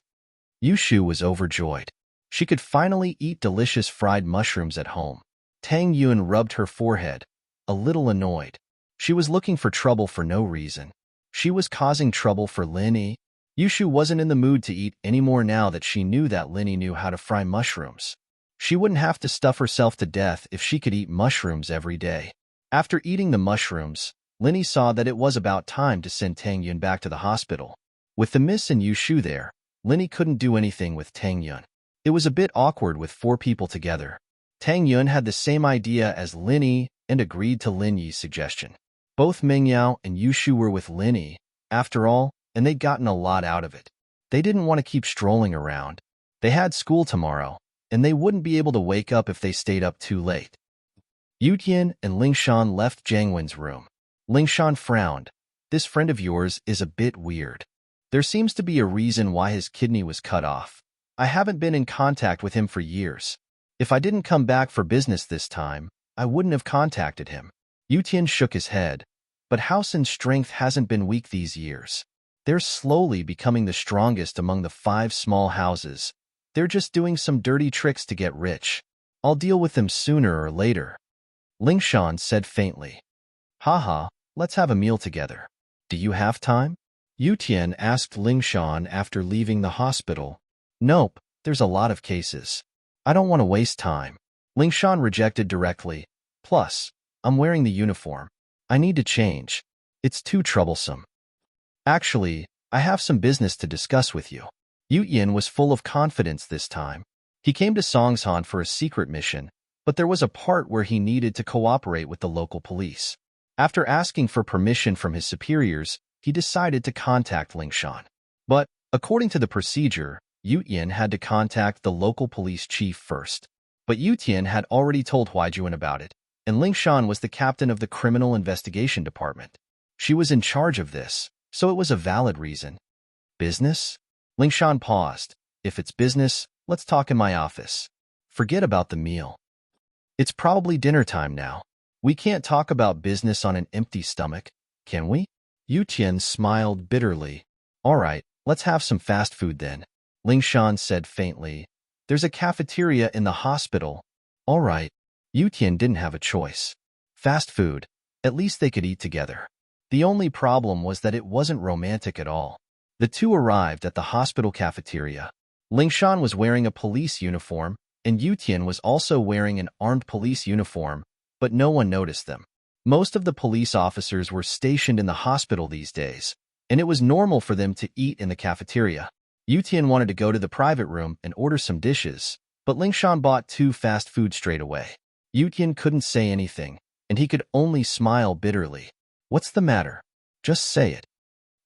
Yushu was overjoyed. She could finally eat delicious fried mushrooms at home. Tang Yun rubbed her forehead, a little annoyed. She was looking for trouble for no reason. She was causing trouble for Linny. Yushu wasn't in the mood to eat anymore now that she knew that Linny knew how to fry mushrooms. She wouldn't have to stuff herself to death if she could eat mushrooms every day. After eating the mushrooms, Linny saw that it was about time to send Tang Yun back to the hospital. With the miss and Yushu there, Linny couldn't do anything with Tang Yun. It was a bit awkward with 4 people together. Tang Yun had the same idea as Linny and agreed to Lin Yi's suggestion. Both Mengyao and Yushu were with Linny, after all, and they'd gotten a lot out of it. They didn't want to keep strolling around. They had school tomorrow, and they wouldn't be able to wake up if they stayed up too late. Yutian and Lingshan left Jiangwen's room. Lingshan frowned. This friend of yours is a bit weird. There seems to be a reason why his kidney was cut off. I haven't been in contact with him for years. If I didn't come back for business this time, I wouldn't have contacted him. Yutian shook his head. But Haosen's strength hasn't been weak these years. They're slowly becoming the strongest among the 5 small houses. They're just doing some dirty tricks to get rich. I'll deal with them sooner or later. Lingshan said faintly. Haha, let's have a meal together. Do you have time? Yutian asked Lingshan after leaving the hospital. Nope, there's a lot of cases. I don't want to waste time. Lingshan rejected directly. Plus, I'm wearing the uniform. I need to change. It's too troublesome. Actually, I have some business to discuss with you. Yutian was full of confidence this time. He came to Songshan for a secret mission, but there was a part where he needed to cooperate with the local police. After asking for permission from his superiors, he decided to contact Lingshan. But, according to the procedure, Yutian had to contact the local police chief first. But Yutian had already told Huaijuan about it, and Lingshan was the captain of the criminal investigation department. She was in charge of this, so it was a valid reason. Business? Lingshan paused. If it's business, let's talk in my office. Forget about the meal. It's probably dinner time now. We can't talk about business on an empty stomach, can we? Yutian smiled bitterly. All right, let's have some fast food then. Lingshan said faintly. There's a cafeteria in the hospital. All right. Yutian didn't have a choice. Fast food. At least they could eat together. The only problem was that it wasn't romantic at all. The two arrived at the hospital cafeteria. Lingshan was wearing a police uniform, and Yutian was also wearing an armed police uniform, but no one noticed them. Most of the police officers were stationed in the hospital these days, and it was normal for them to eat in the cafeteria. Yutian wanted to go to the private room and order some dishes, but Lingshan bought 2 fast food straight away. Yutian couldn't say anything, and he could only smile bitterly. What's the matter? Just say it.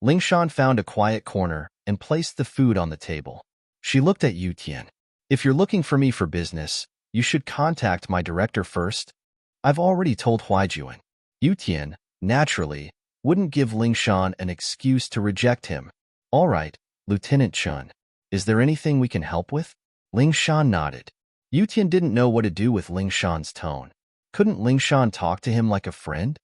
Lingshan found a quiet corner and placed the food on the table. She looked at Yutian. If you're looking for me for business, you should contact my director first. I've already told Huaijuan. Yutian, naturally, wouldn't give Lingshan an excuse to reject him. All right, Lieutenant Chun. Is there anything we can help with? Lingshan nodded. Yutian didn't know what to do with Lingshan's tone. Couldn't Lingshan talk to him like a friend?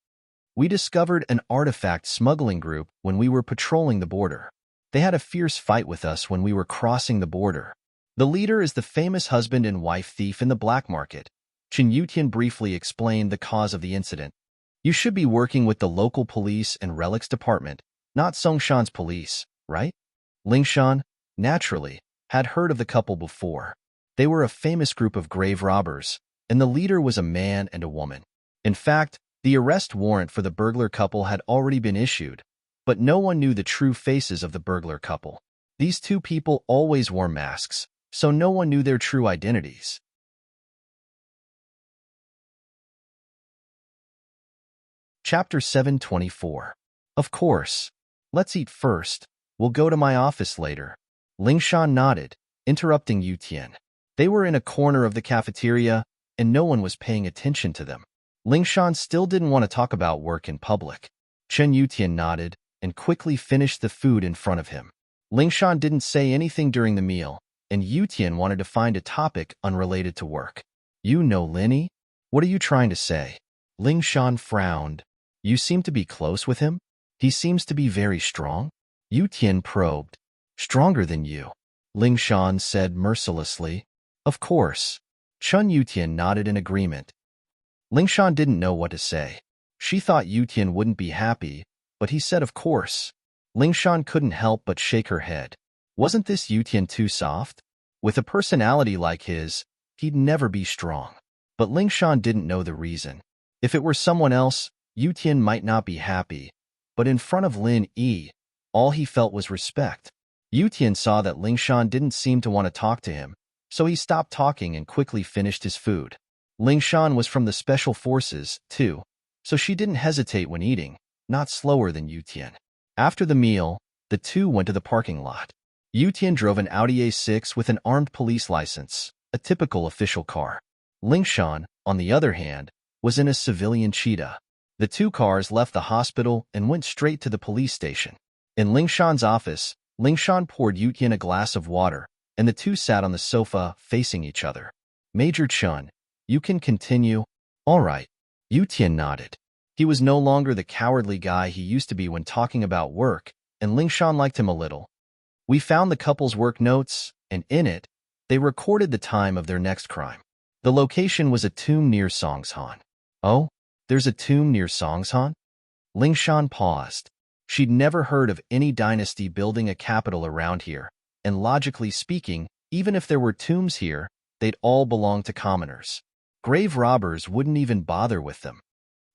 We discovered an artifact smuggling group when we were patrolling the border. They had a fierce fight with us when we were crossing the border. The leader is the famous husband and wife thief in the black market. Chen Yutian briefly explained the cause of the incident. You should be working with the local police and relics department, not Songshan's police, right? Lingshan, naturally, had heard of the couple before. They were a famous group of grave robbers, and the leader was a man and a woman. In fact, the arrest warrant for the burglar couple had already been issued, but no one knew the true faces of the burglar couple. These 2 people always wore masks, so no one knew their true identities. Chapter 724. Of course. Let's eat first. We'll go to my office later. Lingshan nodded, interrupting Yutian. They were in a corner of the cafeteria, and no one was paying attention to them. Lingshan still didn't want to talk about work in public. Chen Yutian nodded and quickly finished the food in front of him. Lingshan didn't say anything during the meal, and Yutian wanted to find a topic unrelated to work. You know Linny? What are you trying to say? Lingshan frowned. You seem to be close with him? He seems to be very strong. Yutian probed. Stronger than you, Lingshan said mercilessly. Of course. Chun Yutian nodded in agreement. Lingshan didn't know what to say. She thought Yutian wouldn't be happy, but he said of course. Lingshan couldn't help but shake her head. Wasn't this Yutian too soft? With a personality like his, he'd never be strong. But Lingshan didn't know the reason. If it were someone else, Yutian might not be happy, but in front of Lin Yi, all he felt was respect. Yutian saw that Lingshan didn't seem to want to talk to him, so he stopped talking and quickly finished his food. Lingshan was from the Special Forces, too, so she didn't hesitate when eating, not slower than Yutian. After the meal, the two went to the parking lot. Yutian drove an Audi A6 with an armed police license, a typical official car. Lingshan, on the other hand, was in a civilian Cheetah. The 2 cars left the hospital and went straight to the police station. In Lingshan's office, Lingshan poured Yutian a glass of water, and the 2 sat on the sofa facing each other. Major Chun, you can continue. All right. Yutian nodded. He was no longer the cowardly guy he used to be when talking about work, and Lingshan liked him a little. We found the couple's work notes, and in it, they recorded the time of their next crime. The location was a tomb near Songshan. Oh? There's a tomb near Songshan? Lingshan paused. She'd never heard of any dynasty building a capital around here, and logically speaking, even if there were tombs here, they'd all belong to commoners. Grave robbers wouldn't even bother with them.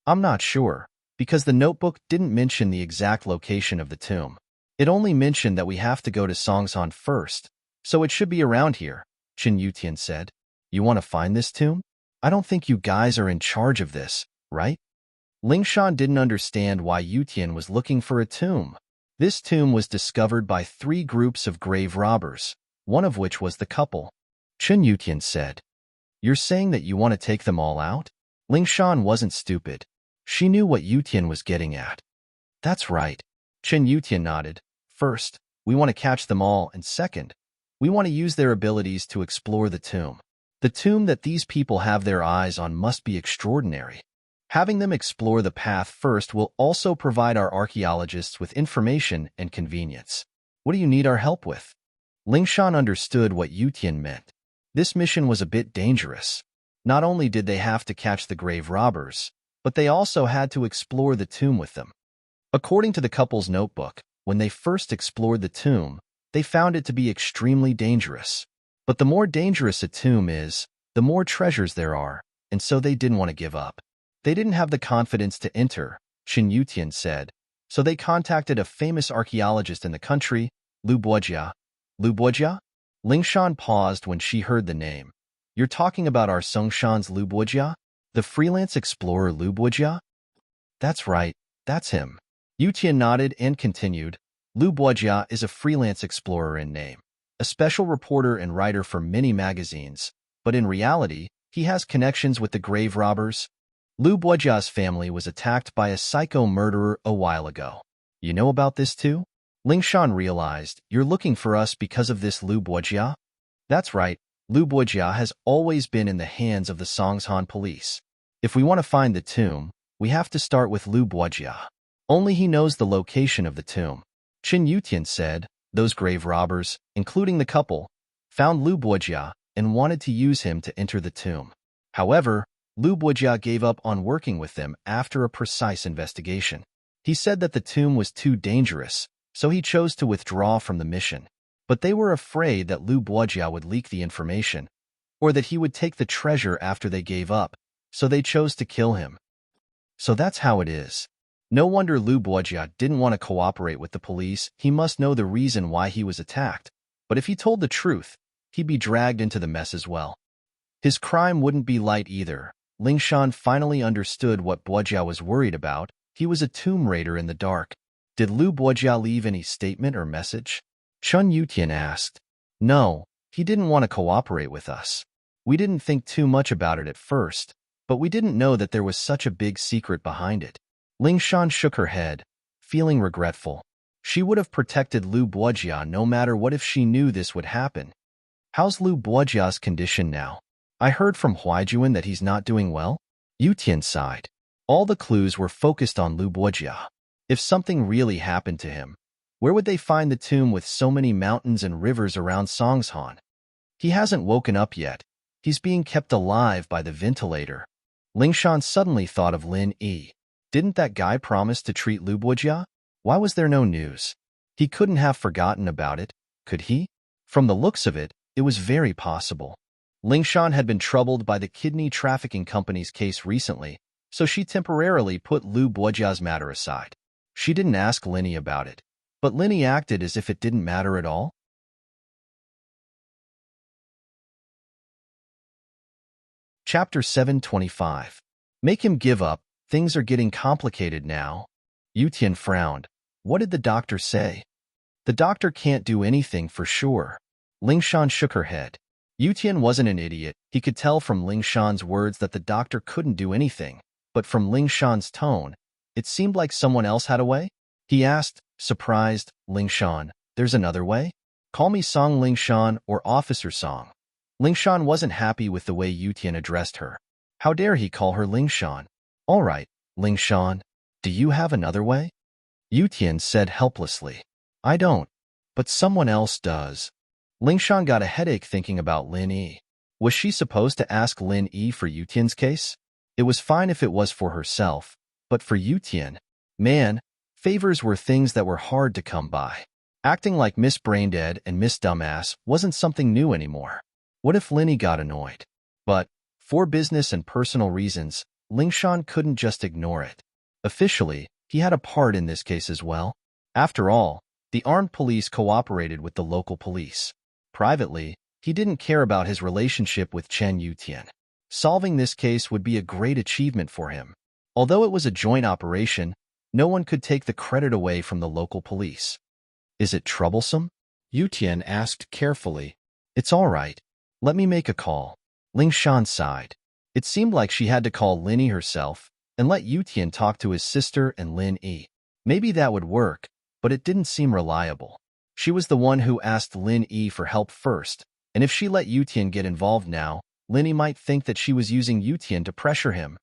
I'm not sure, because the notebook didn't mention the exact location of the tomb. It only mentioned that we have to go to Songshan first, so it should be around here, Chen Yutian said. You want to find this tomb? I don't think you guys are in charge of this, right? Lingshan didn't understand why Yutian was looking for a tomb. This tomb was discovered by 3 groups of grave robbers, one of which was the couple. Chen Yutian said, You're saying that you want to take them all out? Lingshan wasn't stupid. She knew what Yutian was getting at. That's right. Chen Yutian nodded. First, we want to catch them all, and second, we want to use their abilities to explore the tomb. The tomb that these people have their eyes on must be extraordinary. Having them explore the path first will also provide our archaeologists with information and convenience. What do you need our help with? Lingshan understood what Yutian meant. This mission was a bit dangerous. Not only did they have to catch the grave robbers, but they also had to explore the tomb with them. According to the couple's notebook, When they first explored the tomb, they found it to be extremely dangerous. But the more dangerous a tomb is, the more treasures there are, and so they didn't want to give up. They didn't have the confidence to enter, Chen Yutian said, so they contacted a famous archaeologist in the country, Lu Buojia. Lu Buojia? Lingshan paused when she heard the name. You're talking about our Songshan's Lu Buojia? The freelance explorer Lu Buojia? That's right, that's him. Yutian nodded and continued. Lu Buojia is a freelance explorer in name, a special reporter and writer for many magazines, but in reality, he has connections with the grave robbers. Lu Buojia's family was attacked by a psycho murderer a while ago. You know about this too? Lingshan realized, you're looking for us because of this Lu Buojia? That's right, Lu Buojia has always been in the hands of the Songshan police. If we want to find the tomb, we have to start with Lu Buojia. Only he knows the location of the tomb. Chen Yutian said, those grave robbers, including the couple, found Lu Buojia and wanted to use him to enter the tomb. However, Lu Buojia gave up on working with them after a precise investigation. He said that the tomb was too dangerous, so he chose to withdraw from the mission. But they were afraid that Lu Buojia would leak the information, or that he would take the treasure after they gave up, so they chose to kill him. So that's how it is. No wonder Lu Buojia didn't want to cooperate with the police. He must know the reason why he was attacked. But if he told the truth, he'd be dragged into the mess as well. His crime wouldn't be light either. Lingshan finally understood what Buojia was worried about. He was a tomb raider in the dark. Did Lu Buojia leave any statement or message? Chen Yutian asked. No, he didn't want to cooperate with us. We didn't think too much about it at first, but we didn't know that there was such a big secret behind it. Lingshan shook her head, feeling regretful. She would have protected Lu Buojia no matter what if she knew this would happen. How's Lu Buojia's condition now? I heard from Huaijuan that he's not doing well. Yutian sighed. All the clues were focused on Lu Buojia. If something really happened to him, where would they find the tomb with so many mountains and rivers around Songshan? He hasn't woken up yet. He's being kept alive by the ventilator. Lingshan suddenly thought of Lin Yi. Didn't that guy promise to treat Lu Buojia? Why was there no news? He couldn't have forgotten about it, could he? From the looks of it, it was very possible. Lingshan had been troubled by the kidney trafficking company's case recently, so she temporarily put Lu Buojia's matter aside. She didn't ask Linny about it, but Linny acted as if it didn't matter at all. Chapter 725. Make him give up. Things are getting complicated now. Yutian frowned. What did the doctor say? The doctor can't do anything for sure. Lingshan shook her head. Yutian wasn't an idiot. He could tell from Lingshan's words that the doctor couldn't do anything, but from Lingshan's tone, it seemed like someone else had a way. He asked, surprised, Lingshan, there's another way? Call me Song Lingshan or Officer Song. Lingshan wasn't happy with the way Yutian addressed her. How dare he call her Lingshan? All right, Lingshan, do you have another way? Yutian said helplessly. I don't, but someone else does. Lingshan got a headache thinking about Lin Yi. Was she supposed to ask Lin Yi for Yutian's case? It was fine if it was for herself, but for Yutian, man, favors were things that were hard to come by. Acting like Miss Braindead and Miss Dumbass wasn't something new anymore. What if Linny got annoyed? But, for business and personal reasons, Lingshan couldn't just ignore it. Officially, he had a part in this case as well. After all, the armed police cooperated with the local police. Privately, he didn't care about his relationship with Chen Yutian. Solving this case would be a great achievement for him. Although it was a joint operation, no one could take the credit away from the local police. Is it troublesome? Yutian asked carefully. It's all right. Let me make a call. Lingshan sighed. It seemed like she had to call Lin Yi herself and let Yutian talk to his sister and Lin Yi. Maybe that would work, but it didn't seem reliable. She was the one who asked Lin Yi for help first, and if she let Yutian get involved now, Lin Yi might think that she was using Yutian to pressure him.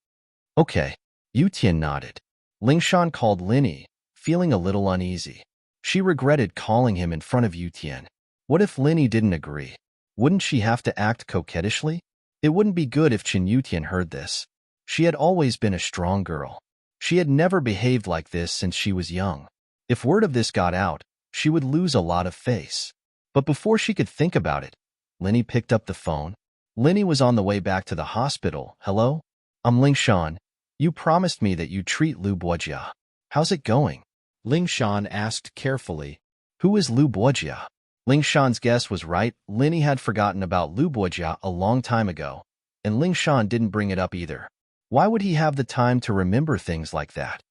Okay. Yutian nodded. Lingshan called Lin Yi, feeling a little uneasy. She regretted calling him in front of Yutian. What if Lin Yi didn't agree? Wouldn't she have to act coquettishly? It wouldn't be good if Chen Yutian heard this. She had always been a strong girl. She had never behaved like this since she was young. If word of this got out, she would lose a lot of face. But before she could think about it, Linny picked up the phone. Linny was on the way back to the hospital. Hello? I'm Ling Shan. You promised me that you'd treat Lu Boijia. How's it going? Ling Shan asked carefully. Who is Lu Boijia? Ling Shan's guess was right. Linny had forgotten about Lu Boijia a long time ago, and Ling Shan didn't bring it up either. Why would he have the time to remember things like that?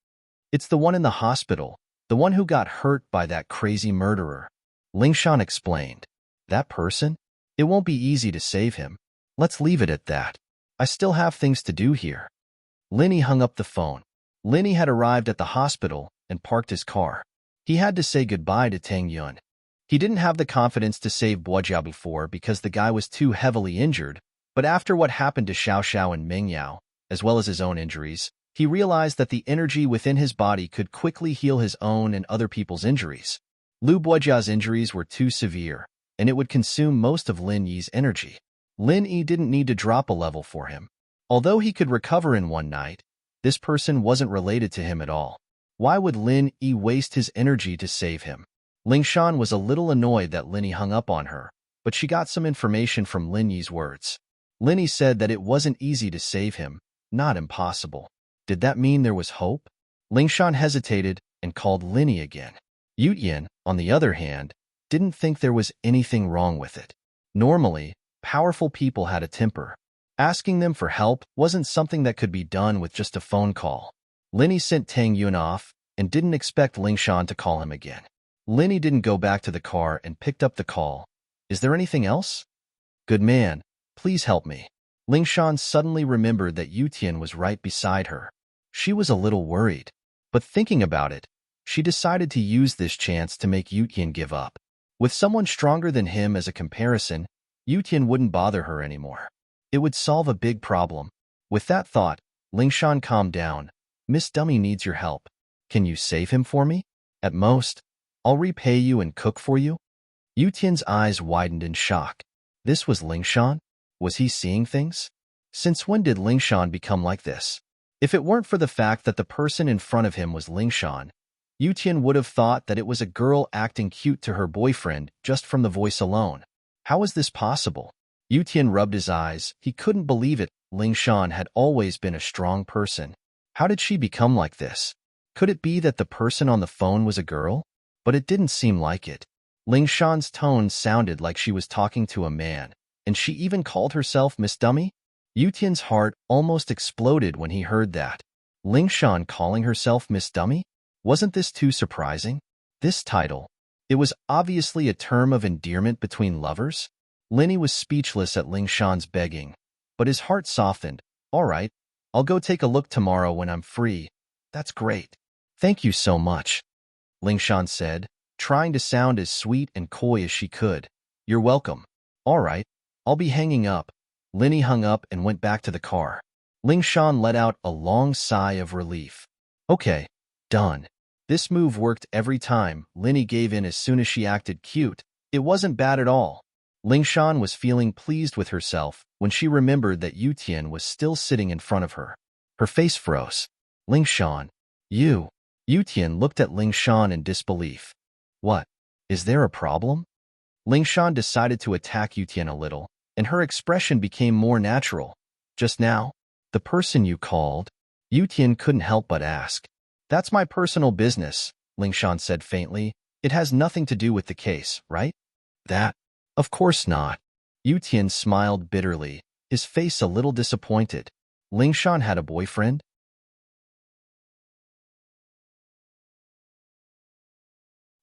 It's the one in the hospital, the one who got hurt by that crazy murderer. Ling Shan explained. That person? It won't be easy to save him. Let's leave it at that. I still have things to do here. Linny hung up the phone. Linny had arrived at the hospital and parked his car. He had to say goodbye to Tang Yun. He didn't have the confidence to save Boijia before because the guy was too heavily injured, but after what happened to Xiao Xiao and Ming Yao, as well as his own injuries, he realized that the energy within his body could quickly heal his own and other people's injuries. Lu Boijia's injuries were too severe, and it would consume most of Lin Yi's energy. Lin Yi didn't need to drop a level for him. Although he could recover in one night, this person wasn't related to him at all. Why would Lin Yi waste his energy to save him? Ling Shan was a little annoyed that Lin Yi hung up on her, but she got some information from Lin Yi's words. Lin Yi said that it wasn't easy to save him, not impossible. Did that mean there was hope? Ling Shan hesitated and called Lin Yi again. Yu Yin, on the other hand, didn't think there was anything wrong with it. Normally, powerful people had a temper. Asking them for help wasn't something that could be done with just a phone call. Lin Yi sent Tang Yun off and didn't expect Ling Shan to call him again. Lin Yi didn't go back to the car and picked up the call. Is there anything else? Good man, please help me. Ling Shan suddenly remembered that Yu Tian was right beside her. She was a little worried, but thinking about it, she decided to use this chance to make Yu Tian give up. With someone stronger than him as a comparison, Yu Tian wouldn't bother her anymore. It would solve a big problem. With that thought, Ling Shan calmed down. Miss Dummy needs your help. Can you save him for me? At most, I'll repay you and cook for you. Yu Tian's eyes widened in shock. This was Ling Shan? Was he seeing things? Since when did Ling Shan become like this? If it weren't for the fact that the person in front of him was Ling Shan, Yu Tian would have thought that it was a girl acting cute to her boyfriend just from the voice alone. How is this possible? Yu Tian rubbed his eyes. He couldn't believe it. Ling Shan had always been a strong person. How did she become like this? Could it be that the person on the phone was a girl? But it didn't seem like it. Ling Shan's tone sounded like she was talking to a man, and she even called herself Miss Dummy? Yu Tian's heart almost exploded when he heard that. Ling Shan calling herself Miss Dummy? Wasn't this too surprising? This title. It was obviously a term of endearment between lovers. Linny was speechless at Ling Shan's begging, but his heart softened. All right, I'll go take a look tomorrow when I'm free. That's great. Thank you so much, Ling Shan said, trying to sound as sweet and coy as she could. You're welcome. All right, I'll be hanging up. Linny hung up and went back to the car. Ling Shan let out a long sigh of relief. Okay, done. This move worked every time. Linny gave in as soon as she acted cute. It wasn't bad at all. Ling Shan was feeling pleased with herself when she remembered that Yu Tian was still sitting in front of her. Her face froze. Ling Shan, you. Yu Tian looked at Ling Shan in disbelief. What? Is there a problem? Ling Shan decided to attack Yu Tian a little, and her expression became more natural. Just now, the person you called? Yu Tian couldn't help but ask. That's my personal business, Ling Shan said faintly. It has nothing to do with the case, right? That? Of course not. Yu Tian smiled bitterly, his face a little disappointed. Ling Shan had a boyfriend?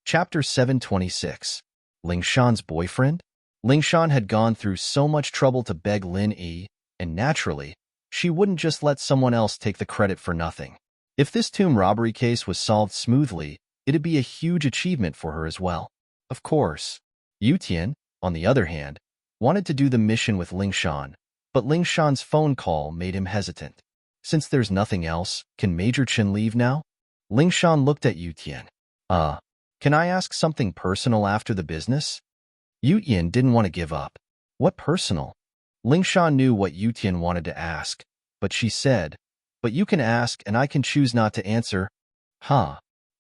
Chapter 726. Ling Shan's boyfriend? Ling Shan had gone through so much trouble to beg Lin Yi, and naturally, she wouldn't just let someone else take the credit for nothing. If this tomb robbery case was solved smoothly, it'd be a huge achievement for her as well. Of course. Yu Tian, on the other hand, wanted to do the mission with Ling Shan, but Ling Shan's phone call made him hesitant. Since there's nothing else, can Major Chen leave now? Ling Shan looked at Yu Tian. Can I ask something personal after the business? Yu Tian didn't want to give up. What personal? Ling Shan knew what Yu Tian wanted to ask, but she said, but you can ask and I can choose not to answer.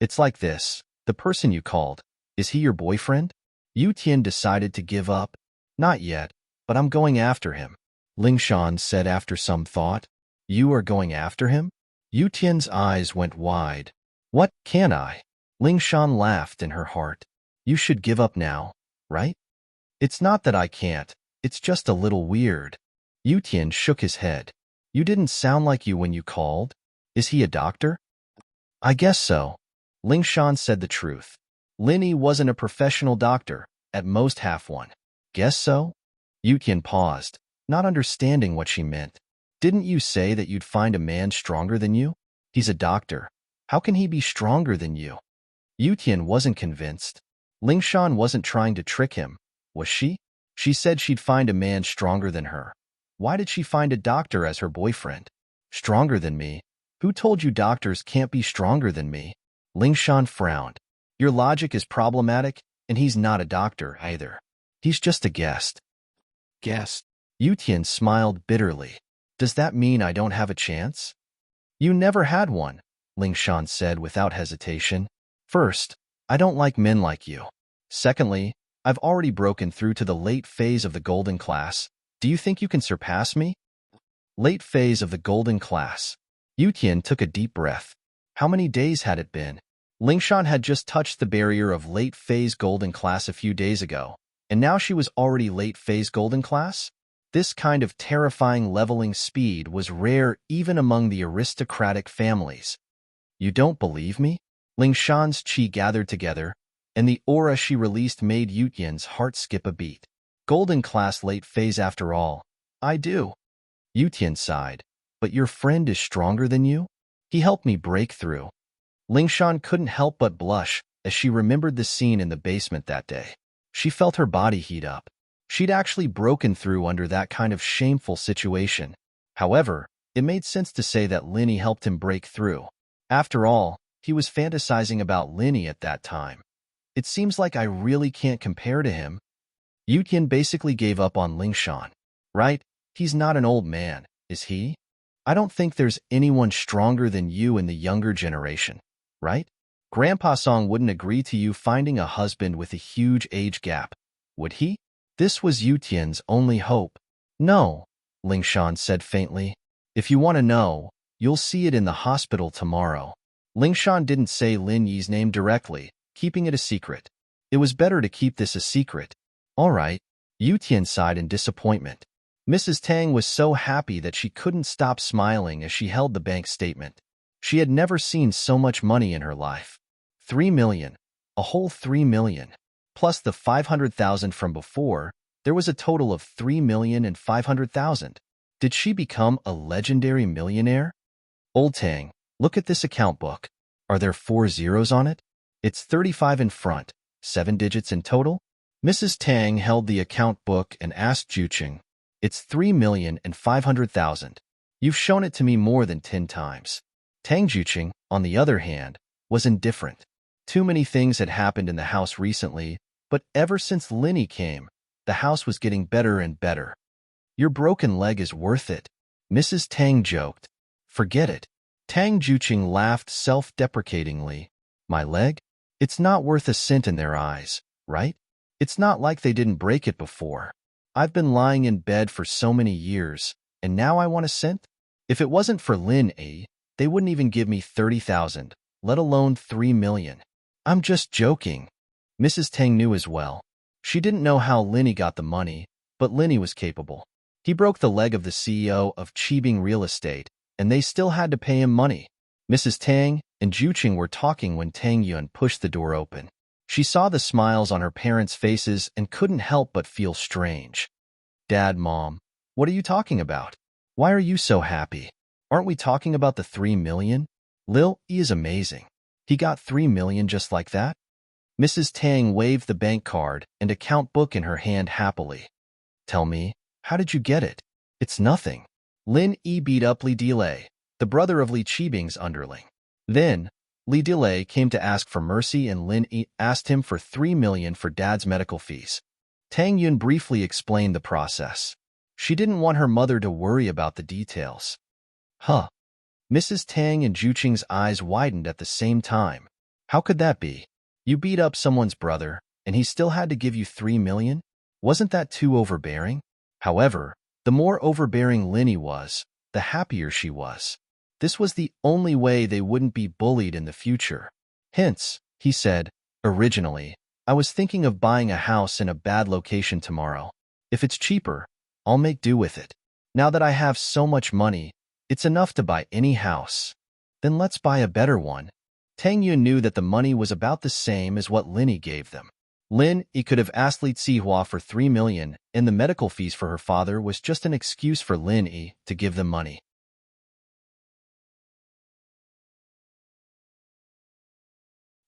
It's like this. The person you called, is he your boyfriend? Yu Tian decided to give up. Not yet, but I'm going after him. Ling Shan said after some thought. You are going after him? Yu Tian's eyes went wide. What, can I? Ling Shan laughed in her heart. You should give up now, right? It's not that I can't, it's just a little weird. Yu Tian shook his head. You didn't sound like you when you called. Is he a doctor? I guess so. Ling Shan said the truth. Lin Yi wasn't a professional doctor, at most half one. Guess so? Yu Tian paused, not understanding what she meant. Didn't you say that you'd find a man stronger than you? He's a doctor. How can he be stronger than you? Yu Tian wasn't convinced. Ling Shan wasn't trying to trick him, was she? She said she'd find a man stronger than her. Why did she find a doctor as her boyfriend? Stronger than me? Who told you doctors can't be stronger than me? Ling Shan frowned. Your logic is problematic, and he's not a doctor either. He's just a guest. Guest? Yu Tian smiled bitterly. Does that mean I don't have a chance? You never had one, Ling Shan said without hesitation. First, I don't like men like you. Secondly, I've already broken through to the late phase of the golden class. Do you think you can surpass me? Late phase of the golden class. Yu Tian took a deep breath. How many days had it been? Ling Shan had just touched the barrier of late phase golden class a few days ago, and now she was already late phase golden class? This kind of terrifying leveling speed was rare even among the aristocratic families. You don't believe me? Ling Shan's chi gathered together, and the aura she released made Yu Tian's heart skip a beat. Golden class late phase after all. I do. Yu Tian sighed. But your friend is stronger than you? He helped me break through. Ling Shan couldn't help but blush as she remembered the scene in the basement that day. She felt her body heat up. She'd actually broken through under that kind of shameful situation. However, it made sense to say that Lin Yi helped him break through. After all, he was fantasizing about Lin Yi at that time. It seems like I really can't compare to him. Yu Tian basically gave up on Ling Shan. Right? He's not an old man, is he? I don't think there's anyone stronger than you in the younger generation, right? Grandpa Song wouldn't agree to you finding a husband with a huge age gap, would he? This was Yu Tian's only hope. No, Ling Shan said faintly. If you want to know, you'll see it in the hospital tomorrow. Ling Shan didn't say Lin Yi's name directly, keeping it a secret. It was better to keep this a secret. All right, Yu Tian sighed in disappointment. Mrs. Tang was so happy that she couldn't stop smiling as she held the bank statement. She had never seen so much money in her life. 3 million. A whole 3 million. Plus the 500,000 from before, there was a total of 3,500,000. Did she become a legendary millionaire? Old Tang, look at this account book. Are there 4 zeros on it? It's 35 in front, 7 digits in total. Mrs. Tang held the account book and asked Juqing, It's 3,500,000. You've shown it to me more than 10 times. Tang Juqing, on the other hand, was indifferent. Too many things had happened in the house recently, but ever since Lin Yi came, the house was getting better and better. Your broken leg is worth it, Mrs. Tang joked. Forget it. Tang Juqing laughed self-deprecatingly. My leg? It's not worth a cent in their eyes, right? It's not like they didn't break it before. I've been lying in bed for so many years, and now I want a cent? If it wasn't for Lin Yi, they wouldn't even give me 30,000, let alone 3 million. I'm just joking. Mrs. Tang knew as well. She didn't know how Lin Yi got the money, but Lin Yi was capable. He broke the leg of the CEO of Qibing Real Estate, and they still had to pay him money. Mrs. Tang and Juqing were talking when Tang Yun pushed the door open. She saw the smiles on her parents' faces and couldn't help but feel strange. Dad, Mom, what are you talking about? Why are you so happy? Aren't we talking about the 3 million? Lil Yi is amazing. He got 3 million just like that? Mrs. Tang waved the bank card and account book in her hand happily. Tell me, how did you get it? It's nothing. Lin Yi beat up Li Delay, the brother of Li Qibing's underling. Then, Li Delay came to ask for mercy and Lin Yi asked him for 3 million for Dad's medical fees. Tang Yun briefly explained the process. She didn't want her mother to worry about the details. Huh. Mrs. Tang and Juqing's eyes widened at the same time. How could that be? You beat up someone's brother, and he still had to give you 3 million? Wasn't that too overbearing? However, the more overbearing Linny was, the happier she was. This was the only way they wouldn't be bullied in the future. Hence, he said, originally, I was thinking of buying a house in a bad location tomorrow. If it's cheaper, I'll make do with it. Now that I have so much money, it's enough to buy any house. Then let's buy a better one. Tang Yun knew that the money was about the same as what Linny gave them. Lin Yi could have asked Li Zihua for 3 million, and the medical fees for her father was just an excuse for Lin Yi to give them money.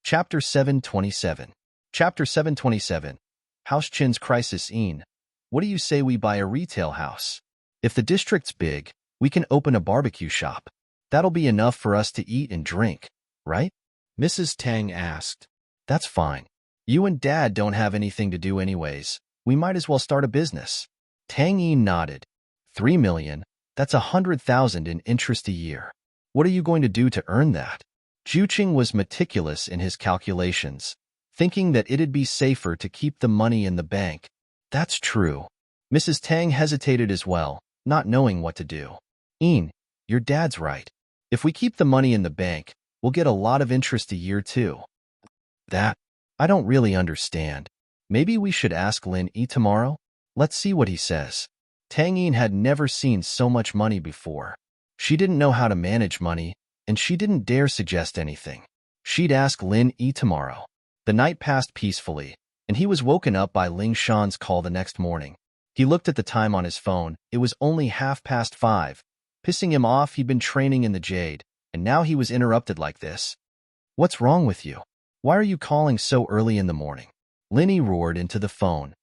Chapter 727. Chapter 727. House Chin's Crisis in. What do you say we buy a retail house? If the district's big, we can open a barbecue shop. That'll be enough for us to eat and drink, right? Mrs. Tang asked. That's fine. You and Dad don't have anything to do anyways. We might as well start a business. Tang Yi nodded. 3 million, that's 100,000 in interest a year. What are you going to do to earn that? Juqing was meticulous in his calculations, thinking that it'd be safer to keep the money in the bank. That's true. Mrs. Tang hesitated as well, not knowing what to do. Your dad's right. If we keep the money in the bank, we'll get a lot of interest a year too. That, I don't really understand. Maybe we should ask Lin Yi tomorrow? Let's see what he says. Tang Yin had never seen so much money before. She didn't know how to manage money, and she didn't dare suggest anything. She'd ask Lin Yi tomorrow. The night passed peacefully, and he was woken up by Ling Shan's call the next morning. He looked at the time on his phone. It was only 5:30. Pissing him off, he'd been training in the Jade, and now he was interrupted like this. What's wrong with you? Why are you calling so early in the morning? Linny roared into the phone.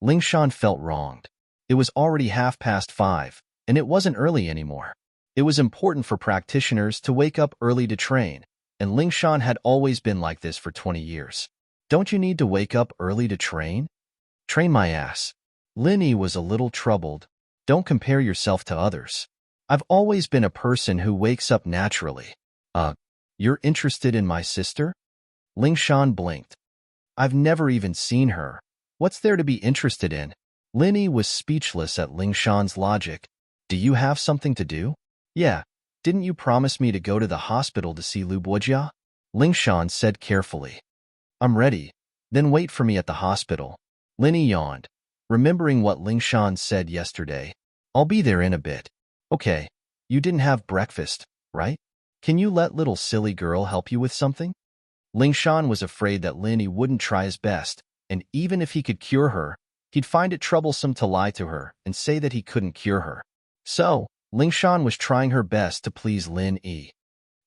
Ling Shan felt wronged. It was already 5:30, and it wasn't early anymore. It was important for practitioners to wake up early to train, and Ling Shan had always been like this for 20 years. Don't you need to wake up early to train? Train my ass. Linny was a little troubled. Don't compare yourself to others. I've always been a person who wakes up naturally. You're interested in my sister? Ling Shan blinked. I've never even seen her. What's there to be interested in? Linny was speechless at Ling Shan's logic. Do you have something to do? Yeah. Didn't you promise me to go to the hospital to see Lu Boijia? Ling Shan said carefully. I'm ready. Then wait for me at the hospital. Linny yawned, remembering what Ling Shan said yesterday. I'll be there in a bit. Okay. You didn't have breakfast, right? Can you let little silly girl help you with something? Ling Shan was afraid that Linny wouldn't try his best, and even if he could cure her, he'd find it troublesome to lie to her and say that he couldn't cure her. So, Ling Shan was trying her best to please Lin Yi.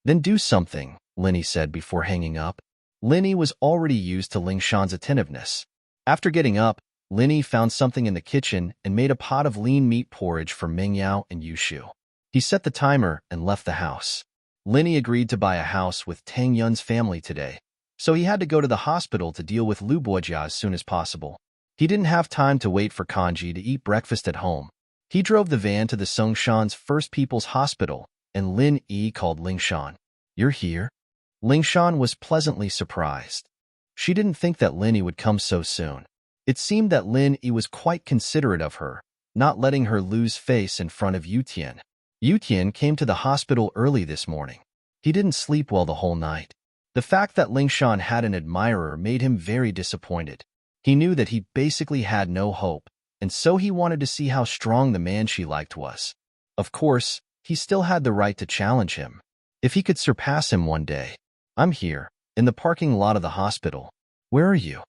Then do something, Linny said before hanging up. Linny was already used to Ling Shan's attentiveness. After getting up, Linny found something in the kitchen and made a pot of lean meat porridge for Ming Yao and Yushu. He set the timer and left the house. Linny agreed to buy a house with Tang Yun's family today, so he had to go to the hospital to deal with Lu Boijia as soon as possible. He didn't have time to wait for Kanji to eat breakfast at home. He drove the van to the Songshan's First People's Hospital, and Lin Yi called Ling Shan. You're here? Ling Shan was pleasantly surprised. She didn't think that Lin Yi would come so soon. It seemed that Lin Yi was quite considerate of her, not letting her lose face in front of Yu Tian. Yu Tian came to the hospital early this morning. He didn't sleep well the whole night. The fact that Ling Shan had an admirer made him very disappointed. He knew that he basically had no hope, and so he wanted to see how strong the man she liked was. Of course, he still had the right to challenge him. If he could surpass him one day. I'm here, in the parking lot of the hospital. Where are you?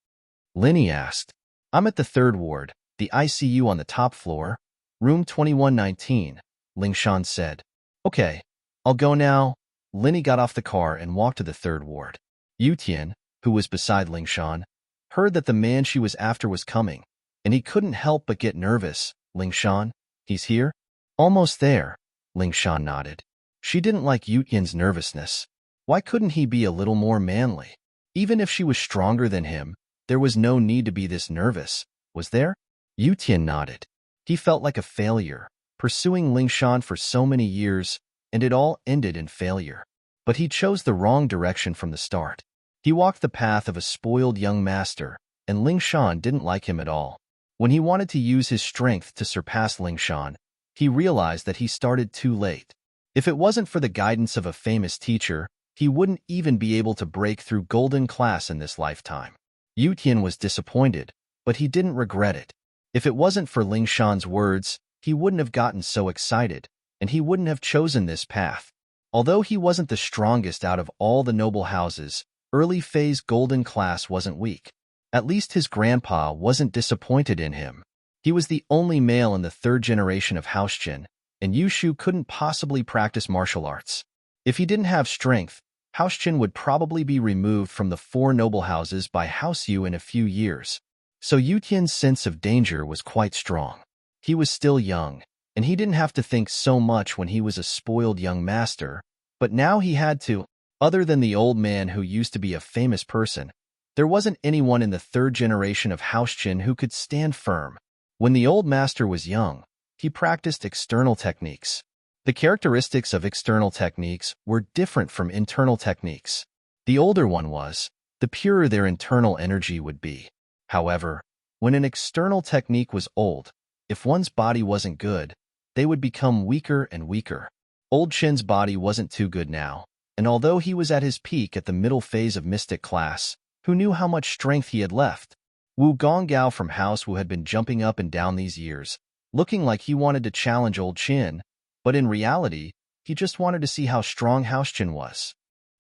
Linny asked. I'm at the 3rd ward, the ICU on the top floor, room 2119, Ling Shan said. Okay, I'll go now. Linny got off the car and walked to the 3rd ward. Yu Tian, who was beside Ling Shan, heard that the man she was after was coming, and he couldn't help but get nervous. Ling Shan, he's here? Almost there, Ling Shan nodded. She didn't like Yu Tian's nervousness. Why couldn't he be a little more manly? Even if she was stronger than him, there was no need to be this nervous, was there? Yu Tian nodded. He felt like a failure, pursuing Ling Shan for so many years, and it all ended in failure. But he chose the wrong direction from the start. He walked the path of a spoiled young master, and Ling Shan didn't like him at all. When he wanted to use his strength to surpass Ling Shan, he realized that he started too late. If it wasn't for the guidance of a famous teacher, he wouldn't even be able to break through golden class in this lifetime. Yu Tian was disappointed, but he didn't regret it. If it wasn't for Ling Shan's words, he wouldn't have gotten so excited, and he wouldn't have chosen this path. Although he wasn't the strongest out of all the noble houses, early phase golden class wasn't weak. At least his grandpa wasn't disappointed in him. He was the only male in the third generation of House Jin, and Yu Shu couldn't possibly practice martial arts. If he didn't have strength, House Jin would probably be removed from the four noble houses by House Yu in a few years. So Yu Tian's sense of danger was quite strong. He was still young, and he didn't have to think so much when he was a spoiled young master, but now he had to. Other than the old man who used to be a famous person, there wasn't anyone in the third generation of House Jin who could stand firm. When the old master was young, he practiced external techniques. The characteristics of external techniques were different from internal techniques. The older one was, the purer their internal energy would be. However, when an external technique was old, if one's body wasn't good, they would become weaker and weaker. Old Chen's body wasn't too good now, and although he was at his peak at the middle phase of mystic class, who knew how much strength he had left? Wu Gonggao from House Wu had been jumping up and down these years, looking like he wanted to challenge old Chen, but in reality, he just wanted to see how strong House Chen was.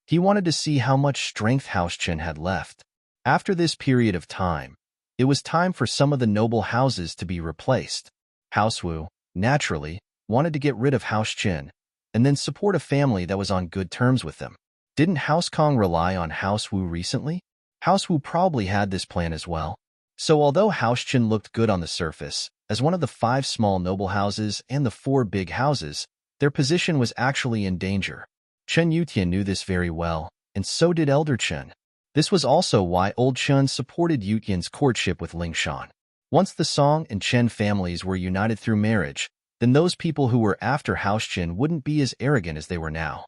He wanted to see how much strength House Chen had left. After this period of time, it was time for some of the noble houses to be replaced. House Wu, naturally, wanted to get rid of House Chen, and then support a family that was on good terms with them. Didn't House Kong rely on House Wu recently? House Wu probably had this plan as well. So although House Chen looked good on the surface, as one of the 5 small noble houses and the 4 big houses, their position was actually in danger. Chen Yutian knew this very well, and so did Elder Chen. This was also why Old Chen supported Yutian's courtship with Ling Shan. Once the Song and Chen families were united through marriage, then those people who were after House Chen wouldn't be as arrogant as they were now.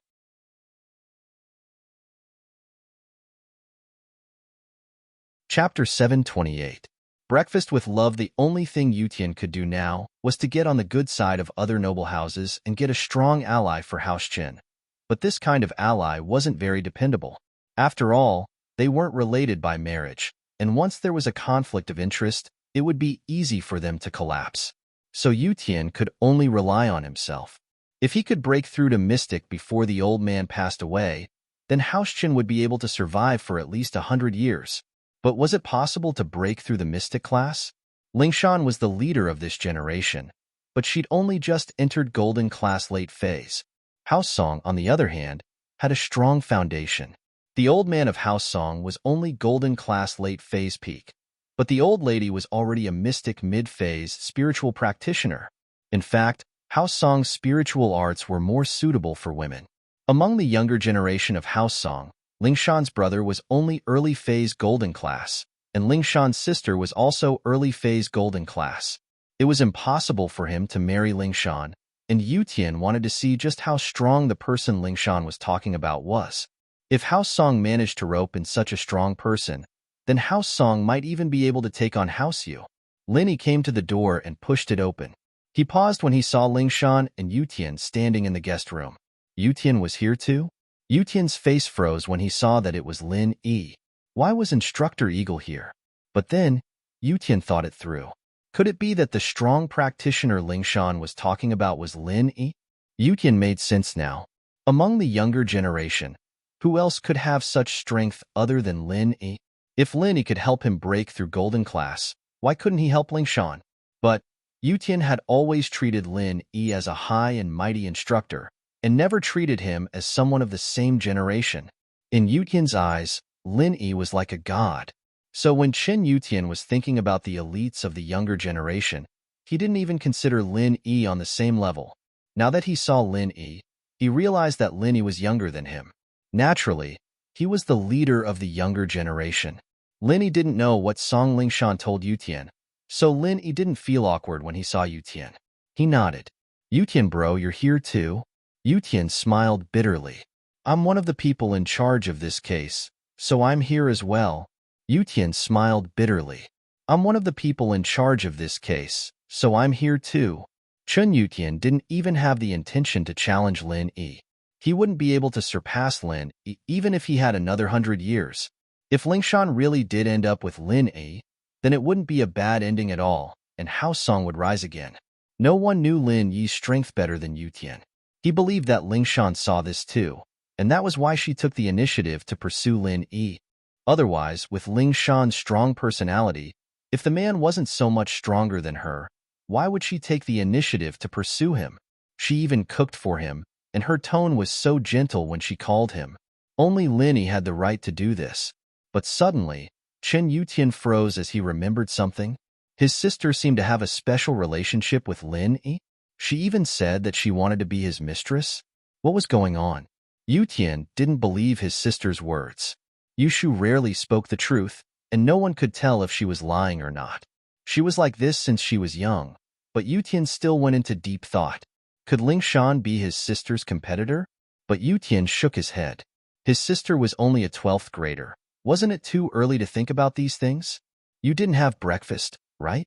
Chapter 728. Breakfast with Love. The only thing Yutian could do now was to get on the good side of other noble houses and get a strong ally for House Chen. But this kind of ally wasn't very dependable. After all, they weren't related by marriage, and once there was a conflict of interest, it would be easy for them to collapse. So Yutian could only rely on himself. If he could break through to Mystic before the old man passed away, then House Chen would be able to survive for at least 100 years. But was it possible to break through the Mystic class? Ling Shan was the leader of this generation, but she'd only just entered Golden Class late phase. House Song, on the other hand, had a strong foundation. The old man of House Song was only Golden Class late phase peak, but the old lady was already a Mystic mid-phase spiritual practitioner. In fact, House Song's spiritual arts were more suitable for women. Among the younger generation of House Song, Ling Shan's brother was only early phase Golden Class, and Ling Shan's sister was also early phase Golden Class. It was impossible for him to marry Ling Shan, and Yutian wanted to see just how strong the person Ling Shan was talking about was. If House Song managed to rope in such a strong person, then House Song might even be able to take on House Yu. Linny came to the door and pushed it open. He paused when he saw Ling Shan and Yutian standing in the guest room. Yutian was here too? Yutian's face froze when he saw that it was Lin Yi. Why was Instructor Eagle here? But then, Yutian thought it through. Could it be that the strong practitioner Ling Shan was talking about was Lin Yi? Yutian made sense now. Among the younger generation, who else could have such strength other than Lin Yi? If Lin Yi could help him break through Golden Class, why couldn't he help Ling Shan? But Yutian had always treated Lin Yi as a high and mighty instructor, and never treated him as someone of the same generation. In Yutian's eyes, Lin Yi was like a god. So when Chen Yutian was thinking about the elites of the younger generation, he didn't even consider Lin Yi on the same level. Now that he saw Lin Yi, he realized that Lin Yi was younger than him. Naturally, he was the leader of the younger generation. Lin Yi didn't know what Song Ling Shan told Yutian, so Lin Yi didn't feel awkward when he saw Yutian. He nodded. Yutian bro, you're here too? Yutian smiled bitterly. I'm one of the people in charge of this case, So I'm here as well. Yutian smiled bitterly. I'm one of the people in charge of this case, so I'm here too. Chun Yutian didn't even have the intention to challenge Lin Yi. He wouldn't be able to surpass Lin Yi even if he had another 100 years. If Lingshan really did end up with Lin Yi, then it wouldn't be a bad ending at all, and House Song would rise again. No one knew Lin Yi's strength better than Yutian. He believed that Lingshan saw this too, and that was why she took the initiative to pursue Lin Yi. Otherwise, with Lingshan's strong personality, if the man wasn't so much stronger than her, why would she take the initiative to pursue him? She even cooked for him, and her tone was so gentle when she called him. Only Lin Yi had the right to do this. But suddenly, Chen Yutian froze as he remembered something. His sister seemed to have a special relationship with Lin Yi. She even said that she wanted to be his mistress. What was going on? Yutian didn't believe his sister's words. Yushu rarely spoke the truth, and no one could tell if she was lying or not. She was like this since she was young, but Yutian still went into deep thought. Could Lingshan be his sister's competitor? But Yutian shook his head. His sister was only a 12th grader. Wasn't it too early to think about these things? You didn't have breakfast, right?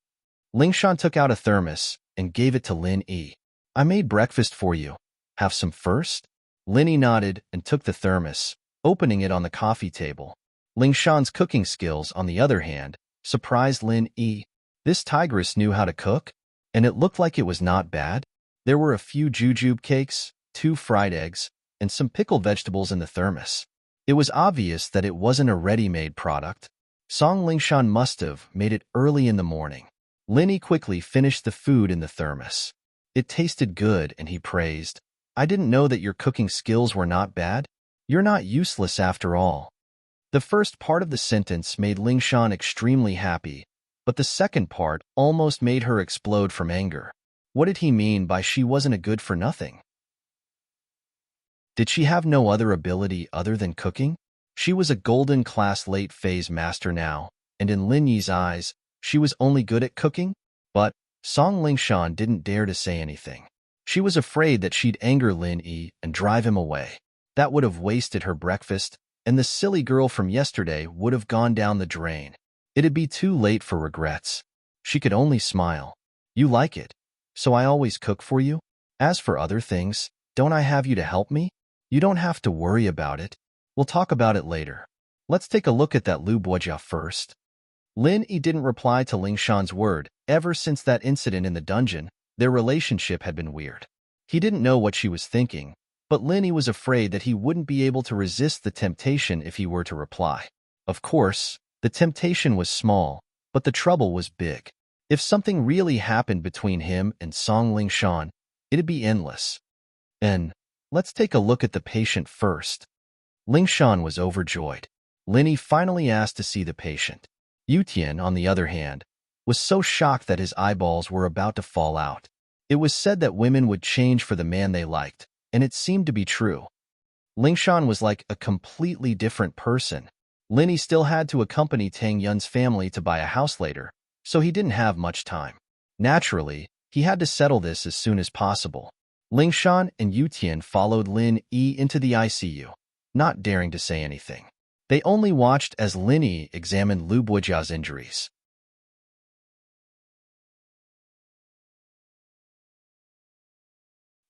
Lingshan took out a thermos and gave it to Lin Yi. I made breakfast for you. Have some first? Lin Yi nodded and took the thermos, opening it on the coffee table. Lingshan's cooking skills, on the other hand, surprised Lin Yi. This tigress knew how to cook, and it looked like it was not bad. There were a few jujube cakes, 2 fried eggs, and some pickled vegetables in the thermos. It was obvious that it wasn't a ready-made product. Song Lingshan must have made it early in the morning. Lin Yi quickly finished the food in the thermos. It tasted good, and he praised. I didn't know that your cooking skills were not bad. You're not useless after all. The first part of the sentence made Lingshan extremely happy, but the second part almost made her explode from anger. What did he mean by she wasn't a good for nothing? Did she have no other ability other than cooking? She was a golden class late phase master now, and in Lin Yi's eyes, she was only good at cooking? But Song Lingshan didn't dare to say anything. She was afraid that she'd anger Lin Yi and drive him away. That would have wasted her breakfast, and the silly girl from yesterday would have gone down the drain. It'd be too late for regrets. She could only smile. You like it, so I always cook for you? As for other things, don't I have you to help me? You don't have to worry about it. We'll talk about it later. Let's take a look at that Lu Buojia first. Lin Yi didn't reply to Lingshan's word. Ever since that incident in the dungeon, their relationship had been weird. He didn't know what she was thinking, but Lin Yi was afraid that he wouldn't be able to resist the temptation if he were to reply. Of course, the temptation was small, but the trouble was big. If something really happened between him and Song Lingshan, it'd be endless. And let's take a look at the patient first. Lingshan was overjoyed. Lin Yi finally asked to see the patient. Yutian, on the other hand, was so shocked that his eyeballs were about to fall out. It was said that women would change for the man they liked, and it seemed to be true. Lingshan was like a completely different person. Lin Yi still had to accompany Tang Yun's family to buy a house later, so he didn't have much time. Naturally, he had to settle this as soon as possible. Lingshan and Yutian followed Lin Yi into the ICU, not daring to say anything. They only watched as Lin Yi examined Lu Buojia's injuries.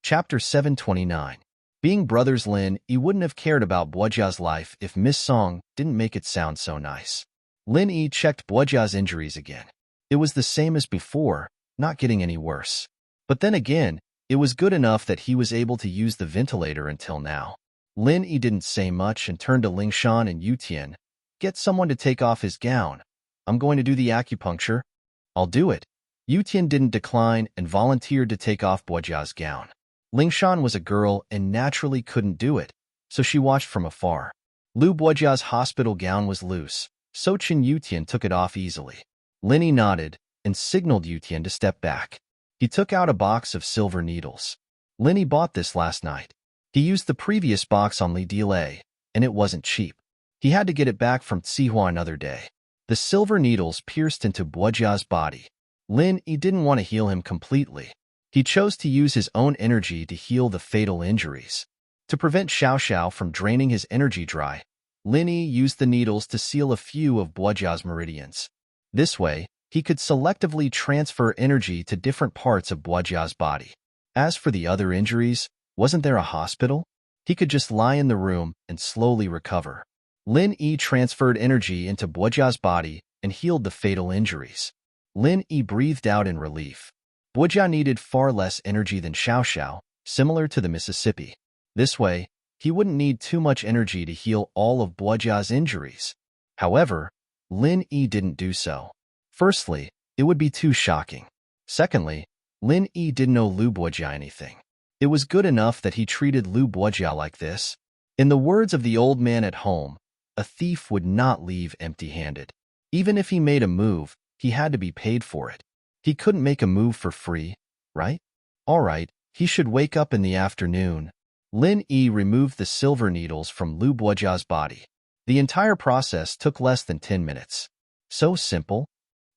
Chapter 729. Being brothers, Lin Yi wouldn't have cared about Buojia's life if Miss Song didn't make it sound so nice. Lin Yi checked Buojia's injuries again. It was the same as before, not getting any worse. But then again, it was good enough that he was able to use the ventilator until now. Lin Yi didn't say much and turned to Lingshan and Yutian. Get someone to take off his gown. I'm going to do the acupuncture. I'll do it. Yutian didn't decline and volunteered to take off Buojia's gown. Lingshan was a girl and naturally couldn't do it, so she watched from afar. Lu Buojia's hospital gown was loose, so Chen Yutian took it off easily. Lin Yi nodded and signaled Yutian to step back. He took out a box of silver needles. Lin Yi bought this last night. He used the previous box on Li Delay, and it wasn't cheap. He had to get it back from Tsihua another day. The silver needles pierced into Buojia's body. Lin Yi didn't want to heal him completely. He chose to use his own energy to heal the fatal injuries. To prevent Xiao Xiao from draining his energy dry, Lin Yi used the needles to seal a few of Bojia's meridians. This way, he could selectively transfer energy to different parts of Bojia's body. As for the other injuries, wasn't there a hospital? He could just lie in the room and slowly recover. Lin Yi transferred energy into Bojia's body and healed the fatal injuries. Lin Yi breathed out in relief. Bojia needed far less energy than Xiao Xiao, similar to the Mississippi. This way, he wouldn't need too much energy to heal all of Bojia's injuries. However, Lin Yi didn't do so. Firstly, it would be too shocking. Secondly, Lin Yi didn't know Lu Bojia anything. It was good enough that he treated Lu Bojia like this. In the words of the old man at home, a thief would not leave empty-handed. Even if he made a move, he had to be paid for it. He couldn't make a move for free, right? All right, he should wake up in the afternoon. Lin Yi removed the silver needles from Lu Bojia's body. The entire process took less than 10 minutes. So simple.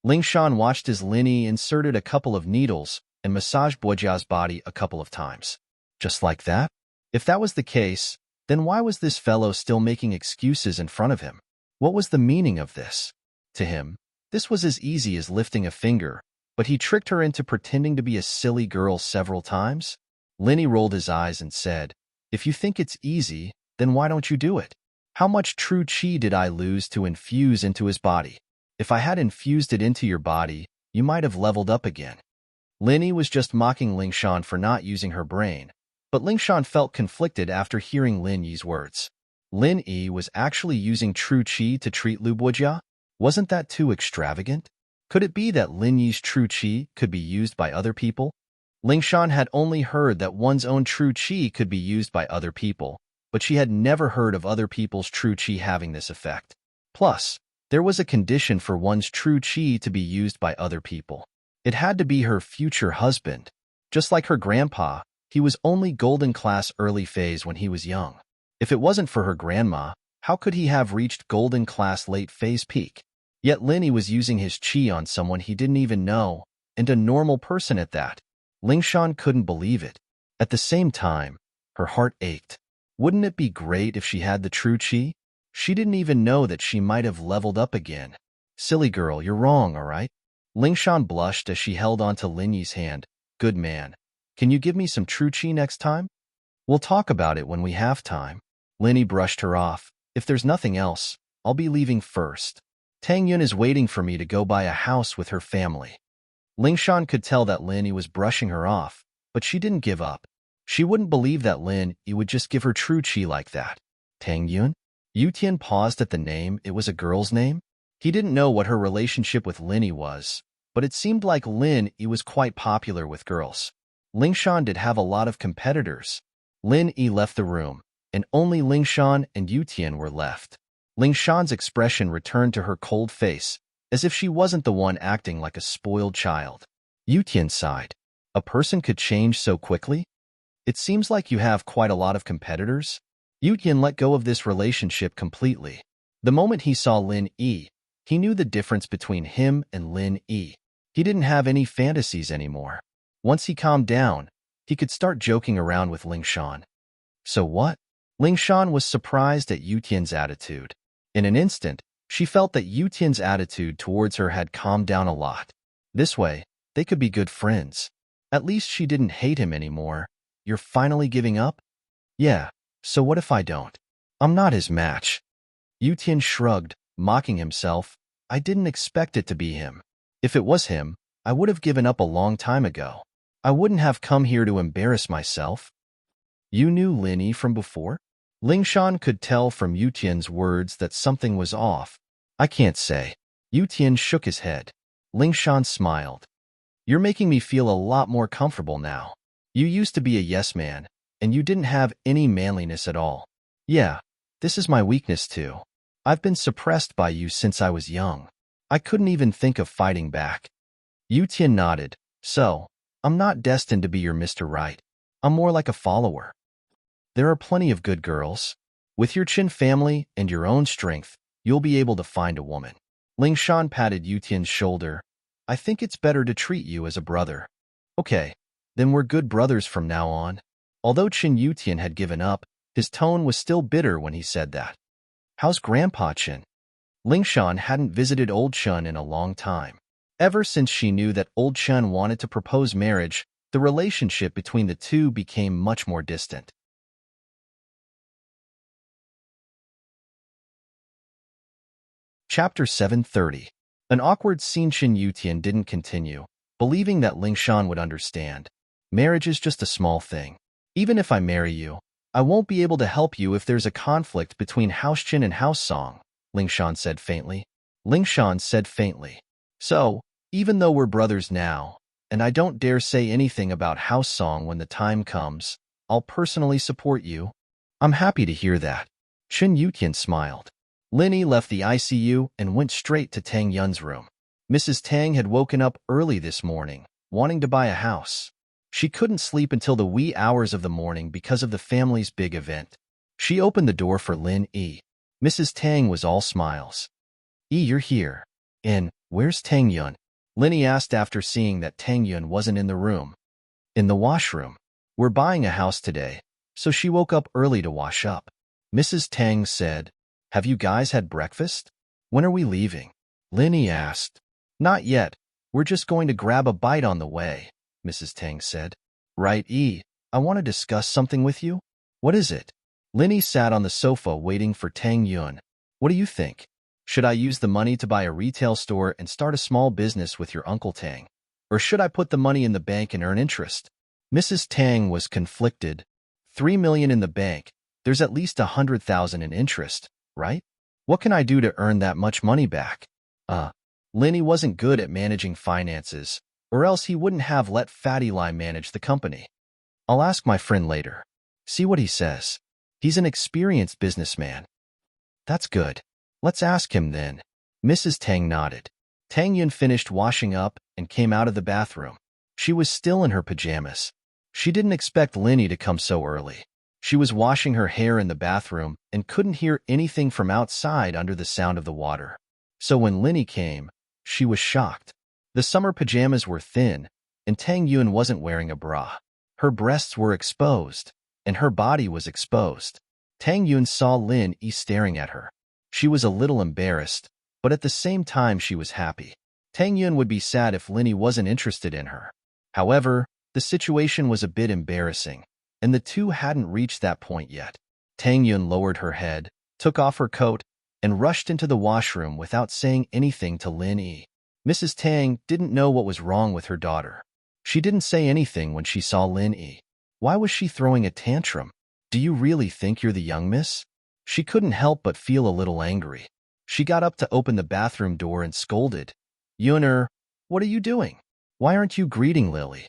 Ling Shan watched as Lin Yi inserted a couple of needles and massaged Bojia's body a couple of times. Just like that? If that was the case, then why was this fellow still making excuses in front of him? What was the meaning of this? To him, this was as easy as lifting a finger, but he tricked her into pretending to be a silly girl several times. Lin Yi rolled his eyes and said, "If you think it's easy, then why don't you do it? How much true qi did I lose to infuse into his body? If I had infused it into your body, you might have leveled up again." Lin Yi was just mocking Ling Shan for not using her brain, but Ling Shan felt conflicted after hearing Lin Yi's words. Lin Yi was actually using true qi to treat Lu Bojia? Wasn't that too extravagant? Could it be that Lin Yi's true qi could be used by other people? Ling Shan had only heard that one's own true qi could be used by other people, but she had never heard of other people's true qi having this effect. Plus, there was a condition for one's true qi to be used by other people. It had to be her future husband. Just like her grandpa, he was only golden class early phase when he was young. If it wasn't for her grandma, how could he have reached golden class late phase peak? Yet Lin Yi was using his qi on someone he didn't even know, and a normal person at that. Ling Shan couldn't believe it. At the same time, her heart ached. Wouldn't it be great if she had the true qi? She didn't even know that she might have leveled up again. Silly girl, you're wrong, all right? Ling Shan blushed as she held onto Lin Yi's hand. Good man. Can you give me some true qi next time? We'll talk about it when we have time. Lin Yi brushed her off. If there's nothing else, I'll be leaving first. Tang Yun is waiting for me to go buy a house with her family. Ling Shan could tell that Lin Yi was brushing her off, but she didn't give up. She wouldn't believe that Lin Yi would just give her true qi like that. Tang Yun? Yu Tian paused at the name. It was a girl's name? He didn't know what her relationship with Lin Yi was, but it seemed like Lin Yi was quite popular with girls. Ling Shan did have a lot of competitors. Lin Yi left the room, and only Ling Shan and Yu Tian were left. Ling Shan's expression returned to her cold face, as if she wasn't the one acting like a spoiled child. Yu Tian sighed. A person could change so quickly? It seems like you have quite a lot of competitors. Yu Tian let go of this relationship completely. The moment he saw Lin Yi, he knew the difference between him and Lin Yi. He didn't have any fantasies anymore. Once he calmed down, he could start joking around with Ling Shan. So what? Ling Shan was surprised at Yu Tian's attitude. In an instant, she felt that Yu Tian's attitude towards her had calmed down a lot. This way, they could be good friends. At least she didn't hate him anymore. You're finally giving up? Yeah, so what if I don't? I'm not his match. Yu Tian shrugged, mocking himself. I didn't expect it to be him. If it was him, I would have given up a long time ago. I wouldn't have come here to embarrass myself. You knew Lin Yi from before? Ling Shan could tell from Yu Tian's words that something was off. I can't say. Yu Tian shook his head. Ling Shan smiled. You're making me feel a lot more comfortable now. You used to be a yes man, and you didn't have any manliness at all. Yeah, this is my weakness too. I've been suppressed by you since I was young. I couldn't even think of fighting back. Yu Tian nodded. So, I'm not destined to be your Mr. Right. I'm more like a follower. There are plenty of good girls. With your Qin family and your own strength, you'll be able to find a woman. Ling Shan patted Yu Tian's shoulder. I think it's better to treat you as a brother. Okay, then we're good brothers from now on. Although Qin Yu Tian had given up, his tone was still bitter when he said that. How's Grandpa Chen? Lingshan hadn't visited Old Chun in a long time. Ever since she knew that Old Chun wanted to propose marriage, the relationship between the two became much more distant. Chapter 730. An awkward scene. Shin Yutian didn't continue, believing that Lingshan would understand. Marriage is just a small thing. Even if I marry you, I won't be able to help you if there's a conflict between House Chin and House Song, Lingshan said faintly. So, even though we're brothers now, and I don't dare say anything about House Song when the time comes, I'll personally support you. I'm happy to hear that. Shin Yutian smiled. Linny left the ICU and went straight to Tang Yun's room. Mrs. Tang had woken up early this morning, wanting to buy a house. She couldn't sleep until the wee hours of the morning because of the family's big event. She opened the door for Lin Yi. Mrs. Tang was all smiles. Yi, you're here. And where's Tang Yun? Linny asked after seeing that Tang Yun wasn't in the room. In the washroom. We're buying a house today, so she woke up early to wash up. Mrs. Tang said, Have you guys had breakfast? When are we leaving? Linny asked. Not yet. We're just going to grab a bite on the way, Mrs. Tang said. Right, Yi. I want to discuss something with you. What is it? Linny sat on the sofa waiting for Tang Yun. What do you think? Should I use the money to buy a retail store and start a small business with your Uncle Tang? Or should I put the money in the bank and earn interest? Mrs. Tang was conflicted. 3 million in the bank. There's at least 100,000 in interest, right? What can I do to earn that much money back? Linny wasn't good at managing finances, or else he wouldn't have let Fatty Lai manage the company. I'll ask my friend later. See what he says. He's an experienced businessman. That's good. Let's ask him then. Mrs. Tang nodded. Tang Yun finished washing up and came out of the bathroom. She was still in her pajamas. She didn't expect Linny to come so early. She was washing her hair in the bathroom and couldn't hear anything from outside under the sound of the water. So when Linny came, she was shocked. The summer pajamas were thin, and Tang Yun wasn't wearing a bra. Her breasts were exposed, and her body was exposed. Tang Yun saw Lin Yi staring at her. She was a little embarrassed, but at the same time she was happy. Tang Yun would be sad if Linny wasn't interested in her. However, the situation was a bit embarrassing, and the two hadn't reached that point yet. Tang Yun lowered her head, took off her coat, and rushed into the washroom without saying anything to Lin Yi. Mrs. Tang didn't know what was wrong with her daughter. She didn't say anything when she saw Lin Yi. Why was she throwing a tantrum? Do you really think you're the young miss? She couldn't help but feel a little angry. She got up to open the bathroom door and scolded. Yuner, what are you doing? Why aren't you greeting Lily?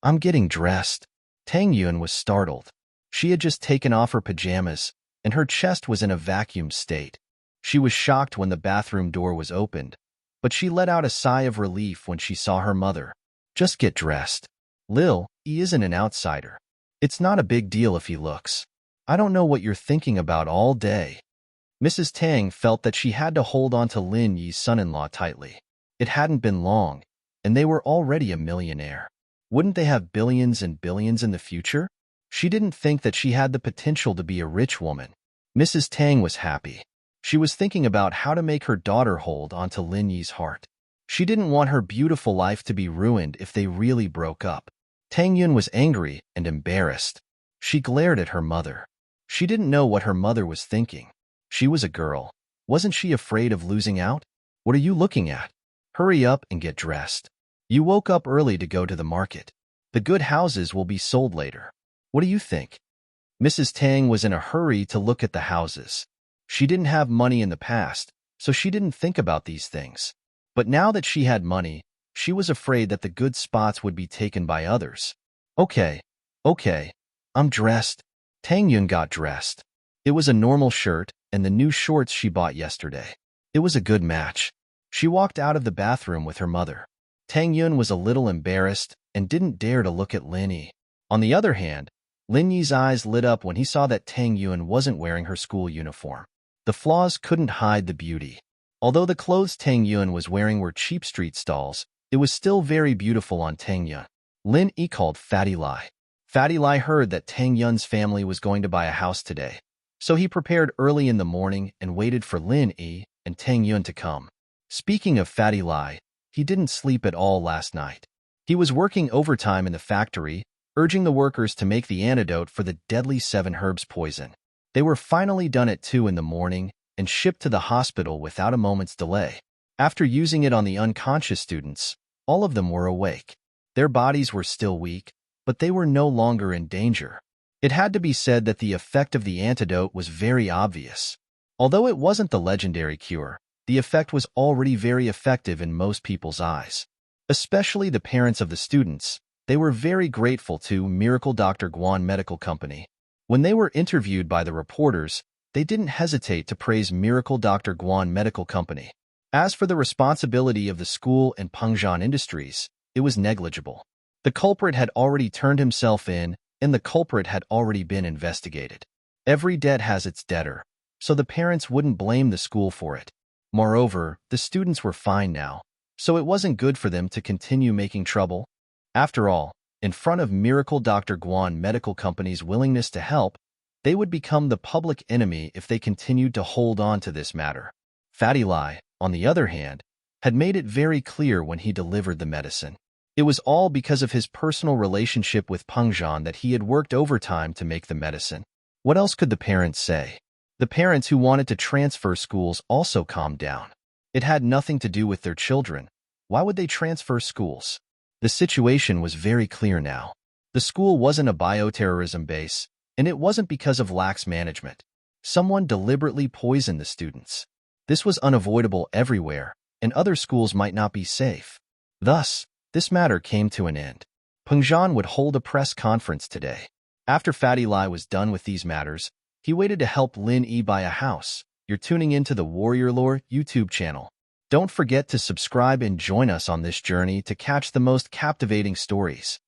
I'm getting dressed. Tang Yun was startled. She had just taken off her pajamas, and her chest was in a vacuum state. She was shocked when the bathroom door was opened, but she let out a sigh of relief when she saw her mother. Just get dressed. Lil, he isn't an outsider. It's not a big deal if he looks. I don't know what you're thinking about all day. Mrs. Tang felt that she had to hold on to Lin Yi's son-in-law tightly. It hadn't been long, and they were already a millionaire. Wouldn't they have billions and billions in the future? She didn't think that she had the potential to be a rich woman. Mrs. Tang was happy. She was thinking about how to make her daughter hold onto Lin Yi's heart. She didn't want her beautiful life to be ruined if they really broke up. Tang Yun was angry and embarrassed. She glared at her mother. She didn't know what her mother was thinking. She was a girl. Wasn't she afraid of losing out? What are you looking at? Hurry up and get dressed. You woke up early to go to the market. The good houses will be sold later. What do you think? Mrs. Tang was in a hurry to look at the houses. She didn't have money in the past, so she didn't think about these things. But now that she had money, she was afraid that the good spots would be taken by others. Okay, I'm dressed. Tang Yun got dressed. It was a normal shirt and the new shorts she bought yesterday. It was a good match. She walked out of the bathroom with her mother. Tang Yun was a little embarrassed and didn't dare to look at Lin Yi. On the other hand, Lin Yi's eyes lit up when he saw that Tang Yun wasn't wearing her school uniform. The flaws couldn't hide the beauty. Although the clothes Tang Yun was wearing were cheap street stalls, it was still very beautiful on Tang Yun. Lin Yi called Fatty Lai. Fatty Lai heard that Tang Yun's family was going to buy a house today. So he prepared early in the morning and waited for Lin Yi and Tang Yun to come. Speaking of Fatty Lai, he didn't sleep at all last night. He was working overtime in the factory, urging the workers to make the antidote for the deadly 7 herbs poison. They were finally done at 2 in the morning and shipped to the hospital without a moment's delay. After using it on the unconscious students, all of them were awake. Their bodies were still weak, but they were no longer in danger. It had to be said that the effect of the antidote was very obvious. Although it wasn't the legendary cure, the effect was already very effective in most people's eyes. Especially the parents of the students, they were very grateful to Miracle Dr. Guan Medical Company. When they were interviewed by the reporters, they didn't hesitate to praise Miracle Dr. Guan Medical Company. As for the responsibility of the school and Pengzhan Industries, it was negligible. The culprit had already turned himself in, and the culprit had already been investigated. Every debt has its debtor, so the parents wouldn't blame the school for it. Moreover, the students were fine now, so it wasn't good for them to continue making trouble. After all, in front of Miracle Dr. Guan Medical Company's willingness to help, they would become the public enemy if they continued to hold on to this matter. Fatty Lai, on the other hand, had made it very clear when he delivered the medicine. It was all because of his personal relationship with Pengzhan that he had worked overtime to make the medicine. What else could the parents say? The parents who wanted to transfer schools also calmed down. It had nothing to do with their children. Why would they transfer schools? The situation was very clear now. The school wasn't a bioterrorism base, and it wasn't because of lax management. Someone deliberately poisoned the students. This was unavoidable everywhere, and other schools might not be safe. Thus, this matter came to an end. Pengzhan would hold a press conference today. After Fatty Lai was done with these matters, he waited to help Lin Yi buy a house. You're tuning into the Warrior Lore YouTube channel. Don't forget to subscribe and join us on this journey to catch the most captivating stories.